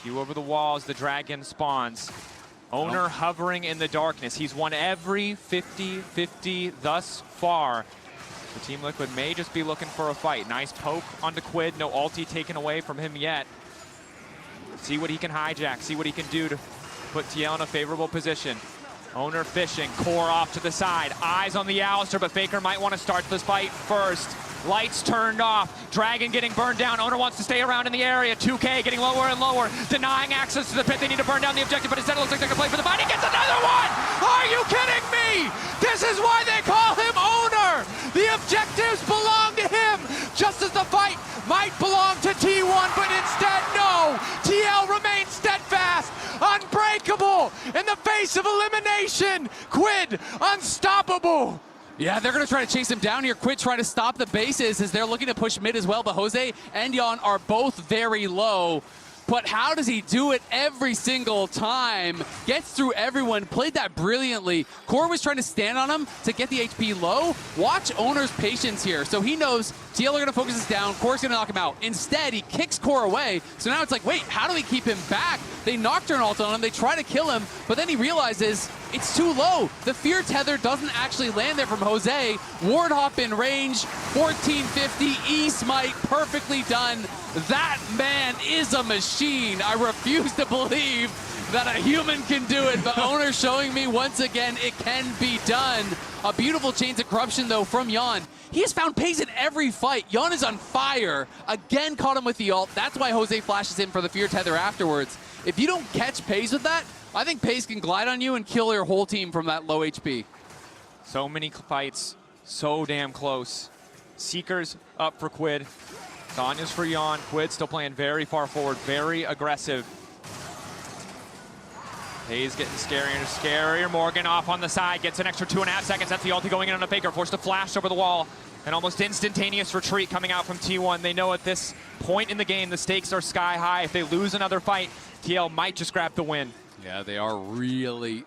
Q over the wall as the dragon spawns. Owner hovering in the darkness. He's won every 50-50 thus far. So Team Liquid may just be looking for a fight. Nice poke onto Quid. No ulti taken away from him yet. See what he can hijack. See what he can do to put TL in a favorable position. Owner fishing. Core off to the side. Eyes on the Alistair, but Faker might want to start this fight first. Lights turned off. Dragon getting burned down. Owner wants to stay around in the area. 2K getting lower and lower. Denying access to the pit. They need to burn down the objective, but instead it looks like they're going to play for the fight. He gets another one! Are you kidding me? This is why they call him Owner! The objectives belong to him! Just as the fight might belong to T1, but instead, no! TL remains steadfast, unbreakable, in the face of elimination! Quid, unstoppable! Yeah, they're going to try to chase him down here. Quid trying to stop the bases as they're looking to push mid as well, but Jose and Jan are both very low. But how does he do it every single time? Gets through everyone, played that brilliantly. Core was trying to stand on him to get the HP low. Watch Owner's patience here. So he knows TL are going to focus this down. Core's going to knock him out. Instead, he kicks Core away. So now it's like, wait, how do we keep him back? They knocked an ult on him. They try to kill him, but then he realizes It's too low. The fear tether doesn't actually land there from Jose. Ward hop in range, 1450, E-smite, perfectly done. That man is a machine. I refuse to believe that a human can do it, but Owner showing me once again it can be done. A beautiful Chains of Corruption, though, from Jan. He has found Paze in every fight. Jan is on fire. Again, caught him with the ult. That's why Jose flashes in for the Fear Tether afterwards. If you don't catch Paze with that, I think Paze can glide on you and kill your whole team from that low HP. So many fights, so damn close. Seekers up for Quid. Zanya's for Jan. Quid still playing very far forward, very aggressive. Paze getting scarier and scarier. Morgan off on the side, gets an extra 2.5 seconds. That's the ulti going in on a Faker, forced to flash over the wall. An almost instantaneous retreat coming out from T1. They know at this point in the game, the stakes are sky high. If they lose another fight, TL might just grab the win. Yeah, they are really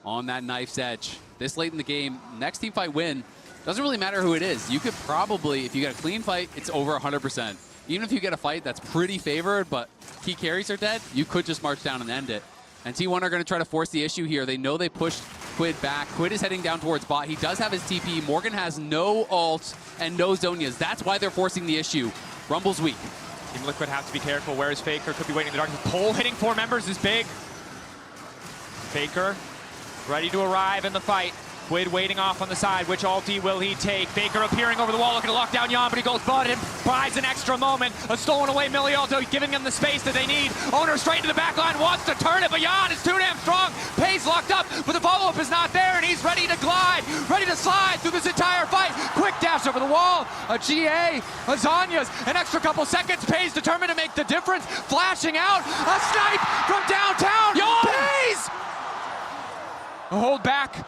on that knife's edge. This late in the game, next team fight win, doesn't really matter who it is. You could probably, if you get a clean fight, it's over 100%. Even if you get a fight that's pretty favored, but key carries are dead, you could just march down and end it. And T1 are going to try to force the issue here. They know they pushed Quid back. Quid is heading down towards bot. He does have his TP. Morgan has no ult and no Zonias. That's why they're forcing the issue. Rumble's weak. Team Liquid have to be careful. Where is Faker? Could be waiting in the darkness. Pole hitting 4 members is big. Faker ready to arrive in the fight. Quid waiting off on the side. Which ulti will he take? Faker appearing over the wall, looking to lock down Jan, but he goes butted, buys an extra moment. A stolen away Milialto, giving them the space that they need. Owner straight to the back line, wants to turn it, but Jan is too damn strong. Pace locked up, but the follow-up is not there, and he's ready to glide, ready to slide through this entire fight. Quick dash over the wall, a GA, a Zanya's, an extra couple seconds. Pace determined to make the difference, flashing out, a snipe from downtown. Pace! A hold back.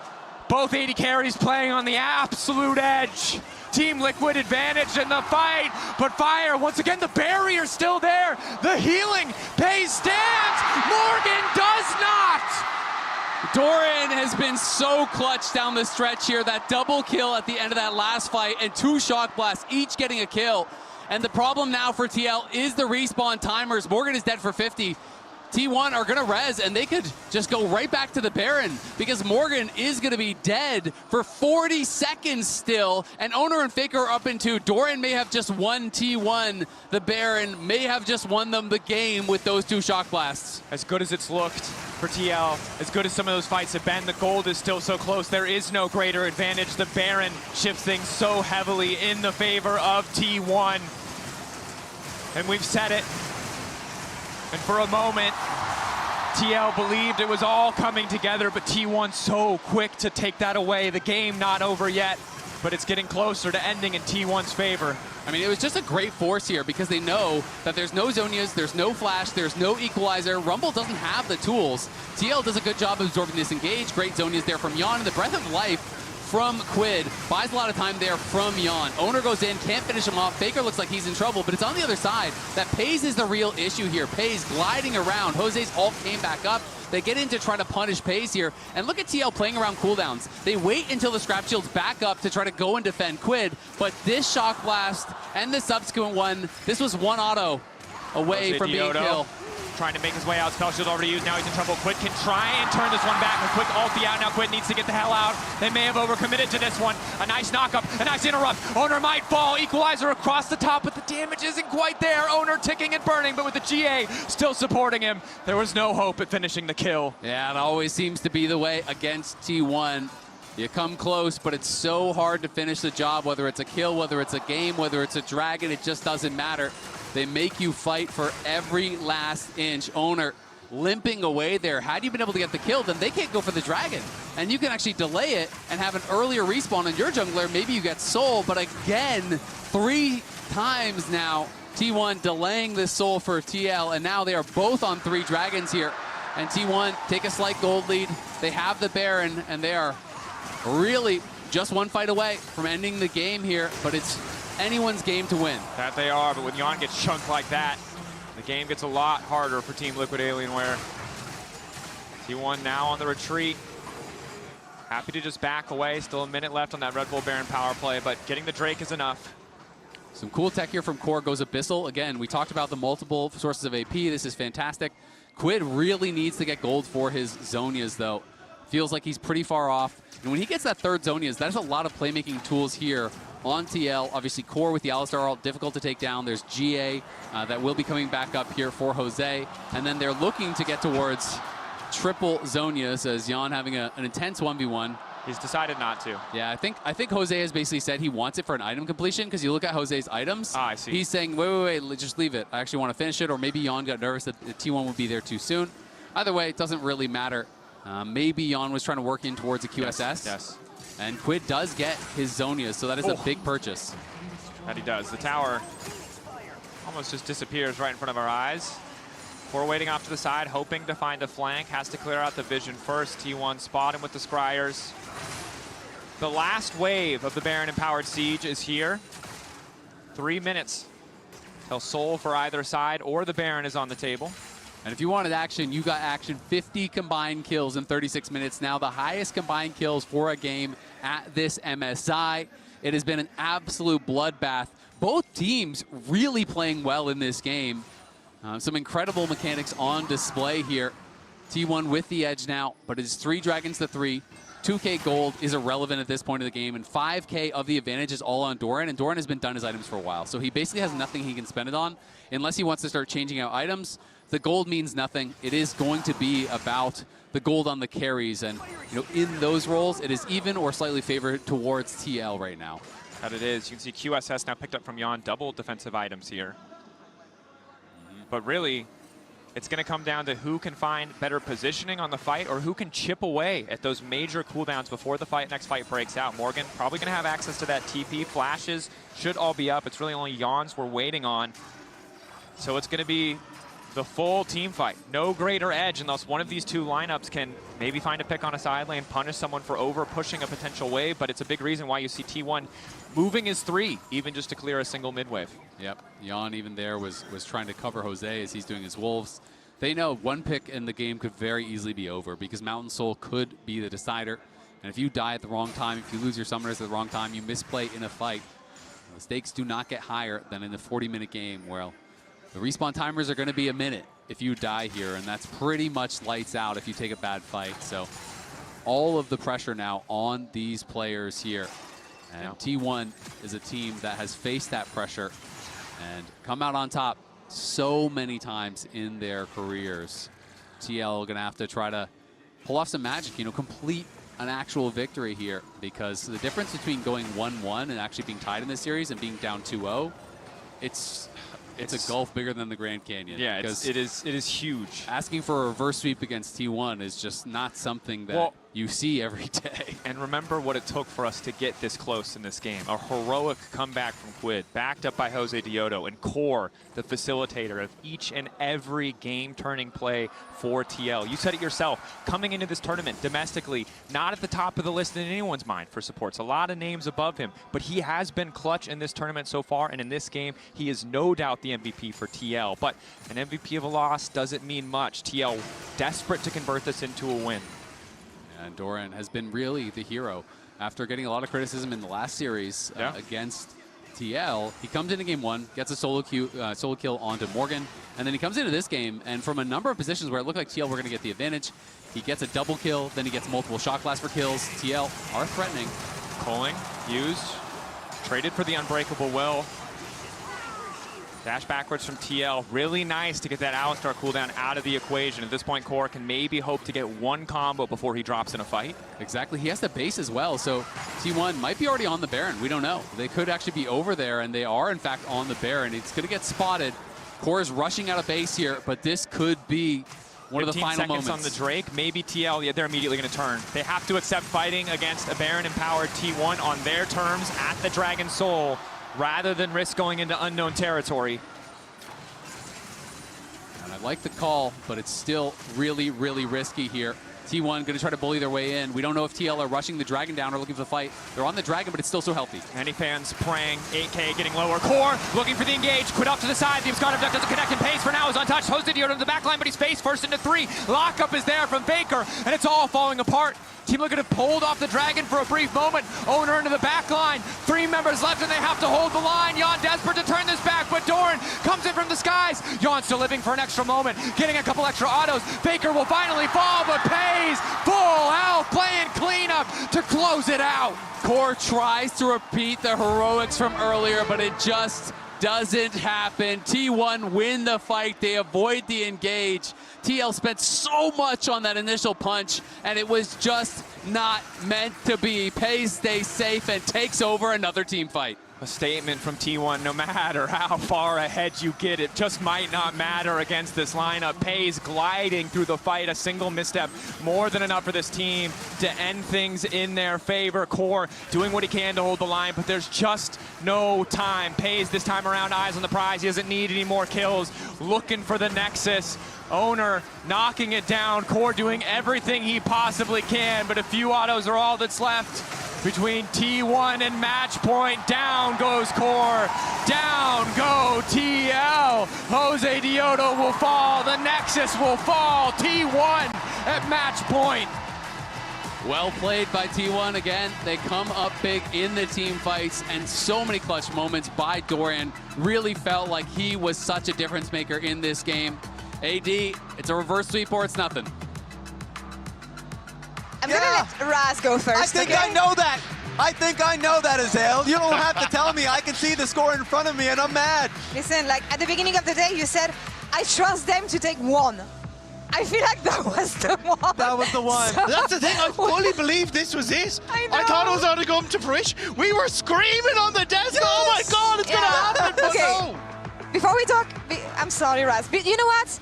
Both 80 carries playing on the absolute edge. Team Liquid advantage in the fight, but Fire, once again, the barrier's still there. The healing, Pace stands, Morgan does not. Doran has been so clutch down the stretch here. That double kill at the end of that last fight and 2 shock blasts, each getting a kill. And the problem now for TL is the respawn timers. Morgan is dead for 50. T1 are gonna res, and they could just go right back to the Baron because Morgan is gonna be dead for 40 seconds still, and Owner and Faker are up in 2. Doran may have just won T1. The Baron may have just won them the game with those 2 shock blasts. As good as it's looked for TL, as good as some of those fights have been, the gold is still so close. There is no greater advantage. The Baron shifts things so heavily in the favor of T1. And we've said it. And for a moment, TL believed it was all coming together, but T1 so quick to take that away. The game not over yet, but it's getting closer to ending in T1's favor. I mean, it was just a great force here because they know that there's no Zonias, there's no flash, there's no equalizer. Rumble doesn't have the tools. TL does a good job of absorbing this engage. Great Zonias there from Jan, and the Breath of Life from Quid buys a lot of time there from Jan. Owner goes in, can't finish him off. Faker looks like he's in trouble, but it's on the other side that Paze is the real issue here. Paze gliding around. Jose's ult came back up. They get in to try to punish Paze here. And look at TL playing around cooldowns. They wait until the scrap shields back up to try to go and defend Quid, but this shock blast and the subsequent one, this was one auto away from being killed. Trying to make his way out. Spell shield already used. Now he's in trouble. Quid can try and turn this one back. A quick ulti out. Now Quid needs to get the hell out. They may have overcommitted to this one. A nice knockup. A nice interrupt. Owner might fall. Equalizer across the top, but the damage isn't quite there. Owner ticking and burning, but with the GA still supporting him, there was no hope at finishing the kill. Yeah, it always seems to be the way against T1. You come close, but it's so hard to finish the job, whether it's a kill, whether it's a game, whether it's a dragon, it just doesn't matter. They make you fight for every last inch. Owner limping away there. Had you been able to get the kill, then they can't go for the dragon. And you can actually delay it and have an earlier respawn on your jungler. Maybe you get soul, but again, 3 times now, T1 delaying this soul for TL, and now they are both on 3 dragons here. And T1 take a slight gold lead. They have the Baron, and they are really just 1 fight away from ending the game here, but it's anyone's game to win. That they are, but when Jan gets chunked like that, the game gets a lot harder for Team Liquid Alienware. T1 now on the retreat. Happy to just back away. Still a minute left on that Red Bull Baron power play, but getting the Drake is enough. Some cool tech here from Core. Goes Abyssal. Again, we talked about the multiple sources of AP. This is fantastic. Quid really needs to get gold for his Zonias, though. Feels like he's pretty far off. And when he gets that third Zonias, that is a lot of playmaking tools here on TL. Obviously, Core with the Alistar ult, difficult to take down. There's GA that will be coming back up here for Jose. And then they're looking to get towards triple Zonias as Jan having an intense 1v1. He's decided not to. Yeah, I think Jose has basically said he wants it for an item completion, because you look at Jose's items. I see. He's saying, wait, just leave it. I actually want to finish it, or maybe Jan got nervous that the T1 would be there too soon. Either way, it doesn't really matter. Maybe Jan was trying to work in towards a QSS. Yes. And Quid does get his Zonias, so that is a big purchase. That he does. The tower almost just disappears right in front of our eyes. We're waiting off to the side, hoping to find a flank. Has to clear out the vision first. T1 spot him with the Scryers. The last wave of the Baron-empowered siege is here. 3 minutes till Soul for either side, or the Baron is on the table. And if you wanted action, you got action. 50 combined kills in 36 minutes. Now the highest combined kills for a game at this MSI. It has been an absolute bloodbath. Both teams really playing well in this game. Some incredible mechanics on display here. T1 with the edge now, but it is 3 dragons to 3. 2K gold is irrelevant at this point of the game, and 5K of the advantage is all on Doran, and Doran has been done his items for a while. So he basically has nothing he can spend it on unless he wants to start changing out items. The gold means nothing. It is going to be about the gold on the carries, and in those roles, it is even or slightly favored towards TL right now. That it is. You can see QSS now picked up from Jan, double defensive items here. But really, it's going to come down to who can find better positioning on the fight, or who can chip away at those major cooldowns before the next fight breaks out. Morgan probably going to have access to that TP. Flashes should all be up. It's really only Jan's we're waiting on. So it's going to be the full team fight. No greater edge unless one of these two lineups can maybe find a pick on a side lane, punish someone for over pushing a potential wave, but it's a big reason why you see T1 moving his 3, even just to clear a single mid wave. Yep, Jan even there was trying to cover Jose as he's doing his Wolves. They know one pick in the game could very easily be over, because Mountain Soul could be the decider. And if you die at the wrong time, if you lose your summoners at the wrong time, you misplay in a fight, the stakes do not get higher than in a 40-minute game. Well, the respawn timers are going to be a minute if you die here, and that's pretty much lights out if you take a bad fight. So all of the pressure now on these players here. And T1 is a team that has faced that pressure and come out on top so many times in their careers. TL going to have to try to pull off some magic, complete an actual victory here, because the difference between going 1-1 and actually being tied in this series and being down 2-0, it's a gulf bigger than the Grand Canyon. Yeah, it is huge. Asking for a reverse sweep against T1 is just not something that you see every day. And remember what it took for us to get this close in this game. A heroic comeback from Quid, backed up by Jose Deodo, and Core, the facilitator of each and every game-turning play for TL. You said it yourself, coming into this tournament domestically, not at the top of the list in anyone's mind for supports. A lot of names above him, but he has been clutch in this tournament so far, and in this game, he is no doubt the MVP for TL. But an MVP of a loss doesn't mean much. TL desperate to convert this into a win. And Doran has been really the hero after getting a lot of criticism in the last series against TL. He comes into game 1, gets a solo kill onto Morgan, and then he comes into this game, and from a number of positions where it looked like TL were going to get the advantage, he gets a double kill, then he gets multiple shot blast for kills. TL are threatening. Culling, used, traded for the unbreakable will. Dash backwards from TL. Really nice to get that Alistar cooldown out of the equation. At this point, Core can maybe hope to get one combo before he drops in a fight. Exactly. He has the base as well, so T1 might be already on the Baron. We don't know. They could actually be over there, and they are, in fact, on the Baron. It's going to get spotted. Core is rushing out of base here, but this could be one of the final moments. 15 seconds on the Drake. Maybe TL, they're immediately going to turn. They have to accept fighting against a Baron-empowered T1 on their terms at the Dragon Soul, rather than risk going into unknown territory. And I like the call, but it's still really, really risky here. T1 going to try to bully their way in. We don't know if TL are rushing the Dragon down or looking for the fight. They're on the Dragon, but it's still so healthy. Many fans praying. 8K getting lower. Core looking for the engage. Quid off to the side. The Abscond Abduct doesn't connect, and Pace for now is untouched. Jose Deodo to the back line, but he's faced first into 3. Lockup is there from Faker, and it's all falling apart. Team looking to pulled off the Dragon for a brief moment. Owner into the back line. 3 members left, and they have to hold the line. Jan desperate to turn this back, but Doran comes in from the skies. Jan still living for an extra moment, getting a couple extra autos. Faker will finally fall, but Pace Pays, full health, playing cleanup to close it out. Core tries to repeat the heroics from earlier, but it just doesn't happen. T1 win the fight. They avoid the engage. TL spent so much on that initial punch, and it was just not meant to be. Pays stays safe and takes over another team fight. A statement from T1, no matter how far ahead you get, it just might not matter against this lineup. Pays gliding through the fight, a single misstep, more than enough for this team to end things in their favor. Core doing what he can to hold the line, but there's just no time. Pays this time around, eyes on the prize. He doesn't need any more kills, looking for the Nexus. Owner knocking it down, Core doing everything he possibly can, but a few autos are all that's left. Between T1 and match point, down goes Core, down go TL. Jose Diodo will fall, the Nexus will fall, T1 at match point. Well played by T1 again. They come up big in the team fights, and so many clutch moments by Daejeon. Really felt like he was such a difference maker in this game. AD, it's a reverse sweep or it's nothing. I'm gonna let Raz go first. I think I know that. I think I know that, Azael. You don't have to tell me. I can see the score in front of me, and I'm mad. Listen, like at the beginning of the day, you said, I trust them to take one. I feel like that was the one. That was the one. So That's the thing. I fully believed this was it. I thought it was going to come to fruition. We were screaming on the desk. Yes! Oh my God, it's going to happen. Okay. No. Before we talk, I'm sorry, Raz, but you know what?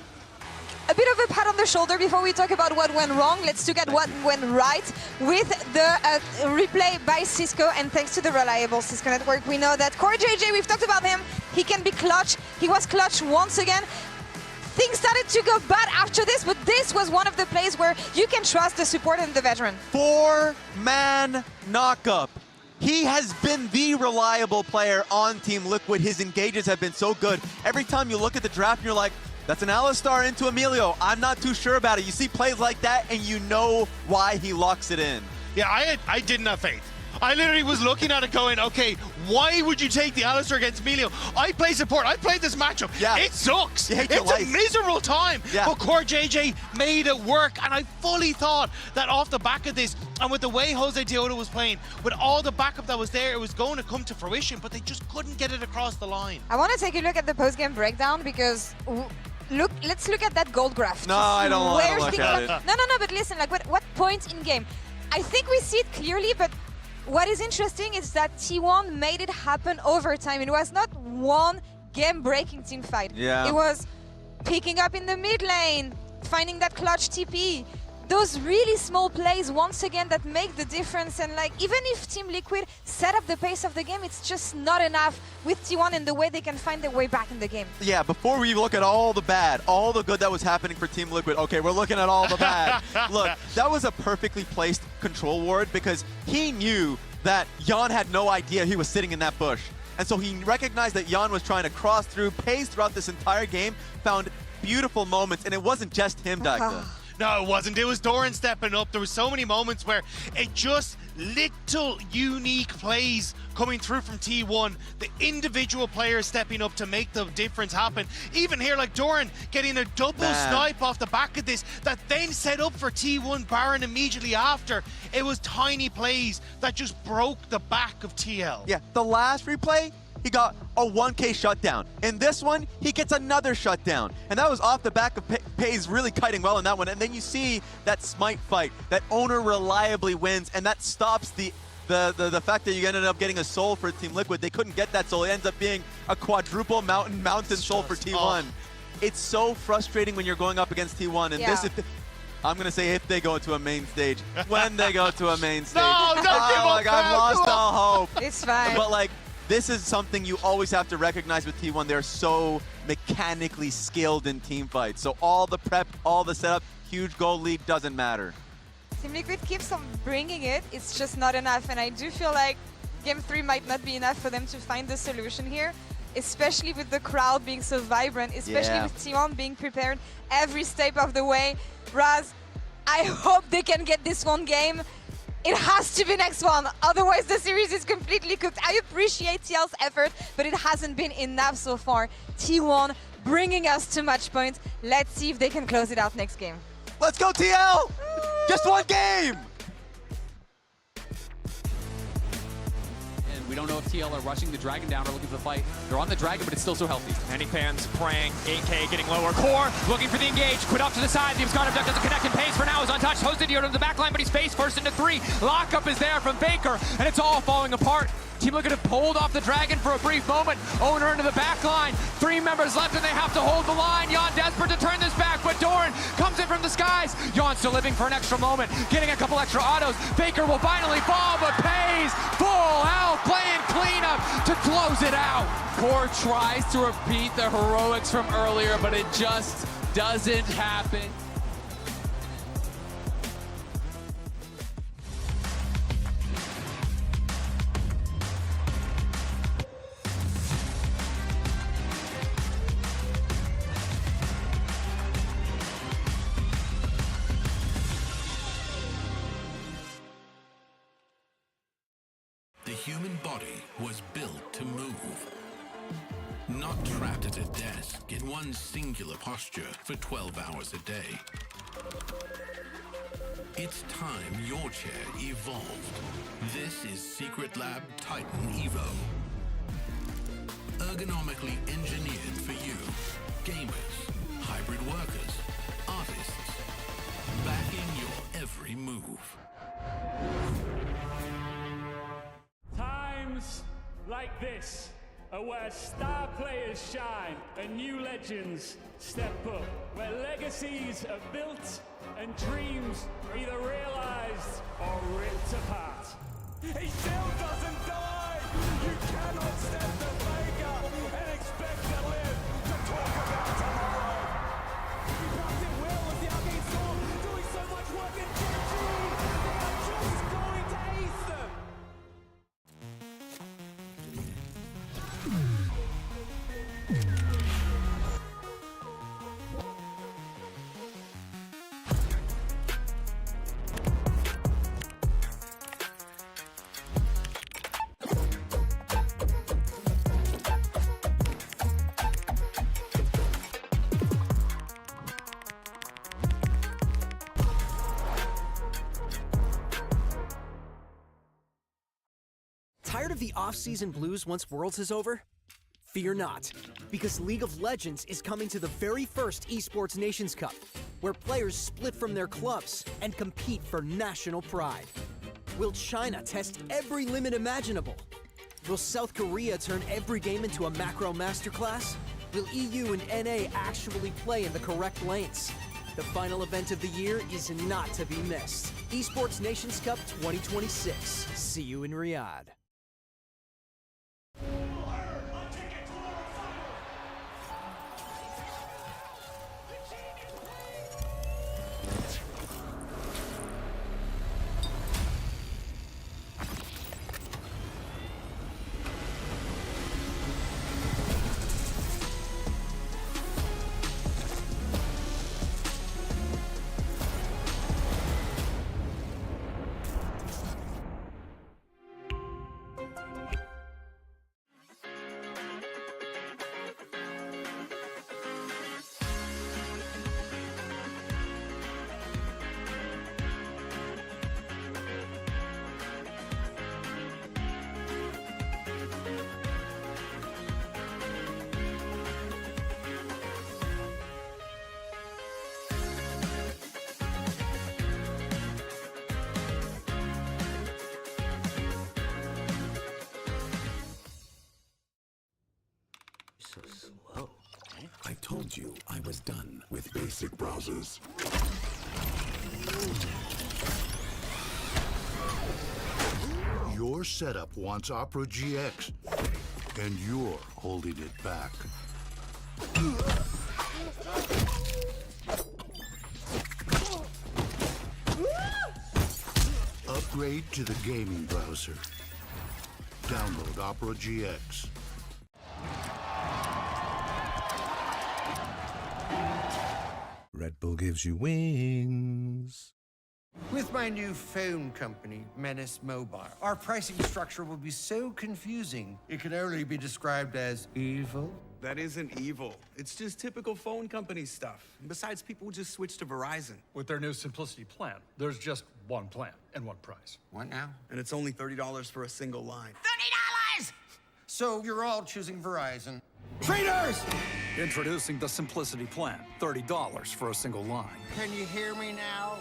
A bit of a pat on the shoulder before we talk about what went wrong. Let's look at what went right with the replay by Cisco, and thanks to the reliable Cisco network, we know that Core JJ, we've talked about him, he can be clutch. He was clutch once again. Things started to go bad after this, but this was one of the plays where you can trust the support and the veteran. 4-man knockup. He has been the reliable player on Team Liquid. His engages have been so good. Every time you look at the draft, you're like, that's an Alistar into Emilio. I'm not too sure about it. You see plays like that, and you know why he locks it in. Yeah, I didn't have faith. I literally was looking at it going, okay, why would you take the Alistar against Emilio? I play support. I played this matchup. Yeah. It sucks. It's a miserable time. Yeah. But Core JJ made it work, and I fully thought that off the back of this, and with the way Jose Diodo was playing, with all the backup that was there, it was going to come to fruition, but they just couldn't get it across the line. I want to take a look at the post-game breakdown because... let's look at that gold graph. No, I don't want to look at it. No, but listen, like what point in game? I think we see it clearly, but what is interesting is that T1 made it happen over time. It was not one game-breaking team fight. Yeah. It was picking up in the mid lane, finding that clutch TP. Those really small plays, once again, that make the difference. And like, even if Team Liquid set up the pace of the game, it's just not enough with T1 and the way they can find their way back in the game. Yeah, before we look at all the bad, all the good that was happening for Team Liquid, okay, we're looking at all the bad. Look, that was a perfectly placed control ward because he knew that Jan had no idea he was sitting in that bush. And so he recognized that Jan was trying to cross through. Pays throughout this entire game found beautiful moments, and it wasn't just him, Dagda. No, it wasn't. It was Doran stepping up. There were so many moments where it just little unique plays coming through from T1. The individual players stepping up to make the difference happen. Even here, like Doran getting a double snipe off the back of this that then set up for T1 Baron immediately after. It was tiny plays that just broke the back of TL. Yeah, the last replay, he got a 1K shutdown. In this one, he gets another shutdown. And that was off the back of Pays really kiting well in that one. And then you see that smite fight, that owner reliably wins, and that stops the fact that you ended up getting a soul for Team Liquid. They couldn't get that soul. It ends up being a quadruple mountain soul for T1. It's so frustrating when you're going up against T1. And this, I'm going to say if they go to a main stage, when they go to a main stage. No, don't give up. Like, I've lost all hope. It's fine. But like, this is something you always have to recognize with T1. They're so mechanically skilled in team fights. So all the prep, all the setup, huge goal lead doesn't matter. Team Liquid keeps on bringing it. It's just not enough. And I do feel like Game 3 might not be enough for them to find the solution here, especially with the crowd being so vibrant, especially with T1 being prepared every step of the way. Raz, I hope they can get this one game. It has to be next one, otherwise the series is completely cooked. I appreciate TL's effort, but it hasn't been enough so far. T1 bringing us to match point. Let's see if they can close it out next game. Let's go, TL! Just one game! And we don't know if TL are rushing the Dragon down or looking for the fight. They're on the Dragon, but it's still so healthy. Many fans praying. 8K getting lower. Core looking for the engage. Quit off to the side. The Abscond Abduct doesn't connect, and Pace for now is untouched. Hosted here to the back line, but he's faced first into 3. Lockup is there from Faker, and it's all falling apart. Team Liquid have pulled off the Dragon for a brief moment. Owner into the back line. 3 members left, and they have to hold the line. Jan desperate to turn this back, but Doran comes in from the skies. Jan still living for an extra moment, getting a couple extra autos. Faker will finally fall, but Pays full out, playing cleanup to close it out. Core tries to repeat the heroics from earlier, but it just doesn't happen. The human body was built to move. Not trapped at a desk in one singular posture for 12 hours a day. It's time your chair evolved. This is Secret Lab Titan Evo. Ergonomically engineered for you, gamers, hybrid workers, artists, backing your every move. Times like this are where star players shine and new legends step up, where legacies are built and dreams are either realized or ripped apart. He still doesn't die! You cannot step the Faker and expect to live to talk about tomorrow! He dropped it well with the Arcane Storm, doing so much work in GG! They are just going to ace them! Tired of the off-season blues once Worlds is over? Fear not, because League of Legends is coming to the very first Esports Nations Cup, where players split from their clubs and compete for national pride. Will China test every limit imaginable? Will South Korea turn every game into a macro masterclass? Will EU and NA actually play in the correct lanes? The final event of the year is not to be missed. Esports Nations Cup 2026. See you in Riyadh. So slow. I told you I was done with basic browsers. Your setup wants Opera GX, and you're holding it back. Upgrade to the gaming browser. Download Opera GX. Red Bull gives you wings. With my new phone company, Menace Mobile, our pricing structure will be so confusing, it can only be described as evil. That isn't evil. It's just typical phone company stuff. And besides, people will just switch to Verizon. With their new Simplicity plan, there's just one plan and one price. What now? And it's only $30 for a single line. $30! So you're all choosing Verizon. Traitors! Introducing the Simplicity plan, $30 for a single line. Can you hear me now?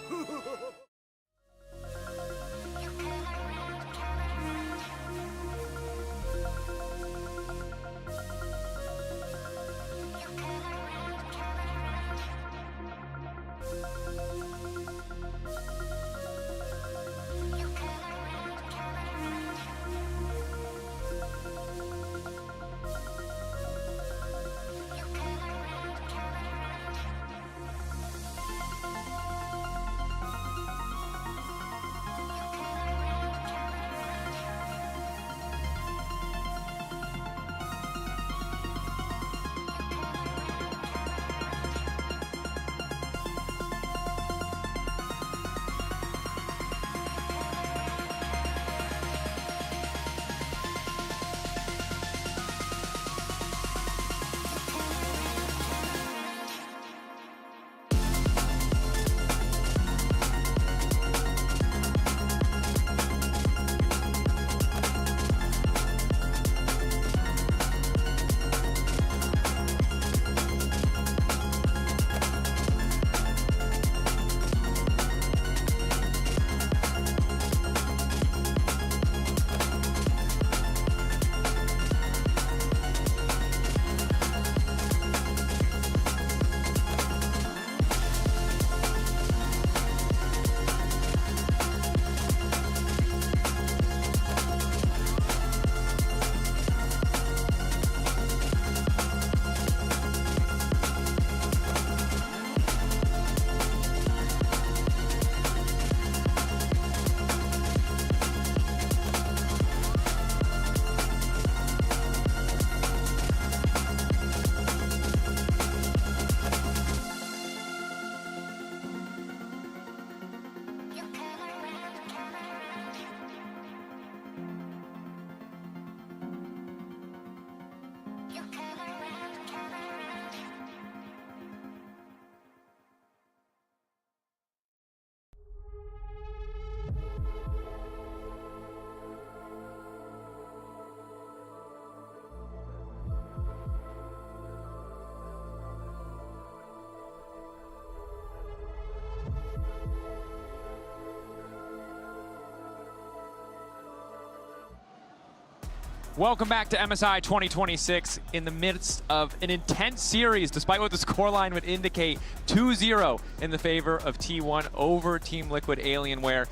Welcome back to MSI 2026 in the midst of an intense series, despite what the scoreline would indicate, 2-0 in the favor of T1 over Team Liquid Alienware.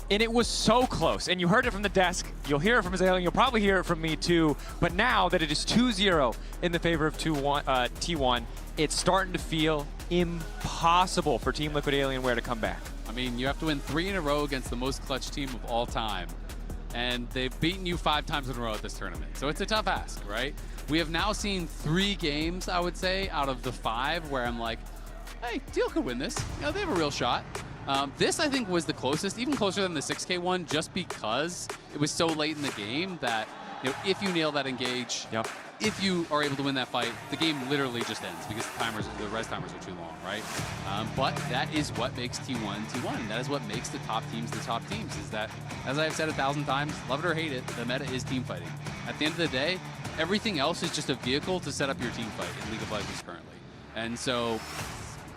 And it was so close, and you heard it from the desk, you'll hear it from Azalea, you'll probably hear it from me too, but now that it is 2-0 in the favor of T1, it's starting to feel impossible for Team Liquid Alienware to come back. I mean, you have to win 3 in a row against the most clutch team of all time. And they've beaten you 5 times in a row at this tournament. So it's a tough ask, right? We have now seen 3 games, I would say, out of the 5 where I'm like, hey, Teal could win this. You know, they have a real shot. This, I think, was the closest, even closer than the 6K one, just because it was so late in the game that, you know, if you nail that engage, if you are able to win that fight, the game literally just ends because the res timers are too long, right? But that is what makes T1 T1. That is what makes the top teams the top teams, is that, as I've said 1,000 times, love it or hate it, the meta is team fighting. At the end of the day, everything else is just a vehicle to set up your team fight in League of Legends currently. And so,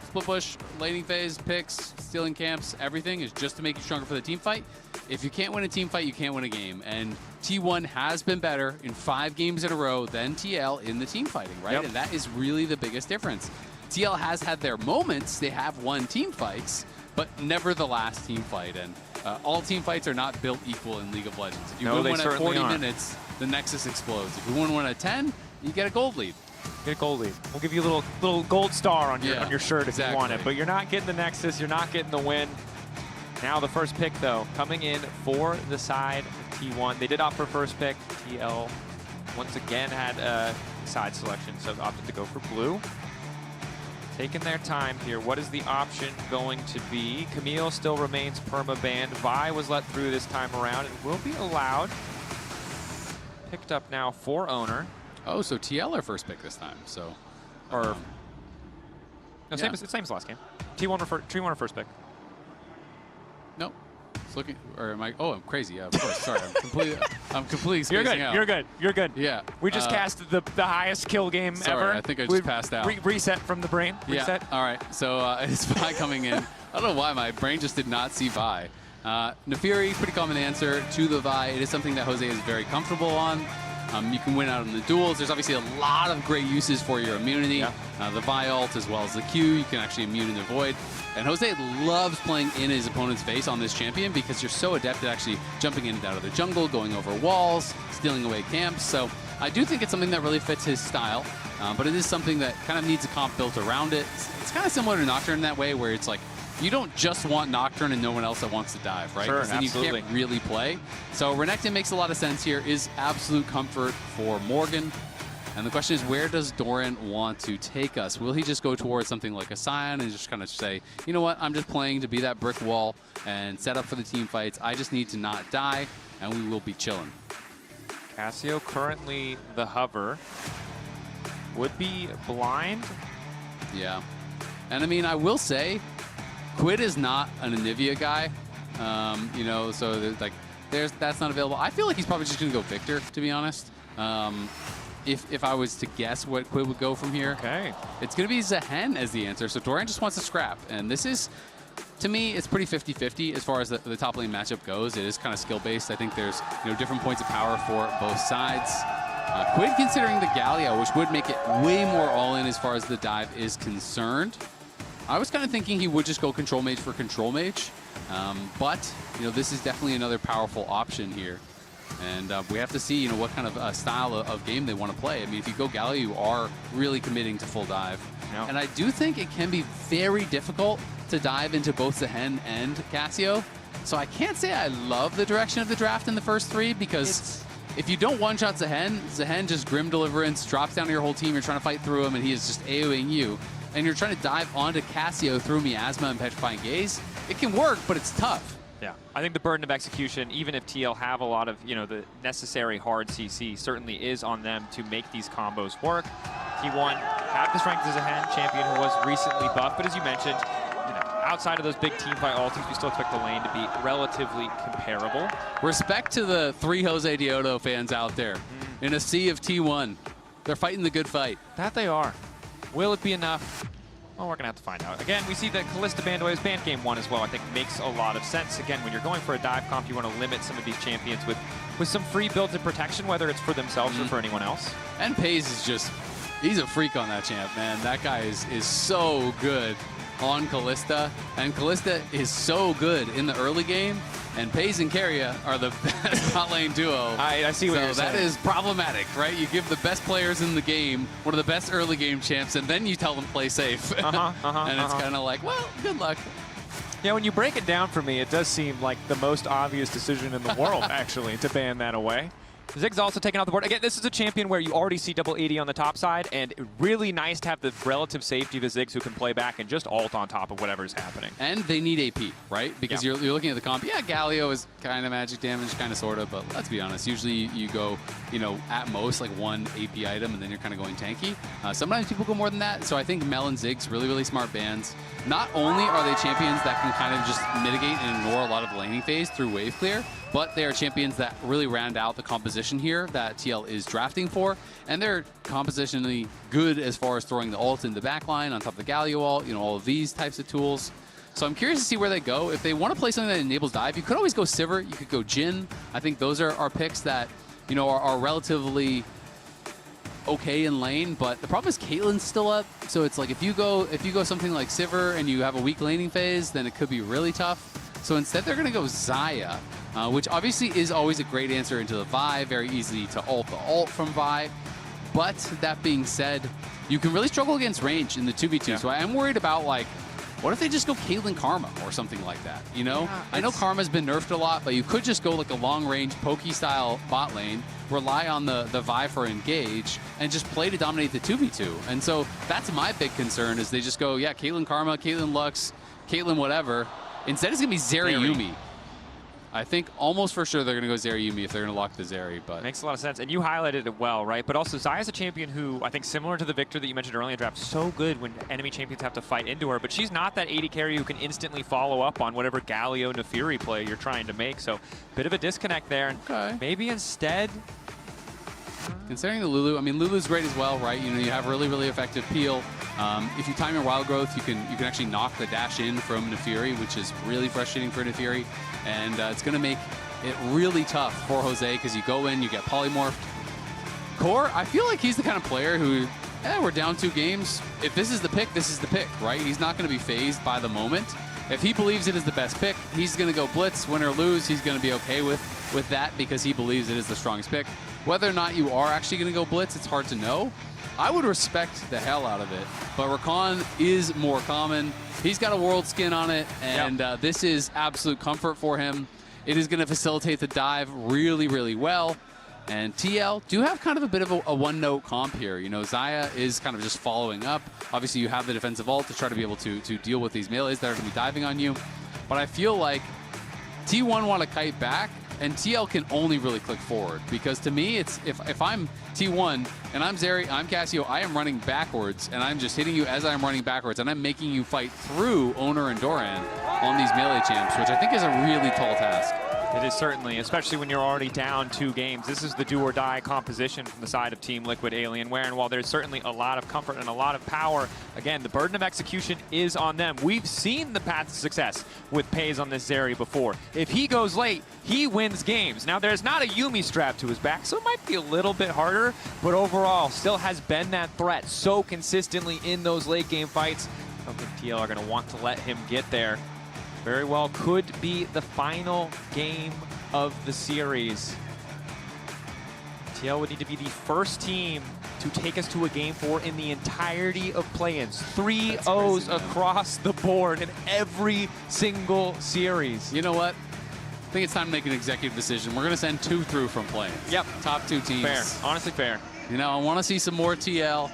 split push, laning phase, picks, stealing camps, everything is just to make you stronger for the team fight. If you can't win a team fight, you can't win a game. And T1 has been better in 5 games in a row than TL in the team fighting, right? And that is really the biggest difference. TL has had their moments. They have won team fights, but never the last team fight. And all team fights are not built equal in League of Legends. If you win one at 40 minutes, the Nexus explodes. If you win one at 10, you get a gold lead. Get a gold lead. We'll give you a little gold star on your shirt if you want it, but you're not getting the Nexus, you're not getting the win. Now the first pick, though, coming in for the side of T1. They did opt for first pick. TL once again had a side selection, so opted to go for blue. Taking their time here. What is the option going to be? Camille still remains perma-banned. Vi was let through this time around and will be allowed. Picked up now for Owner. Oh, so TL our first pick this time. So, or no, same as last game. T1 or first pick. Nope. It's looking, or am I? Oh, I'm crazy. Yeah, of course. Sorry, I'm completely spacing out. You're good. Yeah. We just cast the highest kill game sorry, ever. I think I just passed out. Reset from the brain. Reset. Yeah. All right. So it's Vi coming in. I don't know why my brain just did not see Vi. Nefiri, pretty common answer to the Vi. It is something that Jose is very comfortable on. You can win out in the duels. There's obviously a lot of great uses for your immunity. Yeah. The Vi ult as well as the Q. You can actually immune in the void. And Jose loves playing in his opponent's face on this champion because you're so adept at actually jumping in and out of the jungle, going over walls, stealing away camps. So I do think it's something that really fits his style, but it is something that kind of needs a comp built around it. It's kind of similar to Nocturne in that way, where it's like you don't just want Nocturne and no one else that wants to dive, right? Sure, then absolutely. You can't really play. So Renekton makes a lot of sense here, is absolute comfort for Morgan. And the question is, where does Doran want to take us? Will he just go towards something like a Scion and just kind of say, you know what, I'm just playing to be that brick wall and set up for the team fights. I just need to not die, and we will be chilling. Cassio currently the hover. Would be blind. Yeah. And I mean, I will say, Quid is not an Anivia guy. You know, so like that's not available. I feel like he's probably just going to go Victor, to be honest. If I was to guess what Quid would go from here, it's going to be Zehen as the answer. So Doran just wants to scrap. And this is, to me, it's pretty 50-50 as far as the top lane matchup goes. It is kind of skill-based. I think there's different points of power for both sides. Quid considering the Galio, which would make it way more all-in as far as the dive is concerned. I was kind of thinking he would just go Control Mage for Control Mage. But, this is definitely another powerful option here. And we have to see, what kind of style of game they want to play. I mean, if you go Galio, you are really committing to full dive. Yep. And I do think it can be very difficult to dive into both Zehen and Cassio. So I can't say I love the direction of the draft in the first three, because if you don't one-shot Zehen just Grim Deliverance, drops down to your whole team, you're trying to fight through him, and he is just AoEing you. And you're trying to dive onto Cassio through Miasma and Petrifying Gaze. It can work, but it's tough. Yeah, I think the burden of execution, even if TL have a lot of, the necessary hard CC, certainly is on them to make these combos work. T1 had the strength as a hand champion who was recently buffed, but as you mentioned, outside of those big team fight ultis, we still expect the lane to be relatively comparable. Respect to the 3 Jose Diodo fans out there in a sea of T1. They're fighting the good fight. That they are. Will it be enough? Well, we're going to have to find out. Again, we see that Kalista banned away his banned game 1 as well. I think makes a lot of sense. Again, when you're going for a dive comp, you want to limit some of these champions with some free builds and protection, whether it's for themselves or for anyone else. And Pays is just, he's a freak on that champ, man. That guy is so good on Kalista. And Kalista is so good in the early game. And Pays and Keria are the best bot lane duo. I see what you're saying. So that is problematic, right? You give the best players in the game one of the best early game champs, and then you tell them play safe. And it's kind of like, well, good luck. Yeah, when you break it down for me, it does seem like the most obvious decision in the world, actually, to ban that away. Zig's also taken off the board. Again, this is a champion where you already see double 80 on the top side, and really nice to have the relative safety of the Ziggs who can play back and just ult on top of whatever's happening. And they need AP, right? Because you're looking at the comp. Yeah, Galio is kind of magic damage, kind of, sort of, but let's be honest. Usually you go, at most like 1 AP item, and then you're kind of going tanky. Sometimes people go more than that, so I think Mel and Ziggs, really, really smart bans. Not only are they champions that can kind of just mitigate and ignore a lot of the laning phase through wave clear, but they are champions that really round out the composition here that TL is drafting for. And they're compositionally good as far as throwing the ult in the backline on top of the Galio ult, all of these types of tools. So I'm curious to see where they go. If they want to play something that enables dive, you could always go Sivir, you could go Jhin. I think those are picks that, are relatively okay in lane, but the problem is Caitlyn's still up. So it's like if you go something like Sivir and you have a weak laning phase, then it could be really tough. So instead they're going to go Xayah, which obviously is always a great answer into the Vi, very easy to ult the ult from Vi. But that being said, you can really struggle against range in the 2v2. Yeah. So I am worried about, like, what if they just go Caitlyn Karma or something like that, Yeah, I know Karma's been nerfed a lot, but you could just go like a long-range pokey-style bot lane, rely on the Vi for engage, and just play to dominate the 2v2. And so that's my big concern, is they just go, yeah, Caitlyn Karma, Caitlyn Lux, Caitlyn whatever. Instead, it's going to be Zeri Yuumi. I think almost for sure they're going to go Zeri Yuumi if they're going to lock the Zeri. But makes a lot of sense, and you highlighted it well, right? But also Xayah's a champion who I think similar to the Victor that you mentioned earlier in the draft, so good when enemy champions have to fight into her. But she's not that AD carry who can instantly follow up on whatever Galio Nefiri play you're trying to make. So bit of a disconnect there. And maybe instead. Considering the Lulu, I mean, Lulu's great as well, right? You know, you have really effective peel. If you time your wild growth, you can actually knock the dash in from Nefiri, which is really frustrating for Nefiri, and it's going to make it really tough for Jose because you go in, you get polymorphed. Core, I feel like he's the kind of player who, we're down 2 games. If this is the pick, this is the pick, right? He's not going to be phased by the moment. If he believes it is the best pick, he's going to go blitz, win or lose. He's going to be okay with that because he believes it is the strongest pick. Whether or not you are actually going to go blitz, it's hard to know. I would respect the hell out of it, but Rakan is more common. He's got a world skin on it, and this is absolute comfort for him. It is going to facilitate the dive really well. And TL do have kind of a bit of a one-note comp here. You know, Xayah is kind of just following up. Obviously, you have the defensive ult to try to be able to deal with these melees that are going to be diving on you. But I feel like T1 want to kite back, and TL can only really click forward. Because to me, it's if I'm T1 and I'm Zeri, I'm Cassio, I am running backwards, and I'm just hitting you as I'm running backwards, and I'm making you fight through Oner and Doran on these melee champs, which I think is a really tall task. It is certainly, especially when you're already down 2 games. This is the do or die composition from the side of Team Liquid Alienware, and while there's certainly a lot of comfort and a lot of power, again, the burden of execution is on them. We've seen the path to success with Pays on this Zeri before. If he goes late, he wins games. Now, there's not a Yuumi strap to his back, so it might be a little bit harder, but overall, still has been that threat so consistently in those late game fights. I don't think TL are going to want to let him get there. Very well could be the final game of the series. TL would need to be the first team to take us to a game 4 in the entirety of play-ins. 3 O's across the board in every single series. You know what? I think it's time to make an executive decision. We're going to send 2 through from play-ins. Yep. Top 2 teams. Fair. Honestly fair. You know, I want to see some more TL.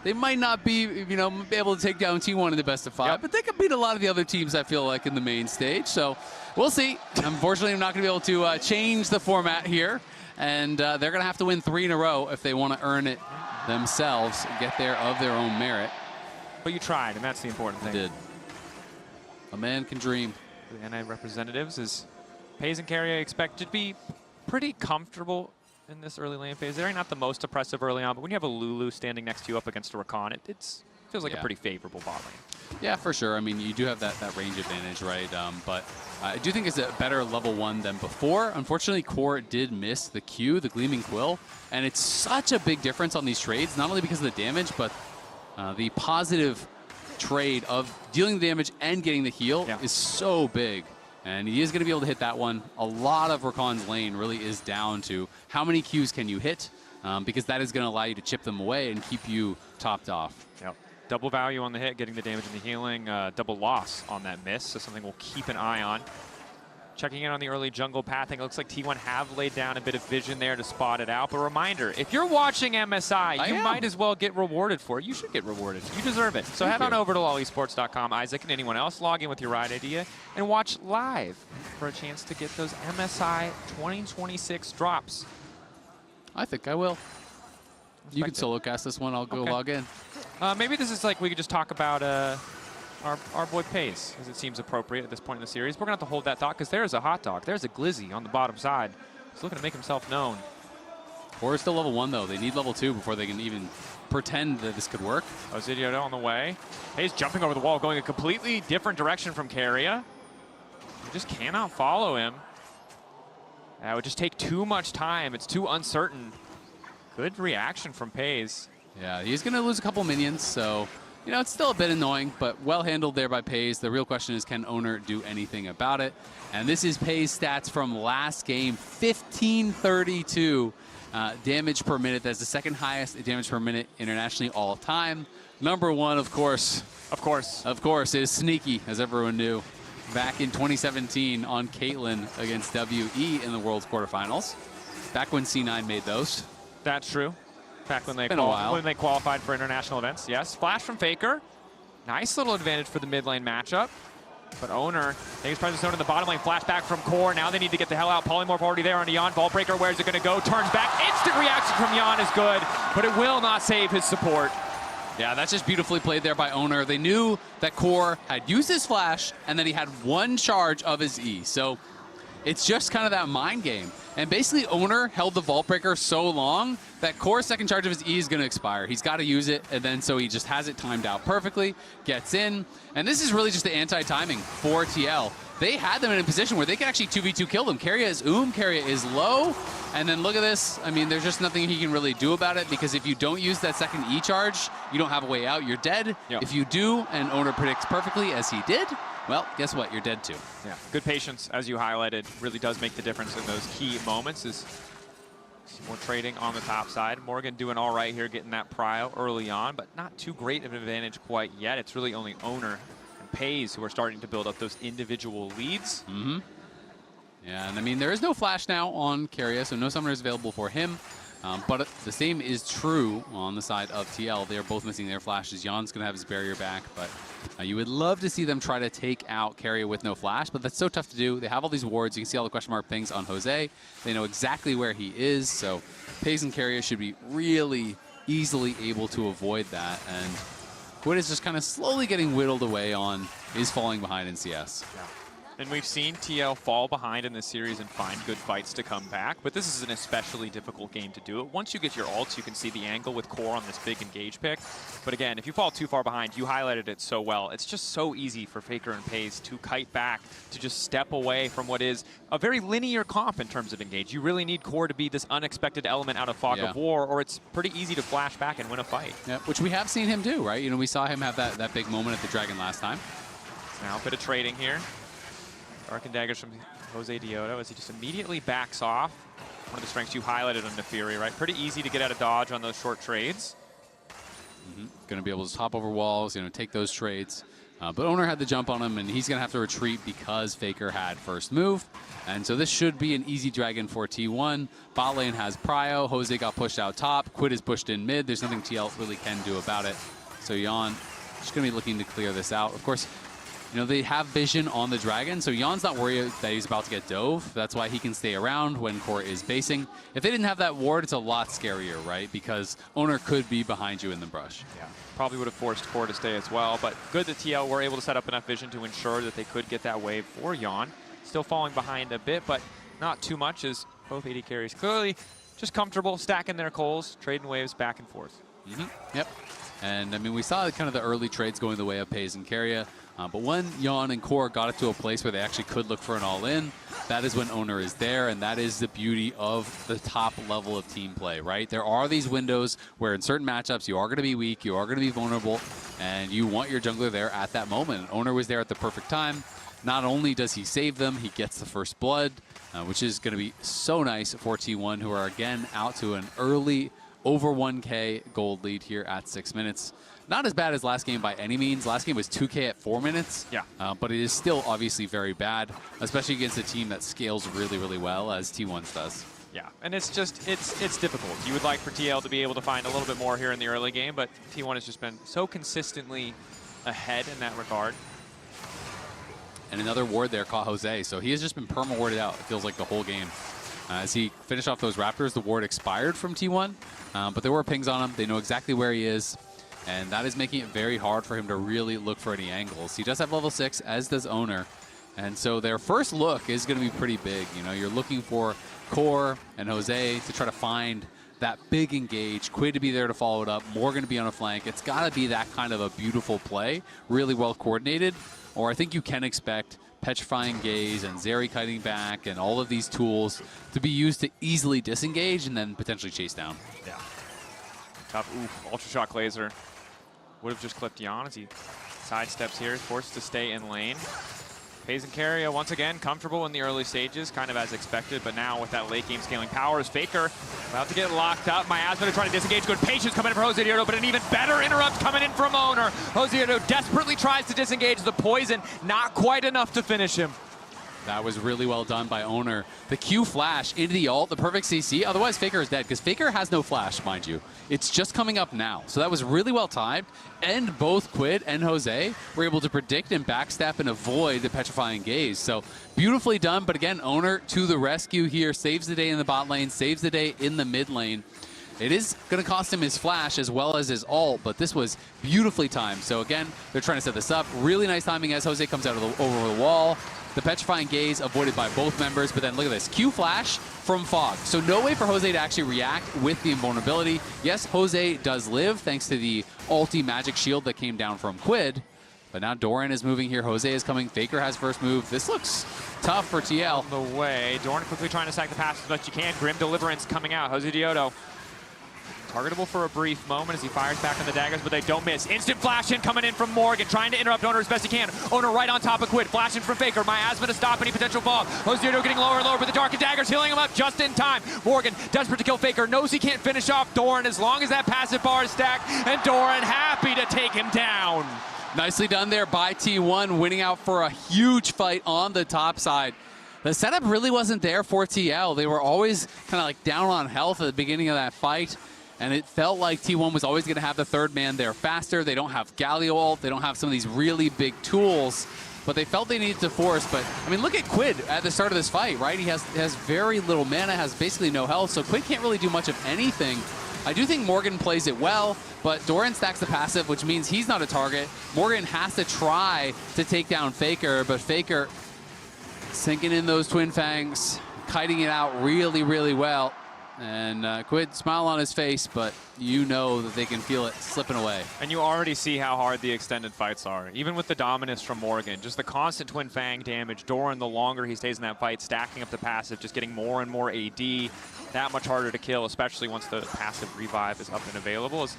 They might not be, you know, able to take down T1 in the best of 5, but they can beat a lot of the other teams, I feel like, in the main stage. So we'll see. Unfortunately, I'm not going to be able to change the format here. And they're going to have to win 3 in a row if they want to earn it themselves and get there of their own merit. But you tried, and that's the important thing. I did. A man can dream. The NA representatives is Pays and Carrier expected to be pretty comfortable in this early lane phase. They're not the most oppressive early on, but when you have a Lulu standing next to you up against a Rakan, it feels like a pretty favorable bot lane. Yeah, for sure. I mean, you do have that range advantage, right? But I do think it's a better level 1 than before. Unfortunately, Core did miss the Q, the Gleaming Quill, and it's such a big difference on these trades, not only because of the damage, but the positive trade of dealing the damage and getting the heal is so big. And he is going to be able to hit that one. A lot of Rakan's lane really is down to how many Qs can you hit, because that is going to allow you to chip them away and keep you topped off. Yep. Double value on the hit, getting the damage and the healing. Double loss on that miss, so something we'll keep an eye on. Checking in on the early jungle pathing. It looks like T1 have laid down a bit of vision there to spot it out. But reminder, if you're watching MSI, you might as well get rewarded for it. You should get rewarded. You deserve it. So head on over to LoLEsports.com, Isaac, and anyone else. Log in with your ride idea and watch live for a chance to get those MSI 2026 drops. I think I will. You can solo cast this one. I'll go log in. Maybe this is like we could just talk about our boy Pays, as it seems appropriate at this point in the series. We're going to have to hold that thought because there's a hot dog. There's a Glizzy on the bottom side. He's looking to make himself known. Core is still level 1, though. They need level 2 before they can even pretend that this could work. Ozidioto on the way. Pays jumping over the wall, going a completely different direction from Carrier. You just cannot follow him. That would just take too much time. It's too uncertain. Good reaction from Pays. Yeah, he's going to lose a couple minions, so... You know, it's still a bit annoying, but well handled there by Pays. The real question is, can Oner do anything about it? And this is Pays' stats from last game, 1532 damage per minute. That's the second highest damage per minute internationally all time. Number 1, of course, is Sneaky, as everyone knew, back in 2017 on Caitlyn against WE in the World's quarterfinals. Back when C9 made those. That's true. Back when they qualified for international events. Yes, flash from Faker. Nice little advantage for the mid lane matchup. But Owner takes presence zone in the bottom lane, flashback from Core. Now they need to get the hell out. Polymorph already there on Daejeon. Vaultbreaker, where's it going to go? Turns back. Instant reaction from Daejeon is good, but it will not save his support. Yeah, that's just beautifully played there by Owner. They knew that Core had used his flash, and then he had one charge of his E. So it's just kind of that mind game. And basically, Owner held the Vault Breaker so long that Core's second charge of his E is going to expire. He's got to use it, and then so he just has it timed out perfectly, gets in. And this is really just the anti-timing for TL. They had them in a position where they could actually 2v2 kill them. Keria is Keria is low. And then look at this. I mean, there's just nothing he can really do about it, because if you don't use that second E charge, you don't have a way out. You're dead. Yep. If you do, and Owner predicts perfectly, as he did, well, guess what? You're dead too. Yeah, good patience, as you highlighted, really does make the difference in those key moments. Is more trading on the top side. Morgan doing all right here, getting that prio early on, but not too great of an advantage quite yet. It's really only Owner and Pays who are starting to build up those individual leads. Mm-hmm. Yeah, and I mean, there is no flash now on Keria, so no summoner is available for him. But the same is true on the side of TL. They are both missing their flashes. Jan's going to have his barrier back, but you would love to see them try to take out Keria with no flash, but that's so tough to do. They have all these wards. You can see all the question mark pings on Jose. They know exactly where he is, so Pays and Keria should be really easily able to avoid that. And Quid is just kind of slowly getting whittled away on, is falling behind in CS. Yeah. And we've seen TL fall behind in this series and find good fights to come back, but this is an especially difficult game to do it. Once you get your ults, you can see the angle with Core on this big engage pick. But again, if you fall too far behind, you highlighted it so well. It's just so easy for Faker and Pays to kite back, to just step away from what is a very linear comp in terms of engage. You really need Core to be this unexpected element out of Fog of War, or it's pretty easy to flash back and win a fight. Yeah, which we have seen him do, right? You know, we saw him have that big moment at the Dragon last time. Now a bit of trading here. Dark and Daggers from Jose Diodo as he just immediately backs off. One of the strengths you highlighted on Nefiri, right? Pretty easy to get out of dodge on those short trades. Going to be able to hop over walls, you know, take those trades. But Owner had the jump on him, and he's going to have to retreat because Faker had first move. And so this should be an easy dragon for T1. Bot lane has prio. Jose got pushed out top. Quid is pushed in mid. There's nothing TL really can do about it. So Jan just going to be looking to clear this out. Of course, you know, they have vision on the dragon, so Jan's not worried that he's about to get dove. That's why he can stay around when Core is basing. If they didn't have that ward, it's a lot scarier, right? Because Owner could be behind you in the brush. Yeah, probably would have forced Core to stay as well, but good that TL were able to set up enough vision to ensure that they could get that wave for Jan. Still falling behind a bit, but not too much, as both AD carries clearly just comfortable stacking their coals, trading waves back and forth. Yep. And I mean, we saw kind of the early trades going the way of Pays and Keria. But when Jan and Core got it to a place where they actually could look for an all-in, that is when Owner is there, and that is the beauty of the top level of team play, right? There are these windows where in certain matchups you are going to be weak, you are going to be vulnerable, and you want your jungler there at that moment. Owner was there at the perfect time. Not only does he save them, he gets the first blood, which is going to be so nice for T1, who are again out to an early over 1K gold lead here at 6 minutes. Not as bad as last game by any means. Last game was 2K at 4 minutes. Yeah. But it is still obviously very bad, especially against a team that scales really, really well, as T1's does. Yeah, and it's just, it's difficult. You would like for TL to be able to find a little bit more here in the early game, but T1 has just been so consistently ahead in that regard. And another ward there caught Jose, so he has just been perma-warded out, it feels like, the whole game. As he finished off those Raptors, the ward expired from T1, but there were pings on him. They know exactly where he is. And that is making it very hard for him to really look for any angles. He does have level 6, as does Owner. And so their first look is going to be pretty big. You know, you're looking for Core and Jose to try to find that big engage, Quid to be there to follow it up, Morgan to be on a flank. It's got to be that kind of a beautiful play, really well coordinated. Or I think you can expect Petrifying Gaze and Zeri kiting back and all of these tools to be used to easily disengage and then potentially chase down. Yeah. Tough. Oof. Ultra Shock Laser. Would have just clipped Jan as he sidesteps here, forced to stay in lane. Pays and Keria once again comfortable in the early stages, kind of as expected, but now with that late game scaling power is Faker about to get locked up. Miasma trying to disengage. Good patience coming in for Jose Diodo, but an even better interrupt coming in from Owner. Jose Diodo desperately tries to disengage the poison, not quite enough to finish him. That was really well done by Owner. The Q flash into the ult, the perfect CC. Otherwise, Faker is dead, because Faker has no flash, mind you. It's just coming up now. So that was really well timed. And both Quid and Jose were able to predict and backstep and avoid the petrifying gaze. So beautifully done. But again, Owner to the rescue here. Saves the day in the bot lane, saves the day in the mid lane. It is going to cost him his flash as well as his ult, but this was beautifully timed. So again, they're trying to set this up. Really nice timing as Jose comes out of over the wall. The petrifying gaze avoided by both members, but then look at this. Q flash from Fog. So no way for Jose to actually react with the invulnerability. Yes, Jose does live thanks to the ulti magic shield that came down from Quid. But now Doran is moving here. Jose is coming. Faker has first move. This looks tough for TL. On the way. Doran quickly trying to sack the pass as much as you can. Grim Deliverance coming out. Jose Diodo targetable for a brief moment as he fires back on the daggers, but they don't miss. Instant flash in coming in from Morgan, trying to interrupt Owner as best he can. Owner right on top of Quid, flashing from Faker. Miasma to stop any potential fall. Jose Diodo getting lower and lower, but the Dark and Daggers healing him up just in time. Morgan, desperate to kill Faker, knows he can't finish off Doran as long as that passive bar is stacked, and Doran happy to take him down. Nicely done there by T1, winning out for a huge fight on the top side. The setup really wasn't there for TL. They were always kind of like down on health at the beginning of that fight. And it felt like T1 was always going to have the third man there faster. They don't have Galio ult. They don't have some of these really big tools. But they felt they needed to force. But, I mean, look at Quid at the start of this fight, right? He has very little mana, has basically no health. So Quid can't really do much of anything. I do think Morgan plays it well, but Doran stacks the passive, which means he's not a target. Morgan has to try to take down Faker, but Faker sinking in those Twin Fangs, kiting it out really, really well. And Quid, smile on his face, but you know that they can feel it slipping away. And you already see how hard the extended fights are. Even with the dominance from Morgan, just the constant Twin Fang damage. Doran, the longer he stays in that fight, stacking up the passive, just getting more and more AD. That much harder to kill, especially once the passive revive is up and available. Has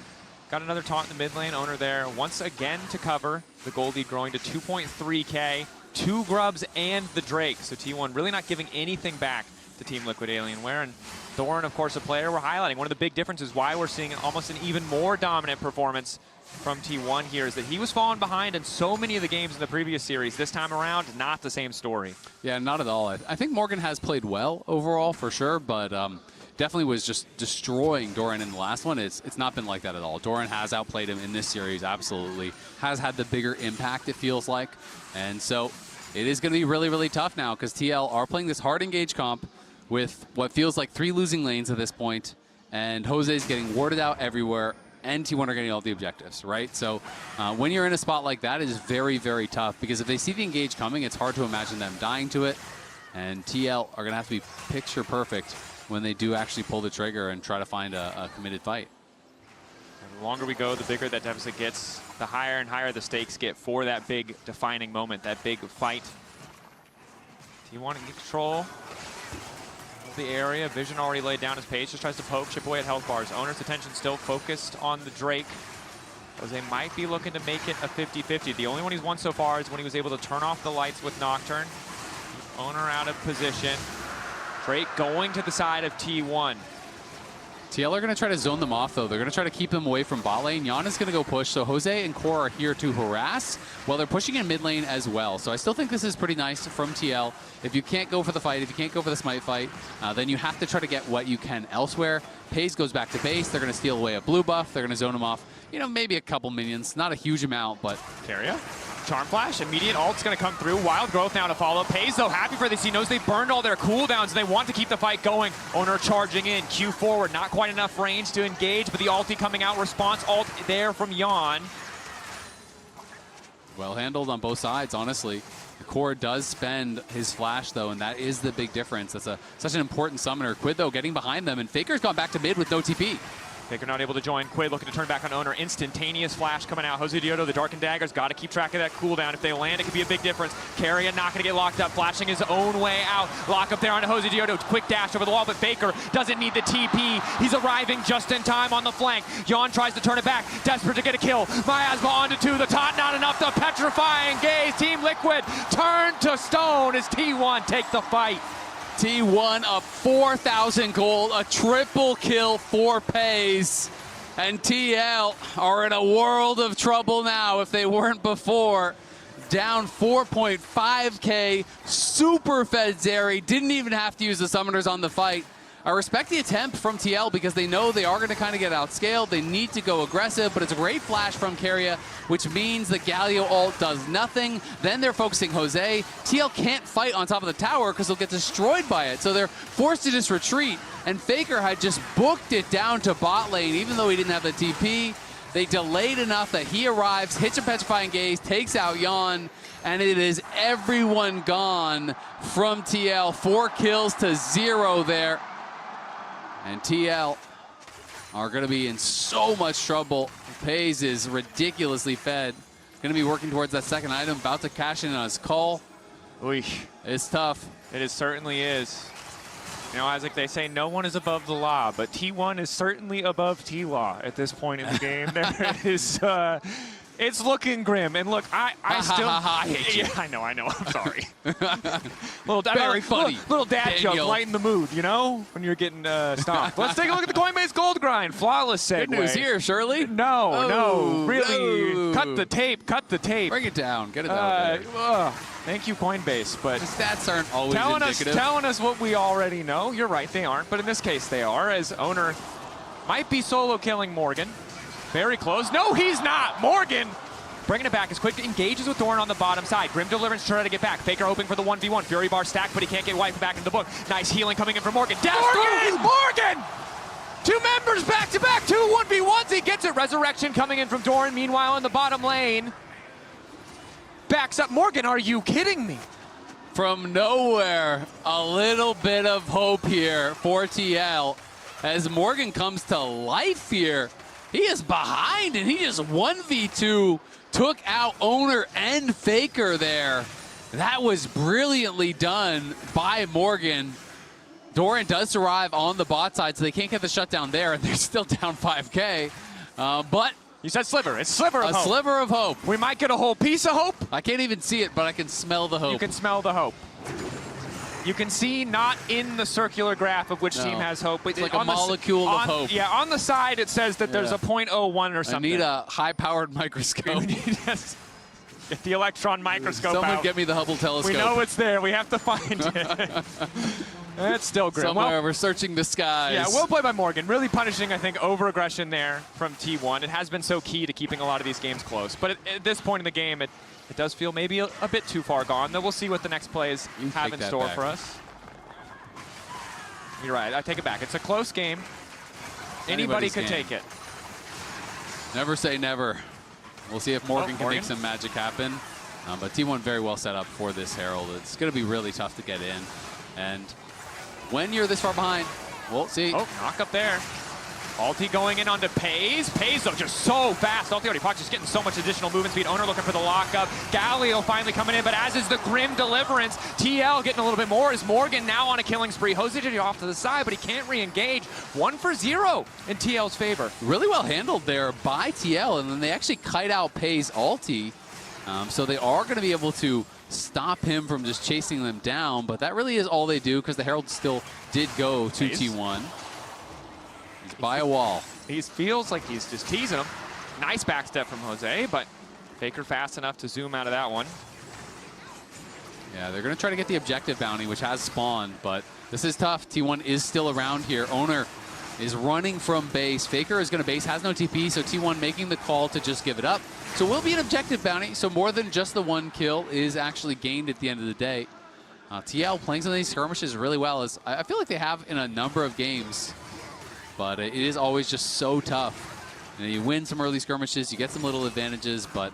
got another taunt in the mid lane. Owner there once again to cover. The gold lead growing to 2.3K. 2 grubs and the Drake. So T1 really not giving anything back to Team Liquid Alienware. And Doran, of course, a player we're highlighting. One of the big differences why we're seeing almost an even more dominant performance from T1 here is that he was falling behind in so many of the games in the previous series. This time around, not the same story. Yeah, not at all. I think Morgan has played well overall for sure, but definitely was just destroying Doran in the last one. It's not been like that at all. Doran has outplayed him in this series, absolutely. Has had the bigger impact, it feels like. And so it is going to be really, really tough now because TL are playing this hard engage comp with what feels like 3 losing lanes at this point, and Jose's getting warded out everywhere, and T1 are getting all the objectives, right? So when you're in a spot like that, it is very, very tough, because if they see the engage coming, it's hard to imagine them dying to it, and TL are going to have to be picture perfect when they do actually pull the trigger and try to find a committed fight. And the longer we go, the bigger that deficit gets, the higher and higher the stakes get for that big defining moment, that big fight. T1 in control the area. Vision already laid down his page, just tries to poke, chip away at health bars. Owner's attention still focused on the Drake. Jose might be looking to make it a 50-50. The only one he's won so far is when he was able to turn off the lights with Nocturne. Owner out of position. Drake going to the side of T1. TL are going to try to zone them off, though. They're going to try to keep them away from bot lane. Yan is going to go push, so Jose and Core are here to harass, while they're pushing in mid lane as well. So I still think this is pretty nice from TL. If you can't go for the fight, if you can't go for the smite fight, then you have to try to get what you can elsewhere. Paze goes back to base. They're going to steal away a blue buff. They're going to zone him off, you know, maybe a couple minions. Not a huge amount, but... Keria. Charm Flash, immediate ult's going to come through. Wild Growth now to follow. Paze, though, happy for this. He knows they burned all their cooldowns, and they want to keep the fight going. Owner charging in. Q forward. Not quite enough range to engage, but the ulti coming out. Response ult there from Yan. Well handled on both sides, honestly. The Core does spend his flash, though, and that is the big difference. That's such an important summoner. Quid, though, getting behind them, and Faker's gone back to mid with no TP. Faker not able to join. Quid looking to turn back on Owner. Instantaneous flash coming out. Jose Diodo, the Dark and Daggers, got to keep track of that cooldown. If they land, it could be a big difference. Keria not going to get locked up, flashing his own way out. Lock up there on Jose Diodo. Quick dash over the wall, but Faker doesn't need the TP. He's arriving just in time on the flank. Yan tries to turn it back, desperate to get a kill. Miasma onto 2. The taunt not enough. The petrifying gaze. Team Liquid turn to stone as T1 take the fight. T1 up 4,000 gold, a triple kill for Paze. And TL are in a world of trouble now if they weren't before. down 4.5k, super fed Zeri, didn't even have to use the summoners on the fight. I respect the attempt from TL because they know they are going to kind of get outscaled. They need to go aggressive, but it's a great flash from Keria, which means the Galio ult does nothing. Then they're focusing Jose. TL can't fight on top of the tower because they'll get destroyed by it, so they're forced to just retreat. And Faker had just booked it down to bot lane, even though he didn't have the TP. They delayed enough that he arrives, hits a Petrifying Gaze, takes out Yon, and it is everyone gone from TL. 4 kills to 0 there. And TL are going to be in so much trouble. Pays is ridiculously fed. Going to be working towards that second item, about to cash in on his call. Oy. It's tough. It certainly is. You know, Isaac, they say no one is above the law, but T1 is certainly above TLAW at this point in the game. There is, it's looking grim. And look, I still, yeah, I know, I'm sorry. Very funny. Little dad joke, lighten the mood, you know, when you're getting stomped. Let's take a look at the Coinbase Gold Grind. Flawless segue. Good news here, Shirley. No, really, cut the tape. Bring it down, get it down. Thank you, Coinbase, but the stats aren't always indicative. Telling us what we already know. You're right, they aren't, but in this case they are, as Owner might be solo killing Morgan. Very close. No, he's not. Morgan bringing it back as quick. Engages with Doran on the bottom side. Grim Deliverance trying to get back. Faker hoping for the 1v1. Fury bar stacked, but he can't get wiped back into the book. Nice healing coming in from Morgan. Morgan! 2 members back to back. 2 1v1s. He gets it. Resurrection coming in from Doran. Meanwhile, in the bottom lane, backs up. Morgan, are you kidding me? From nowhere, a little bit of hope here for TL as Morgan comes to life here. He is behind and he just 1v2 took out Owner and Faker there. That was brilliantly done by Morgan. Doran does survive on the bot side, so they can't get the shutdown there, and they're still down 5k. But you said sliver. It's sliver of hope. A sliver of hope. We might get a whole piece of hope. I can't even see it, but I can smell the hope. You can smell the hope. You can see not in the circular graph of which team has hope. But it's like a molecule of hope. Yeah, on the side it says that there's a 0.01 or something. I need a high-powered microscope. Get the electron microscope Someone out. Get me the Hubble telescope. We know it's there. We have to find it. It's still grim. Somewhere we're searching the skies. Yeah, well played by Morgan. Really punishing, I think, over-aggression there from T1. It has been so key to keeping a lot of these games close. But at this point in the game, it does feel maybe a bit too far gone. Though we'll see what the next plays have in store for us. You're right. I take it back. It's a close game. Anybody could take it. Never say never. We'll see if Morgan can make some magic happen. But T1 very well set up for this Herald. It's going to be really tough to get in. And when you're this far behind, we'll see. Oh, knock up there. Ulti going in onto Pays. Pays, though, just so fast. Ulti already procs, just getting so much additional movement speed. Owner looking for the lockup. Galio finally coming in, but as is the Grim Deliverance. TL getting a little bit more. Is Morgan now on a killing spree. Jose did it off to the side, but he can't re-engage. 1 for 0 in TL's favor. Really well handled there by TL, and then they actually kite out Pays ulti. So they are going to be able to stop him from just chasing them down, but that really is all they do because the Herald still did go to T1. He's by a wall. He feels like he's just teasing him. Nice backstep from Jose, but Faker fast enough to zoom out of that one. Yeah, they're going to try to get the objective bounty, which has spawned, but this is tough. T1 is still around here. Owner is running from base. Faker is going to base, has no TP, so T1 making the call to just give it up. So it will be an objective bounty, so more than just the 1 kill is actually gained at the end of the day. TL playing some of these skirmishes really well, as I feel like they have in a number of games, but it is always just so tough. You know, you win some early skirmishes, you get some little advantages, but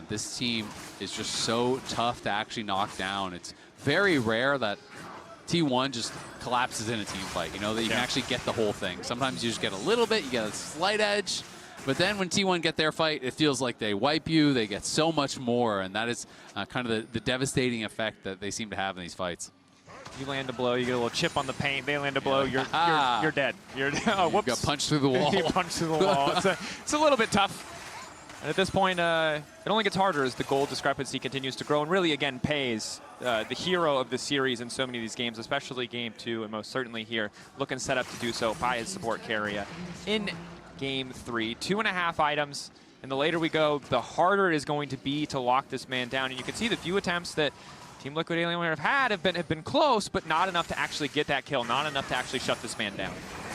this team is just so tough to actually knock down. It's very rare that T1 just collapses in a team fight, you know, that you can actually get the whole thing. Sometimes you just get a little bit, you get a slight edge, but then when T1 get their fight, it feels like they wipe you, they get so much more, and that is kind of the devastating effect that they seem to have in these fights. You land a blow, you get a little chip on the paint, they land a blow, you're dead. You're whoops. You got punched through the wall. You punched through the wall. It's a little bit tough. And at this point, it only gets harder as the goal discrepancy continues to grow. And really, again, Pays, the hero of the series in so many of these games, especially Game 2, and most certainly here, looking set up to do so by his support carrier in Game 3. 2.5 items. And the later we go, the harder it is going to be to lock this man down. And you can see the few attempts that Team Liquid Alienware have been close, but not enough to actually get that kill, not enough to actually shut this man down.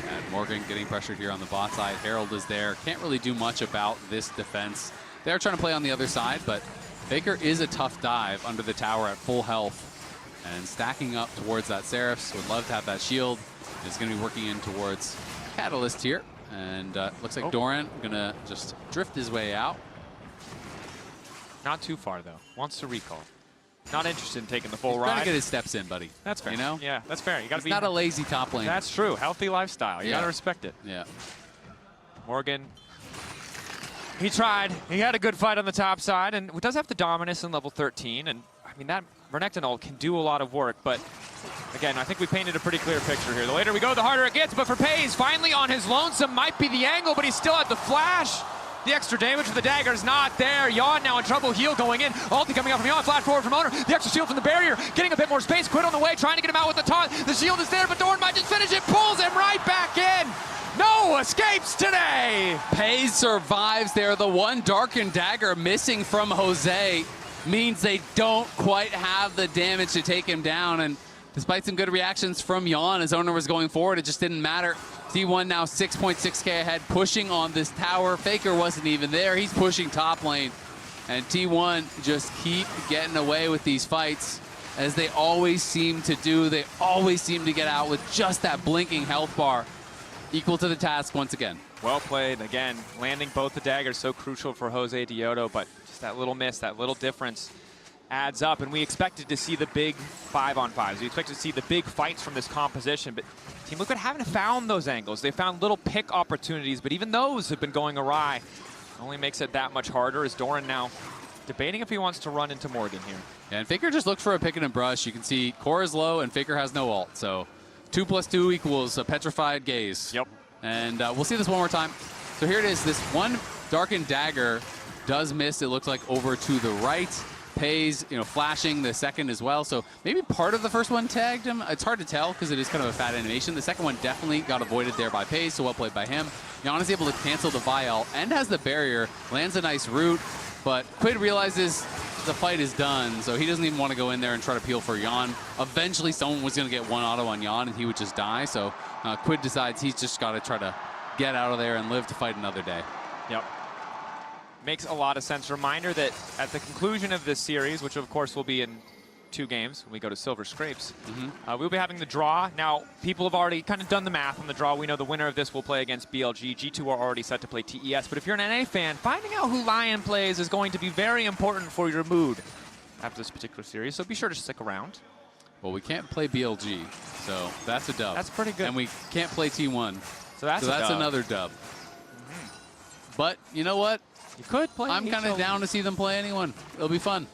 And Morgan getting pressured here on the bot side. Herald is there. Can't really do much about this defense. They're trying to play on the other side, but Faker is a tough dive under the tower at full health. And stacking up towards that Seraphs. Would love to have that shield. Is going to be working in towards Catalyst here. And looks like Doran going to just drift his way out. Not too far, though. Wants to recall. Not interested in taking the full He's ride. trying to get his steps in, buddy. That's fair. You know? Yeah, that's fair. You got to be not a lazy top lane. That's true. Healthy lifestyle. You got to respect it. Yeah. Morgan. He tried. He had a good fight on the top side, and does have the dominance in level 13. And I mean, that Renekton ult can do a lot of work, but again, I think we painted a pretty clear picture here. The later we go, the harder it gets. But for Pays, finally on his lonesome, might be the angle, but he still had the flash. The extra damage with the dagger is not there. Yawn now in trouble. Heal going in. Ulti coming out from Yawn. Flash forward from Owner. The extra shield from the barrier. Getting a bit more space. Quid on the way. Trying to get him out with the taunt. The shield is there, but Dorn might just finish it. Pulls him right back in. No escapes today. Pays survives there. The one darkened dagger missing from Jose means they don't quite have the damage to take him down. And despite some good reactions from Yawn as Owner was going forward, it just didn't matter. T1 now 6.6k ahead, pushing on this tower. Faker wasn't even there. He's pushing top lane. And T1 just keep getting away with these fights, as they always seem to do. They always seem to get out with just that blinking health bar. Equal to the task once again. Well played. Again, landing both the daggers, so crucial for Jose Diodo, but just that little miss, that little difference adds up. And we expected to see the big 5-on-5s. We expected to see the big fights from this composition, but Team Liquid haven't found those angles. They found little pick opportunities, but even those have been going awry. Only makes it that much harder as Doran now debating if he wants to run into Morgan here. Yeah, and Faker just looked for a pick and a brush. You can see core is low and Faker has no ult, so 2 + 2 equals a petrified gaze. Yep. And we'll see this one more time. So here it is. This one darkened dagger does miss. It looks like over to the right. Pays, flashing the second as well. So maybe part of the first one tagged him. It's hard to tell because it is kind of a fat animation. The second one definitely got avoided there by Pays, so well played by him. Jan is able to cancel the Vial and has the barrier. Lands a nice root, but Quid realizes the fight is done, so he doesn't even want to go in there and try to peel for Jan. Eventually, someone was going to get one auto on Jan, and he would just die. So Quid decides he's just got to try to get out of there and live to fight another day. Yep. Makes a lot of sense. Reminder that at the conclusion of this series, which of course will be in 2 games when we go to Silver Scrapes, we'll be having the draw. Now, people have already kind of done the math on the draw. We know the winner of this will play against BLG. G2 are already set to play TES. But if you're an NA fan, finding out who Lion plays is going to be very important for your mood after this particular series. So be sure to stick around. Well, we can't play BLG, so that's a dub. That's pretty good. And we can't play T1. So that's another dub. But you know what? You could play. I'm kind of down to see them play anyone. It'll be fun.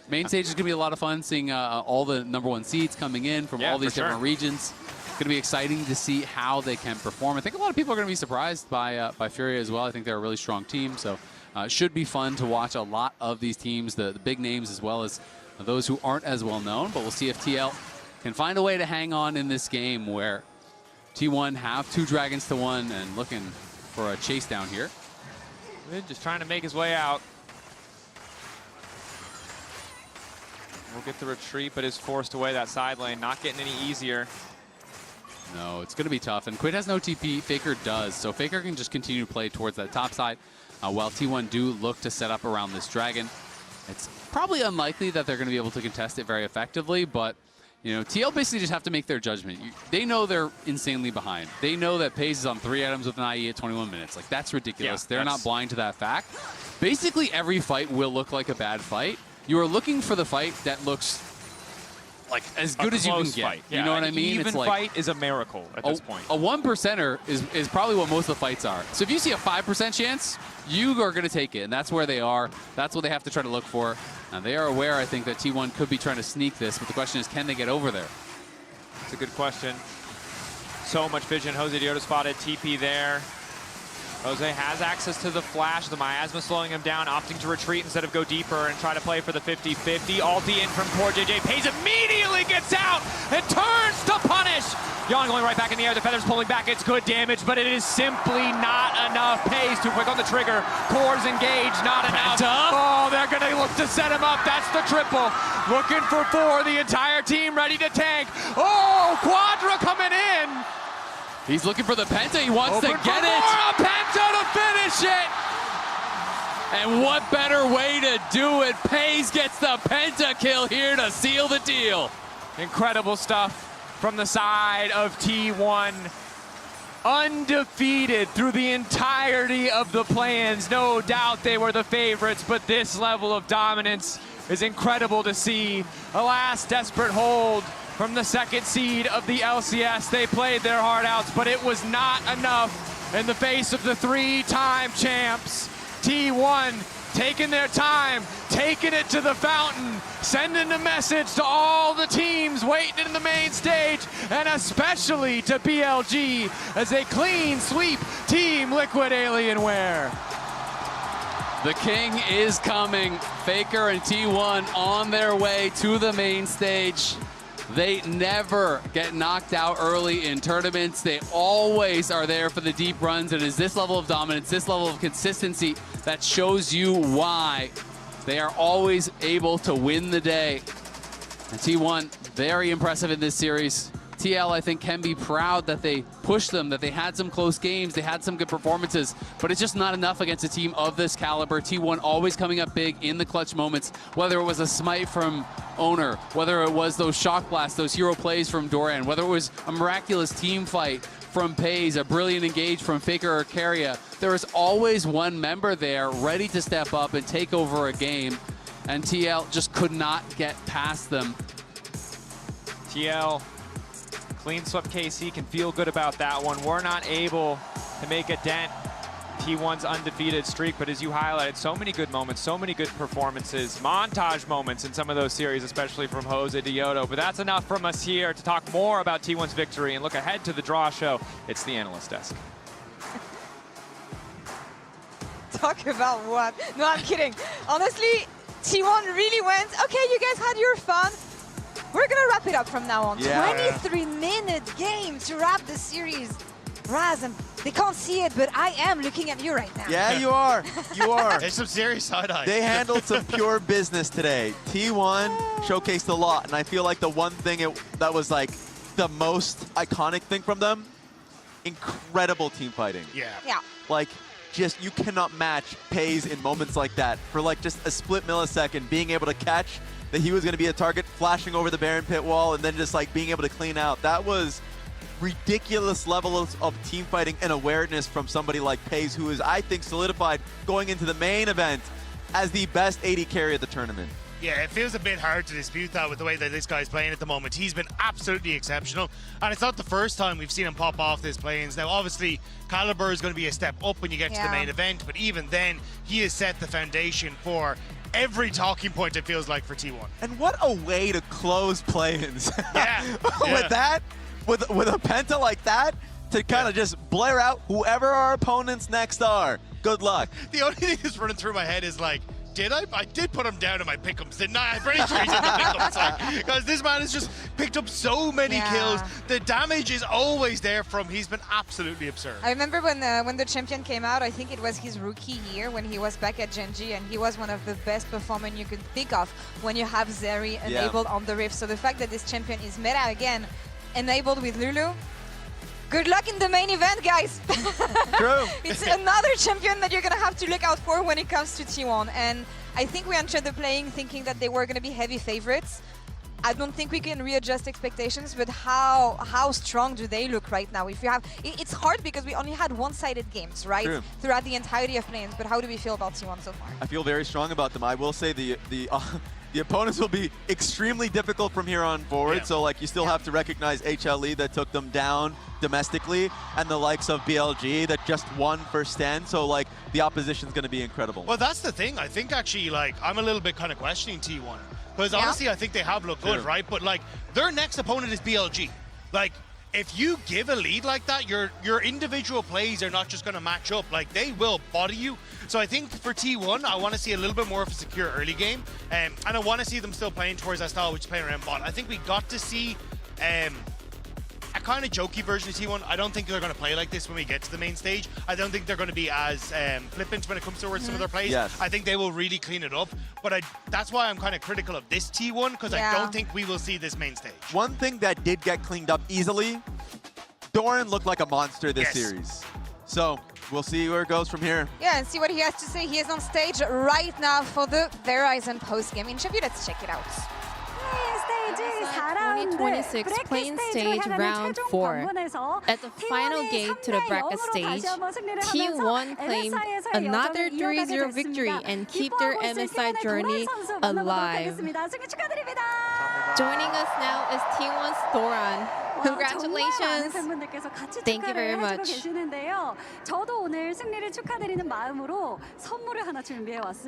Main stage is going to be a lot of fun, seeing all the #1 seeds coming in from all these different regions. It's going to be exciting to see how they can perform. I think a lot of people are going to be surprised by Furia as well. I think they're a really strong team, so it should be fun to watch a lot of these teams, the big names as well as those who aren't as well known. But we'll see if TL can find a way to hang on in this game where T1 have 2 dragons to 1 and looking for a chase down here. Just trying to make his way out. We'll get the retreat, but is forced away that side lane. Not getting any easier. No, it's going to be tough. And Quid has no TP. Faker does. So Faker can just continue to play towards that top side while T1 do look to set up around this dragon. It's probably unlikely that they're going to be able to contest it very effectively, but TL basically just have to make their judgment. They know they're insanely behind. They know that Pays is on 3 items with an IE at 21 minutes. Like, that's ridiculous. Yeah, they're not blind to that fact. Basically, every fight will look like a bad fight. You are looking for the fight that looks like as good as you can get. Fight. You know what I mean? Even fight is a miracle at this point. A 1%er is probably what most of the fights are. So if you see a 5% chance, you are going to take it, and that's where they are. That's what they have to try to look for. And they are aware, I think, that T1 could be trying to sneak this, but the question is, can they get over there? It's a good question. So much vision. Jose Diodo spotted TP there. Jose has access to the flash. The miasma slowing him down, opting to retreat instead of go deeper and try to play for the 50-50. Ulti in from poor JJ. Pays immediately gets out and turns to punish. Yon going right back in the air. The feathers pulling back. It's good damage, but it is simply not enough. Pays too quick on the trigger. Cores engaged, not enough. Oh, they're going to look to set him up. That's the triple. Looking for 4. The entire team ready to tank. Oh, Quadra coming in. He's looking for the Penta. He wants to get it. A Penta to finish it. And what better way to do it? Pays gets the Penta kill here to seal the deal. Incredible stuff from the side of T1. Undefeated through the entirety of the play-ins. No doubt they were the favorites, but this level of dominance is incredible to see. A last desperate hold from the second seed of the LCS. They played their heart out, but it was not enough in the face of the 3-time champs. T1 taking their time, taking it to the fountain, sending a message to all the teams waiting in the main stage, and especially to BLG as they clean sweep Team Liquid Alienware. The king is coming. Faker and T1 on their way to the main stage. They never get knocked out early in tournaments. They always are there for the deep runs. And it's this level of dominance, this level of consistency that shows you why they are always able to win the day. And T1, very impressive in this series. TL, I think, can be proud that they pushed them, that they had some close games, they had some good performances, but it's just not enough against a team of this caliber. T1 always coming up big in the clutch moments, whether it was a smite from Owner, whether it was those shock blasts, those hero plays from Doran, whether it was a miraculous team fight from Pays, a brilliant engage from Faker or Carria. There is always one member there ready to step up and take over a game, and TL just could not get past them. TL clean swept KC, can feel good about that one. We're not able to make a dent T1's undefeated streak, but as you highlighted, so many good moments, so many good performances, montage moments in some of those series, especially from Jose Diodo. But that's enough from us here to talk more about T1's victory and look ahead to the draw show. It's the analyst desk. Talk about what? No, I'm kidding. Honestly, T1 really went, okay, you guys had your fun. We're gonna wrap it up from now on. 23-minute game to wrap the series. Raz, they can't see it, but I am looking at you right now. Yeah, you are. You are. There's some serious side-eye. They handled some pure business today. T1 showcased a lot, and I feel like the one thing that was like the most iconic thing from them, incredible team fighting. Yeah. Yeah. Like, just, you cannot match Pays in moments like that. For like just a split millisecond, being able to catch that he was going to be a target, flashing over the Baron pit wall, and then just like being able to clean out. That was ridiculous levels of team fighting and awareness from somebody like Pays, who is, I think, solidified going into the main event as the best AD carry of the tournament. Yeah, it feels a bit hard to dispute that with the way that this guy's playing at the moment. He's been absolutely exceptional, and it's not the first time we've seen him pop off this play-ins. Now, obviously, Caliber is going to be a step up when you get to the main event, but even then, he has set the foundation for every talking point, it feels like, for T1. And what a way to close play-ins. Yeah. With that, with a Penta like that, to kind of just blare out whoever our opponents next are. Good luck. The only thing that's running through my head is like, did I? I did put him down in my pick'ems, didn't I? I'm pretty sure he's in the pick'ems. Because this man has just picked up so many kills. The damage is always there from. He's been absolutely absurd. I remember when the champion came out, I think it was his rookie year when he was back at Genji, and he was one of the best performers you could think of when you have Zeri enabled on the Rift. So the fact that this champion is meta again, enabled with Lulu, good luck in the main event, guys. True. It's another champion that you're going to have to look out for when it comes to T1. And I think we entered the playing thinking that they were going to be heavy favorites. I don't think we can readjust expectations, but how strong do they look right now? If you have, it's hard because we only had one-sided games, right? True. Throughout the entirety of play-ins. But how do we feel about T1 so far? I feel very strong about them. I will say the opponents will be extremely difficult from here on forward. So like you still have to recognize HLE that took them down domestically, and the likes of BLG that just won first stand. So like the opposition's going to be incredible. Well, that's the thing. I think actually, like, I'm a little bit kind of questioning T1 because honestly, I think they have looked good, right? But like their next opponent is BLG. Like, if you give a lead like that, your individual plays are not just going to match up. Like, they will body you. So I think for T1, I want to see a little bit more of a secure early game. And I want to see them still playing towards that style, which is playing around bot. I think we got to see a kind of jokey version of T1. I don't think they're going to play like this when we get to the main stage. I don't think they're going to be as flippant when it comes towards some of their plays. Yes. I think they will really clean it up. But that's why I'm kind of critical of this T1, because I don't think we will see this main stage. One thing that did get cleaned up easily, Doran looked like a monster this series. So we'll see where it goes from here. Yeah, and see what he has to say. He is on stage right now for the Verizon post-game interview. Let's check it out. 2026 playing stage round 4. At the final gate to the bracket stage, T1 claimed another 3-0 victory and keep their MSI journey alive. Joining us now is T1's Doran. Congratulations. Thank you very much.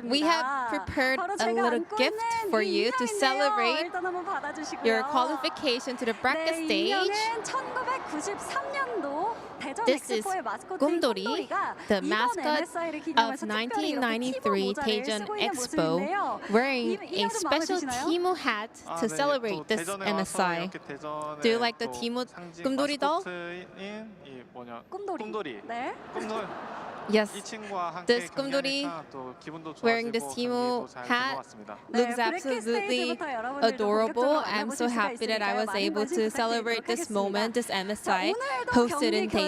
We have prepared a little gift for you to celebrate your qualification to the bracket stage. This is Gumdori, the mascot of 1993 Daejeon Expo, wearing a special Timo hat to celebrate this MSI. Do you like the Timo Gumdori doll? Yes, this Gumdori wearing this Timo hat looks absolutely adorable. I'm so happy that I was able to celebrate this moment, this MSI hosted in Daejeon.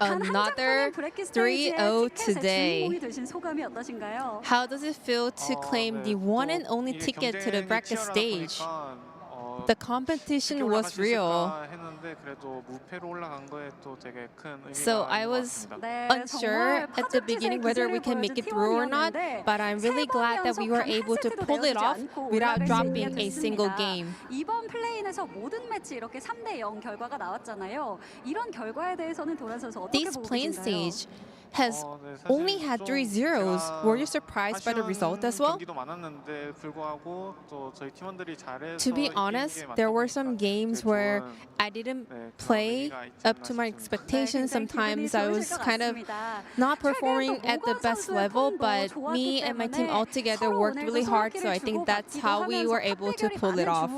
Another 3-0 today. How does it feel to claim the one and only ticket to the bracket stage? The competition was real. So I was unsure at the beginning whether we can make it through or not, but I'm really glad that we were able to pull it off without dropping a single game. This playing stage has only had 3 zeros. Were you surprised by the result as well? To be honest, there were some games where I didn't play up to my expectations. Sometimes I was kind of not performing at the best level, but me and my team all together worked really hard, so I think that's how we were able to pull it off.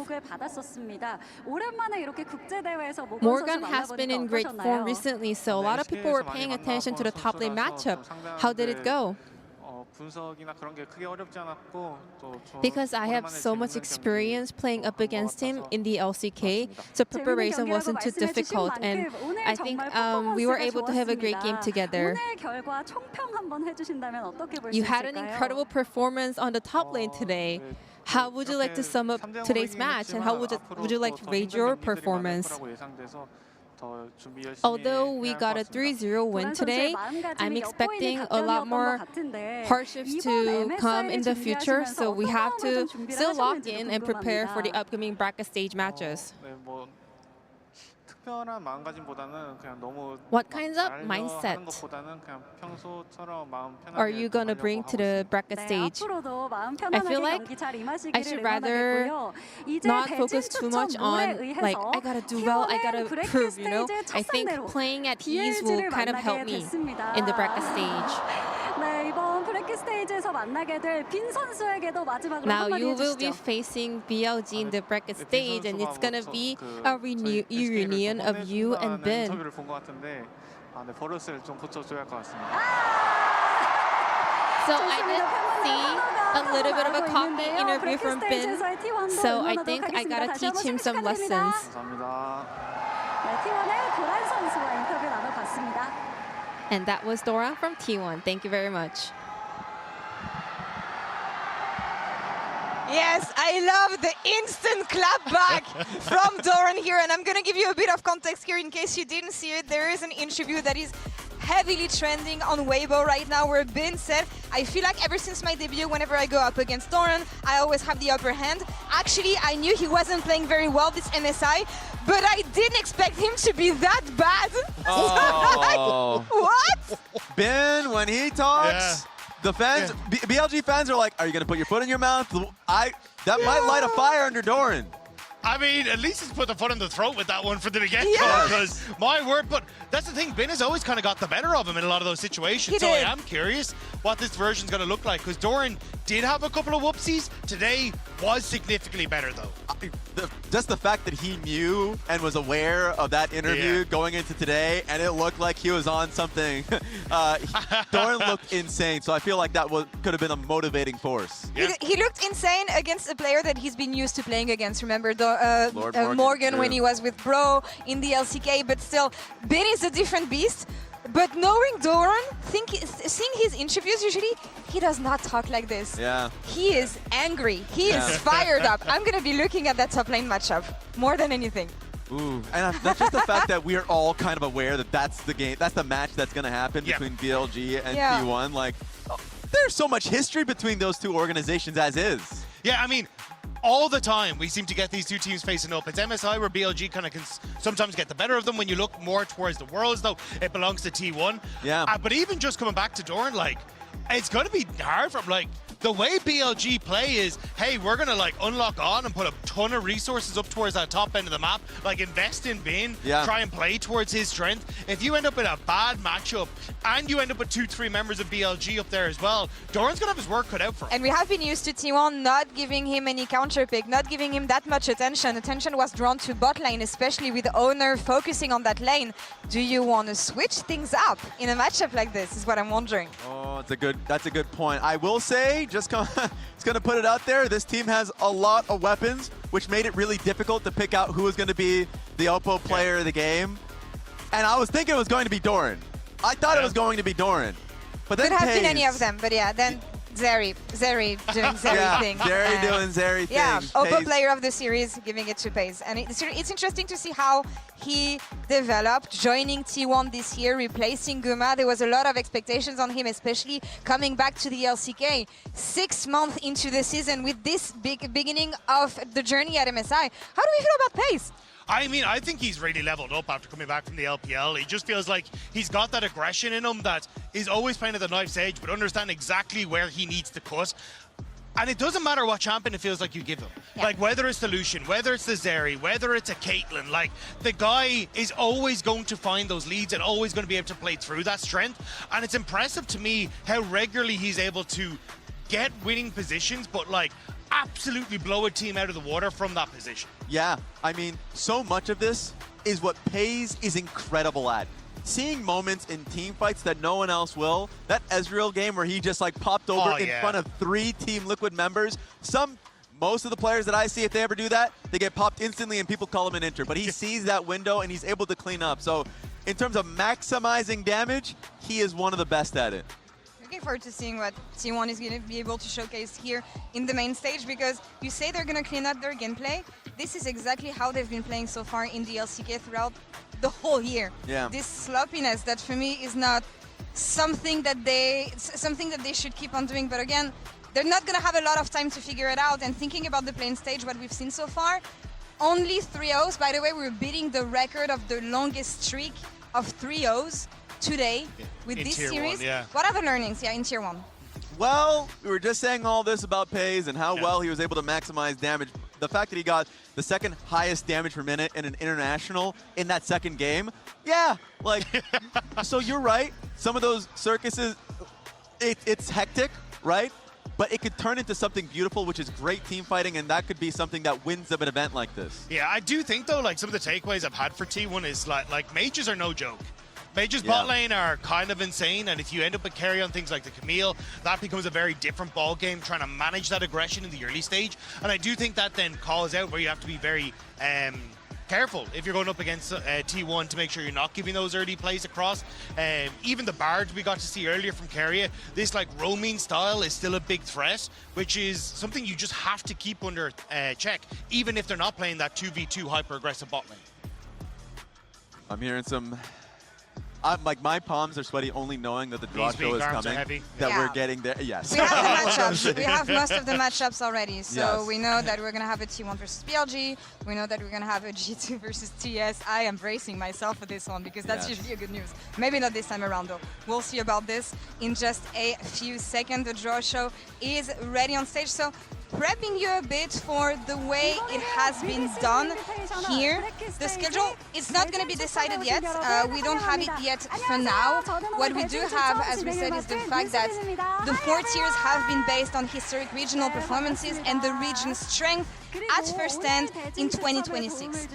Morgan has been in great form recently, so a lot of people were paying attention to the top lane matchup. How did it go? Because I have so much experience playing up against him in the LCK, so preparation wasn't too difficult, and I think we were able to have a great game together. You had an incredible performance on the top lane today. How would you like to sum up today's match, and how would you like to rate your performance? Although we got a 3-0 win today, I'm expecting a lot more hardships to come in the future, so we have to still lock in and prepare for the upcoming bracket stage matches. What kinds of mindset are you going to bring to the bracket stage? I feel like I should rather not focus too much on, like, I gotta do well, I gotta prove, you know? I think playing at ease will kind of help me in the bracket stage. Now you will be facing BLG in the bracket stage, and it's gonna be a reunion of you and Ben. So I did see a little bit of a cocky interview from Ben, so I think I gotta teach him some lessons. And that was Dora from T1. Thank you very much. Yes, I love the instant clap back from Doran here, and I'm going to give you a bit of context here in case you didn't see it. There is an interview that is heavily trending on Weibo right now where Ben said, I feel like ever since my debut, whenever I go up against Doran, I always have the upper hand. Actually, I knew he wasn't playing very well this MSI, but I didn't expect him to be that bad. Oh. What? Ben, when he talks, the fans, BLG fans are like, are you going to put your foot in your mouth? That might light a fire under Doran. I mean, at least he's put the foot in the throat with that one from the get-go, Yes. because my word, but that's the thing, Bin has always kind of got the better of him in a lot of those situations, so I am curious what this version's going to look like, because Doran did have a couple of whoopsies. Today was significantly better, though. Just the fact that he knew and was aware of that interview going into today, and it looked like he was on something. Doran looked insane, so I feel like that could have been a motivating force. He looked insane against a player that he's been used to playing against. Remember Morgan when he was with Bro in the LCK, but still, Bin is a different beast. But knowing Doran, seeing his interviews, usually he does not talk like this. Yeah. He is angry. He is fired up. I'm going to be looking at that top lane matchup more than anything. Ooh, and that's just the fact that we're all kind of aware that that's the game, that's the match that's going to happen between BLG and T1. Like, there's so much history between those two organizations as is. Yeah, I mean, all the time we seem to get these two teams facing up. It's MSI where BLG kind of can sometimes get the better of them. When you look more towards the Worlds, though, it belongs to T1. Yeah. But even just coming back to Doran, like, it's going to be hard for him. Like, the way BLG play is, hey, we're going to like unlock on and put a ton of resources up towards that top end of the map, like invest in Bin, try and play towards his strength. If you end up in a bad matchup and you end up with 2-3 members of BLG up there as well, Doran's going to have his work cut out for him. And we have been used to T1 not giving him any counter pick, not giving him that much attention. Attention was drawn to bot lane, especially with the owner focusing on that lane. Do you want to switch things up in a matchup like this is what I'm wondering. Oh, that's a good point. I will say, it's going to put it out there, this team has a lot of weapons, which made it really difficult to pick out who was going to be the Oppo player of the game. And I was thinking it was going to be Doran. I thought it was going to be Doran. But then could have been any of them, but yeah, then Zeri doing Zeri thing. Zeri doing Zeri things. Yeah, Oppo player of the series, giving it to Pace. And it's interesting to see how he developed, joining T1 this year, replacing Guma. There was a lot of expectations on him, especially coming back to the LCK 6 months into the season with this big beginning of the journey at MSI. How do we feel about Pace? I mean, I think he's really leveled up after coming back from the LPL. He just feels like he's got that aggression in him that is always playing at the knife's edge, but understand exactly where he needs to cut. And it doesn't matter what champion it feels like you give him. Like, whether it's the Lucian, whether it's the Zeri, whether it's a Caitlyn, like, the guy is always going to find those leads and always going to be able to play through that strength. And it's impressive to me how regularly he's able to get winning positions, but, like, absolutely blow a team out of the water from that position. Yeah, I mean, so much of this is what Paze is incredible at. Seeing moments in team fights that no one else will. That Ezreal game where he just like popped over in front of 3 Team Liquid members. Most of the players that I see, if they ever do that, they get popped instantly and people call him an inter. But he sees that window and he's able to clean up. So in terms of maximizing damage, he is one of the best at it. Looking forward to seeing what T1 is going to be able to showcase here in the main stage, because you say they're going to clean up their gameplay. This is exactly how they've been playing so far in the LCK throughout the whole year. Yeah. This sloppiness that for me is not something that they should keep on doing. But again, they're not going to have a lot of time to figure it out. And thinking about the main stage, what we've seen so far, only 3-0s. By the way, we're beating the record of the longest streak of 3-0s. Today with this series. What are the learnings in Tier 1? Well, we were just saying all this about Paze and how well he was able to maximize damage. The fact that he got the second highest damage per minute in an international in that second game. Yeah, like, so you're right. Some of those circuses, it's hectic, right? But it could turn into something beautiful, which is great team fighting, and that could be something that wins an event like this. Yeah, I do think, though, like, some of the takeaways I've had for T1 is, like mages are no joke. Mage's bot lane are kind of insane, and if you end up with carry on things like the Camille, that becomes a very different ball game, trying to manage that aggression in the early stage. And I do think that then calls out where you have to be very careful if you're going up against T1 to make sure you're not giving those early plays across. Even the bards we got to see earlier from Keria, this like roaming style is still a big threat, which is something you just have to keep under check, even if they're not playing that 2v2 hyper-aggressive bot lane. I'm hearing some... like, my palms are sweaty only knowing that the draw show is coming, that we're getting there. Yes. We have the matchups. We have most of the matchups already. So we know that we're going to have a T1 versus BLG. We know that we're going to have a G2 versus TS. I am bracing myself for this one because that's usually a good news. Maybe not this time around, though. We'll see about this in just a few seconds. The draw show is ready on stage. So prepping you a bit for the way it has been done here. The schedule is not going to be decided yet. We don't have it yet for now. What we do have, as we said, is the fact that the 4 tiers have been based on historic regional performances and the region's strength at first stand in 2026.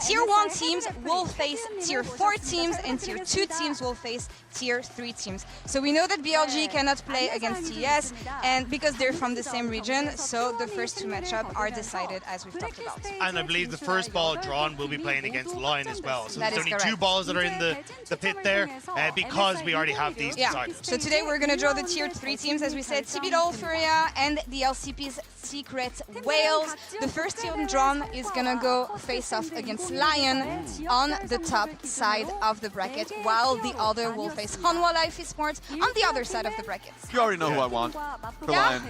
Tier 1 teams will face Tier 4 teams and Tier 2 teams will face Tier 3 teams. So we know that BLG cannot play against TES and because they're from the same region, so the first 2 matchups are decided as we've talked about. And I believe the first ball drawn will be playing against Lion as well. So that there's only correct. 2 balls that are in the pit there because we already have these decided. So today we're going to draw the Tier 3 teams, as we said, TBLOL Furia and the LCP's Secret Whales. The first team drawn is going to go face off against Lion on the top side of the bracket, while the other will face Hanwha Life Esports on the other side of the bracket. You already know who I want for Lion.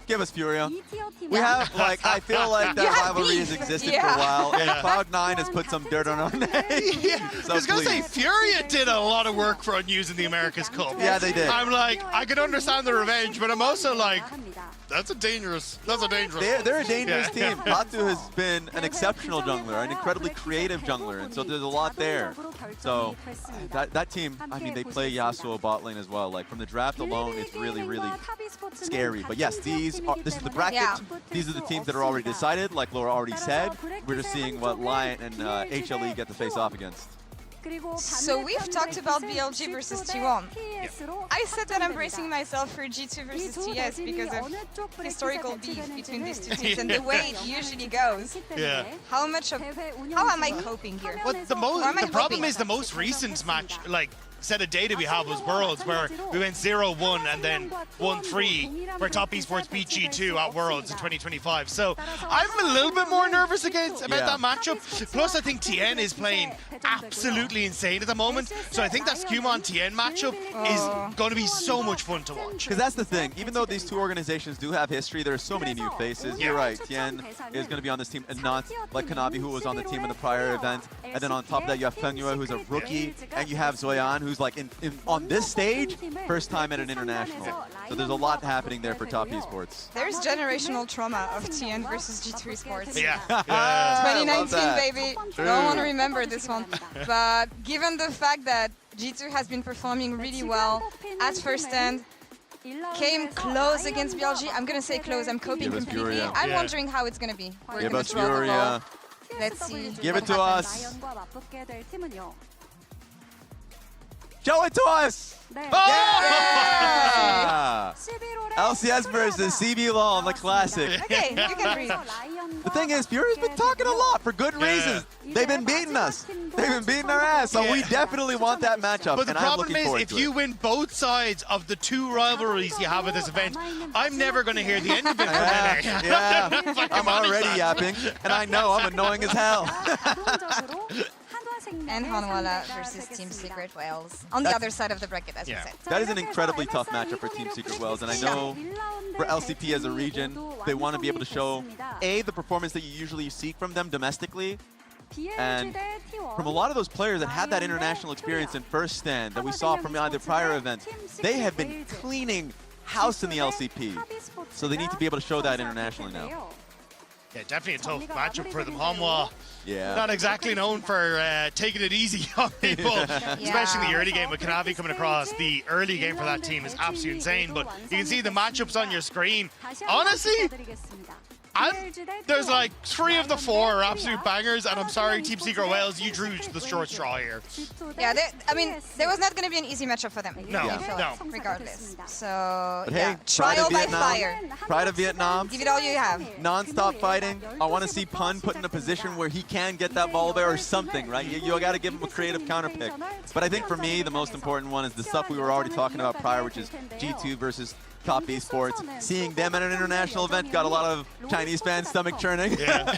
Give us Furia. We Yeah. have, like, I feel like that rivalry has existed for a while, and Cloud9 has put some dirt on our name. So I was going to say, please. Furia did a lot of work for Unused in the America's Cup. Yeah, they did. I'm like, I can understand the revenge, but I'm also like, that's a dangerous. They're a dangerous team. Patu has been an exceptional jungler, an incredibly creative jungler, and so there's a lot there. So that team, I mean, they play Yasuo bot lane as well. Like from the draft alone, it's really, really scary. But yes, this is the bracket. Yeah. These are the teams that are already decided. Like Laura already said, we're just seeing what Lion and HLE get to face off against. So we've talked about BLG versus T1. I said that I'm bracing myself for G2 versus TS because of historical beef between these 2 teams and the way it usually goes. Yeah. How am I coping here? But the problem is the most recent match, like, set of data we have was Worlds, where we went 0-1 and then 1-3, where Top Esports beat G2 at Worlds in 2025. So I'm a little bit more nervous about that matchup. Plus, I think Tien is playing absolutely insane at the moment. So I think that Skumon-Tien matchup is going to be so much fun to watch. Because that's the thing. Even though these 2 organizations do have history, there are so many new faces. You're right. Tien is going to be on this team, and not like Kanavi, who was on the team in the prior event. And then on top of that, you have Fengyue, who's a rookie, and you have Zoyan, who's like on this stage, first time at an international. So there's a lot happening there for Top Esports. There's generational trauma of TN versus G2 Esports. Yeah. 2019, baby. True. Don't want to remember this one. But given the fact that G2 has been performing really well at first stand, came close against BLG. I'm going to say close. I'm coping completely. Furia. I'm wondering how it's going to be. We're Give gonna us draw the ball. Furia. Let's see. Give what it to happens. us. Show it to us! Yeah! LCS versus CBLOL in the Classic. Okay, you can breathe. The thing is, Furia's been talking a lot for good reasons. They've been beating us. They've been beating our ass, so we definitely want that matchup. But the and problem I'm looking is, if you win both sides of the 2 rivalries you have at this event, I'm never going to hear the end of it. I'm already yapping, and I know I'm annoying as hell. And Hanwha versus Team Secret Whales on the other side of the bracket, as we said. That is an incredibly tough matchup for Team Secret Whales, and I know for LCP as a region, they want to be able to show, A, the performance that you usually seek from them domestically, and from a lot of those players that had that international experience in first stand that we saw from either prior events, they have been cleaning house in the LCP, so they need to be able to show that internationally now. Yeah, definitely a tough matchup for them. Hanwha, yeah, not exactly known for taking it easy on people, especially in the early game with Kanavi coming across. The early game for that team is absolutely insane, but you can see the matchups on your screen. Honestly, there's like 3 of the 4 are absolute bangers, and I'm sorry, Team Secret Whales, you drew the short straw here. Yeah, I mean, there was not going to be an easy matchup for them. No, I feel like, regardless. So, But yeah, hey, Pride trial of by Vietnam, fire. Pride of Vietnam. Give it all you have. Non-stop fighting. I want to see Pun put in a position where he can get that ball bear or something, right? You got to give him a creative counter pick. But I think for me, the most important one is the stuff we were already talking about prior, which is G2 versus Top Esports. Seeing them at an international event got a lot of Chinese fans stomach churning. Yeah.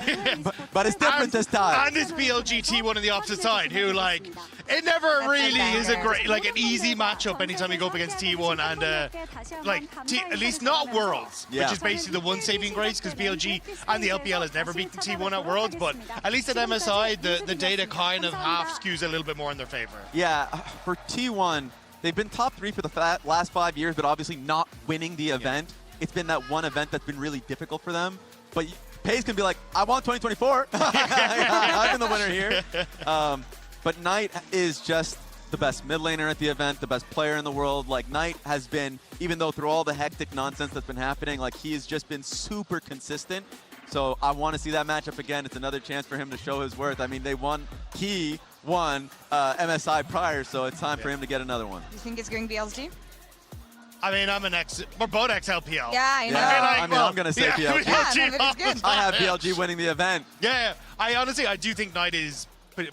but it's different this time. And it's BLG T1 on the opposite side, who like, it never really is a great, like an easy matchup anytime you go up against T1 and at least not Worlds, which is basically the one saving grace because BLG and the LPL has never beaten T1 at Worlds, but at least at MSI, the data kind of half skews a little bit more in their favor. Yeah, for T1, they've been top 3 for the last 5 years, but obviously not winning the event. it's been that one event that's been really difficult for them. But Paige can be like, I want 2024. I've been the winner here. But Knight is just the best mid laner at the event, the best player in the world. Like, Knight has been, even though through all the hectic nonsense that's been happening, like, he has just been super consistent. So I want to see that matchup again. It's another chance for him to show his worth. I mean, he won MSI prior, so it's time for him to get another one. You think it's going BLG? I mean, we're both ex-LPL. Yeah, I know. I'm going to say BLG. Yeah, no, but it's good. I have BLG winning the event. Yeah, I do think Knight is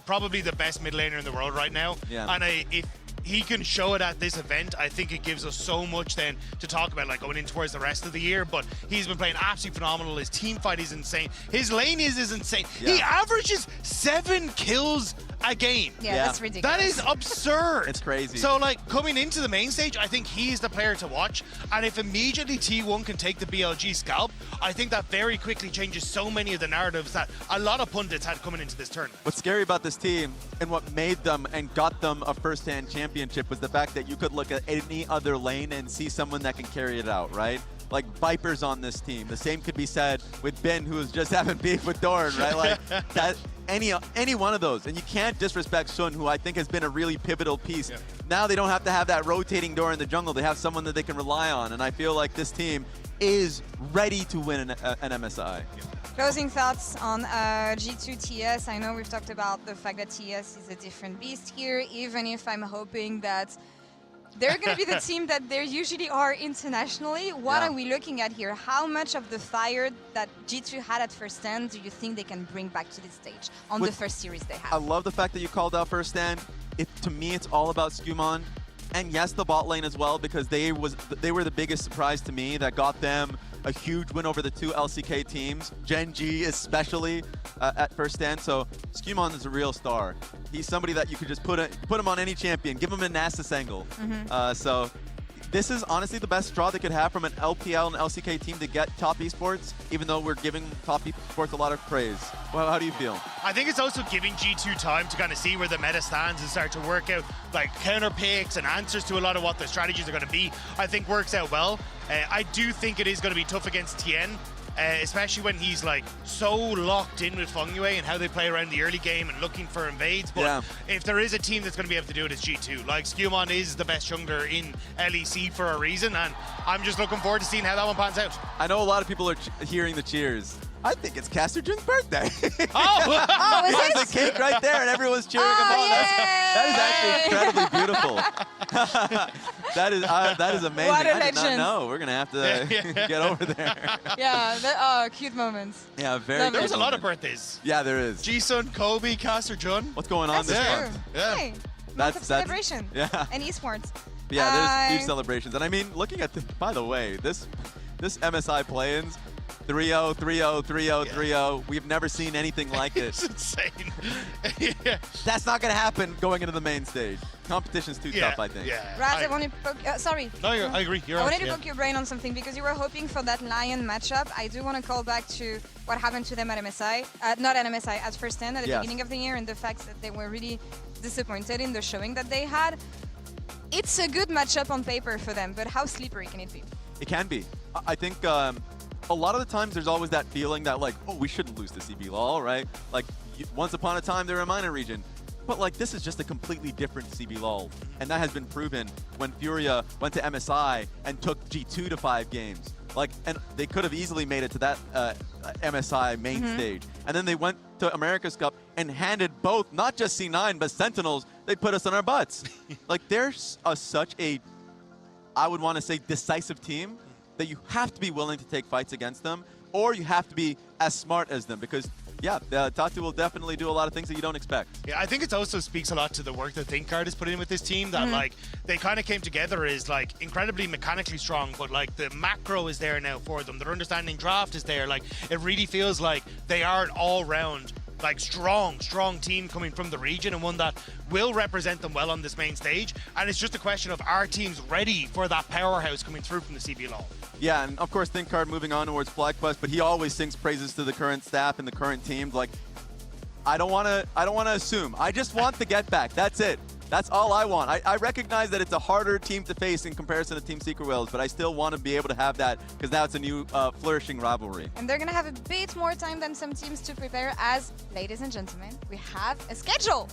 probably the best mid laner in the world right now. Yeah. And if he can show it at this event, I think it gives us so much then to talk about, like, going in towards the rest of the year. But he's been playing absolutely phenomenal. His team fight is insane. His lane is insane. Yeah. He averages 7 kills a game. Yeah, that's ridiculous. That is absurd. It's crazy. So, like, coming into the main stage, I think he's the player to watch. And if immediately T1 can take the BLG scalp, I think that very quickly changes so many of the narratives that a lot of pundits had coming into this tournament. What's scary about this team and what made them and got them a first-hand championship was the fact that you could look at any other lane and see someone that can carry it out, right? Like, Viper's on this team. The same could be said with Ben, who was just having beef with Dorn, right? Like, that any one of those. And you can't disrespect Sun, who I think has been a really pivotal piece. Yeah. Now they don't have to have that rotating door in the jungle. They have someone that they can rely on. And I feel like this team is ready to win an MSI. Yeah. Closing thoughts on G2 TS. I know we've talked about the fact that TS is a different beast here, even if I'm hoping that they're going to be the team that they usually are internationally. What are we looking at here? How much of the fire that G2 had at first stand do you think they can bring back to this stage on the first series they have? I love the fact that you called out first stand. To me, it's all about Skumon. And yes, the bot lane as well, because they were the biggest surprise to me that got them a huge win over the 2 LCK teams, Gen G especially at first stand. So Skumon is a real star. He's somebody that you could just put him on any champion, give him a Nasus angle. So this is honestly the best straw they could have from an LPL and LCK team to get top esports, even though we're giving top esports a lot of praise. Well, how do you feel? I think it's also giving G2 time to kind of see where the meta stands and start to work out like counter picks and answers to a lot of what the strategies are going to be. I think works out well. I do think it is going to be tough against Tien. Especially when he's like so locked in with Fengyue and how they play around the early game and looking for invades. But if there is a team that's going to be able to do it, it's G2. Like, Skumon is the best jungler in LEC for a reason, and I'm just looking forward to seeing how that one pans out. I know a lot of people are hearing the cheers. I think it's Caster Jun's birthday. Oh, is the cake right there, and everyone's cheering him on. That is actually incredibly beautiful. that is amazing. What a I did not legend. know. We're gonna have to get over there. Yeah, cute moments. Yeah, very. There's a lot of birthdays. Yeah, there is. Ji-Sun, Kobe, Caster Jun. What's going on this month? Yeah. Hey, month of celebration. Yeah. And esports. Yeah, there's huge celebrations, and I mean, looking at by the way, this MSI play-ins. 3-0, 3-0, 3-0, 3-0. We've never seen anything like it. It's insane. That's not going to happen going into the main stage. Competition's too tough, I think. Raz, I want to poke... sorry. No, I agree. I wanted to poke your brain on something because you were hoping for that Lion matchup. I do want to call back to what happened to them at MSI. Not at MSI, at First Stand at the beginning of the year, and the fact that they were really disappointed in the showing that they had. It's a good matchup on paper for them, but how slippery can it be? It can be. I think... a lot of the times there's always that feeling that, like, oh, we shouldn't lose to CBLOL, right? Like, once upon a time, they're a minor region. But, like, this is just a completely different CBLOL. And that has been proven when Furia went to MSI and took G2 to 5 games. Like, and they could have easily made it to that MSI main stage. And then they went to America's Cup and handed both, not just C9, but Sentinels. They put us on our butts. Like, they're such a, I would want to say, decisive team that you have to be willing to take fights against them, or you have to be as smart as them, because Tatu will definitely do a lot of things that you don't expect. Yeah, I think it also speaks a lot to the work that ThinkGuard has put in with this team, that like they kind of came together as like incredibly mechanically strong, but like the macro is there now for them. Their understanding draft is there. Like, it really feels like they are an all-round like strong team coming from the region, and one that will represent them well on this main stage. And it's just a question of, our teams ready for that powerhouse coming through from the CBLOL? Yeah, and of course ThinkGuard moving on towards FlagQuest, but he always sings praises to the current staff and the current teams. Like, I don't want to assume. I just want the get back. That's it. That's all I want. I recognize that it's a harder team to face in comparison to Team Secret Whales, but I still want to be able to have that because now it's a new flourishing rivalry. And they're going to have a bit more time than some teams to prepare as, ladies and gentlemen, we have a schedule.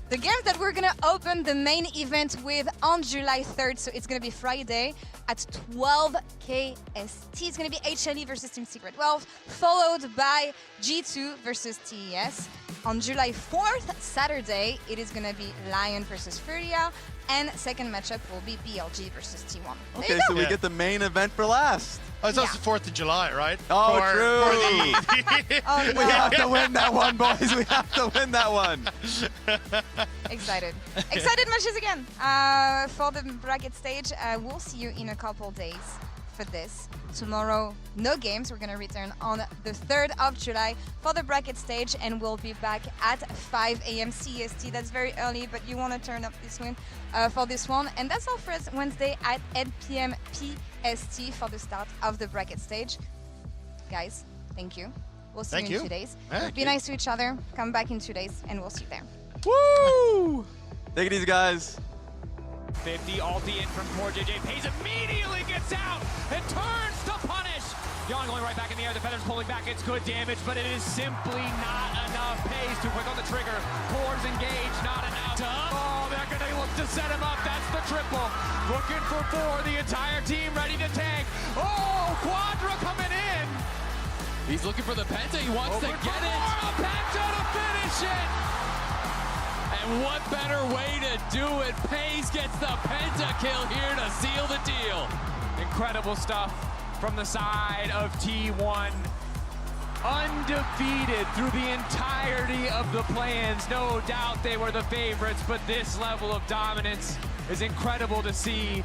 The games that we're going to open the main event with on July 3rd, so it's going to be Friday at 12 KST. It's going to be HLE versus Team Secret 12, followed by G2 versus TES. On July 4th, Saturday, it is going to be Lion versus Furia, and second matchup will be BLG versus T1. Okay, so we get the main event for last. Oh, it's also 4th of July, right? Oh, true. Oh, no. We have to win that one, boys. We have to win that one. Excited. Excited matches again for the bracket stage. We'll see you in a couple days for this. Tomorrow, no games. We're going to return on the 3rd of July for the bracket stage, and we'll be back at 5 a.m. CST. That's very early, but you want to turn up this one for this one. And that's all for us Wednesday at 8 p.m. PST for the start of the bracket stage. Guys, thank you. We'll see you in 2 days. Be nice to each other. Come back in 2 days, and we'll see you there. Woo! Take it easy, guys. 50 ulti in from Core. JJ Pays immediately gets out and turns to punish. Daejeon going right back in the air. The Feathers pulling back. It's good damage, but it is simply not enough. Pays too quick on the trigger. Core's engaged, not enough. Oh, they're going to look to set him up. That's the triple. Looking for 4. The entire team ready to tank. Oh, Quadra coming in. He's looking for the Penta. He wants to get it. A Penta to finish it. And what better way to do it? Pays gets the pentakill here to seal the deal. Incredible stuff from the side of T1. Undefeated through the entirety of the play-ins. No doubt they were the favorites, but this level of dominance is incredible to see.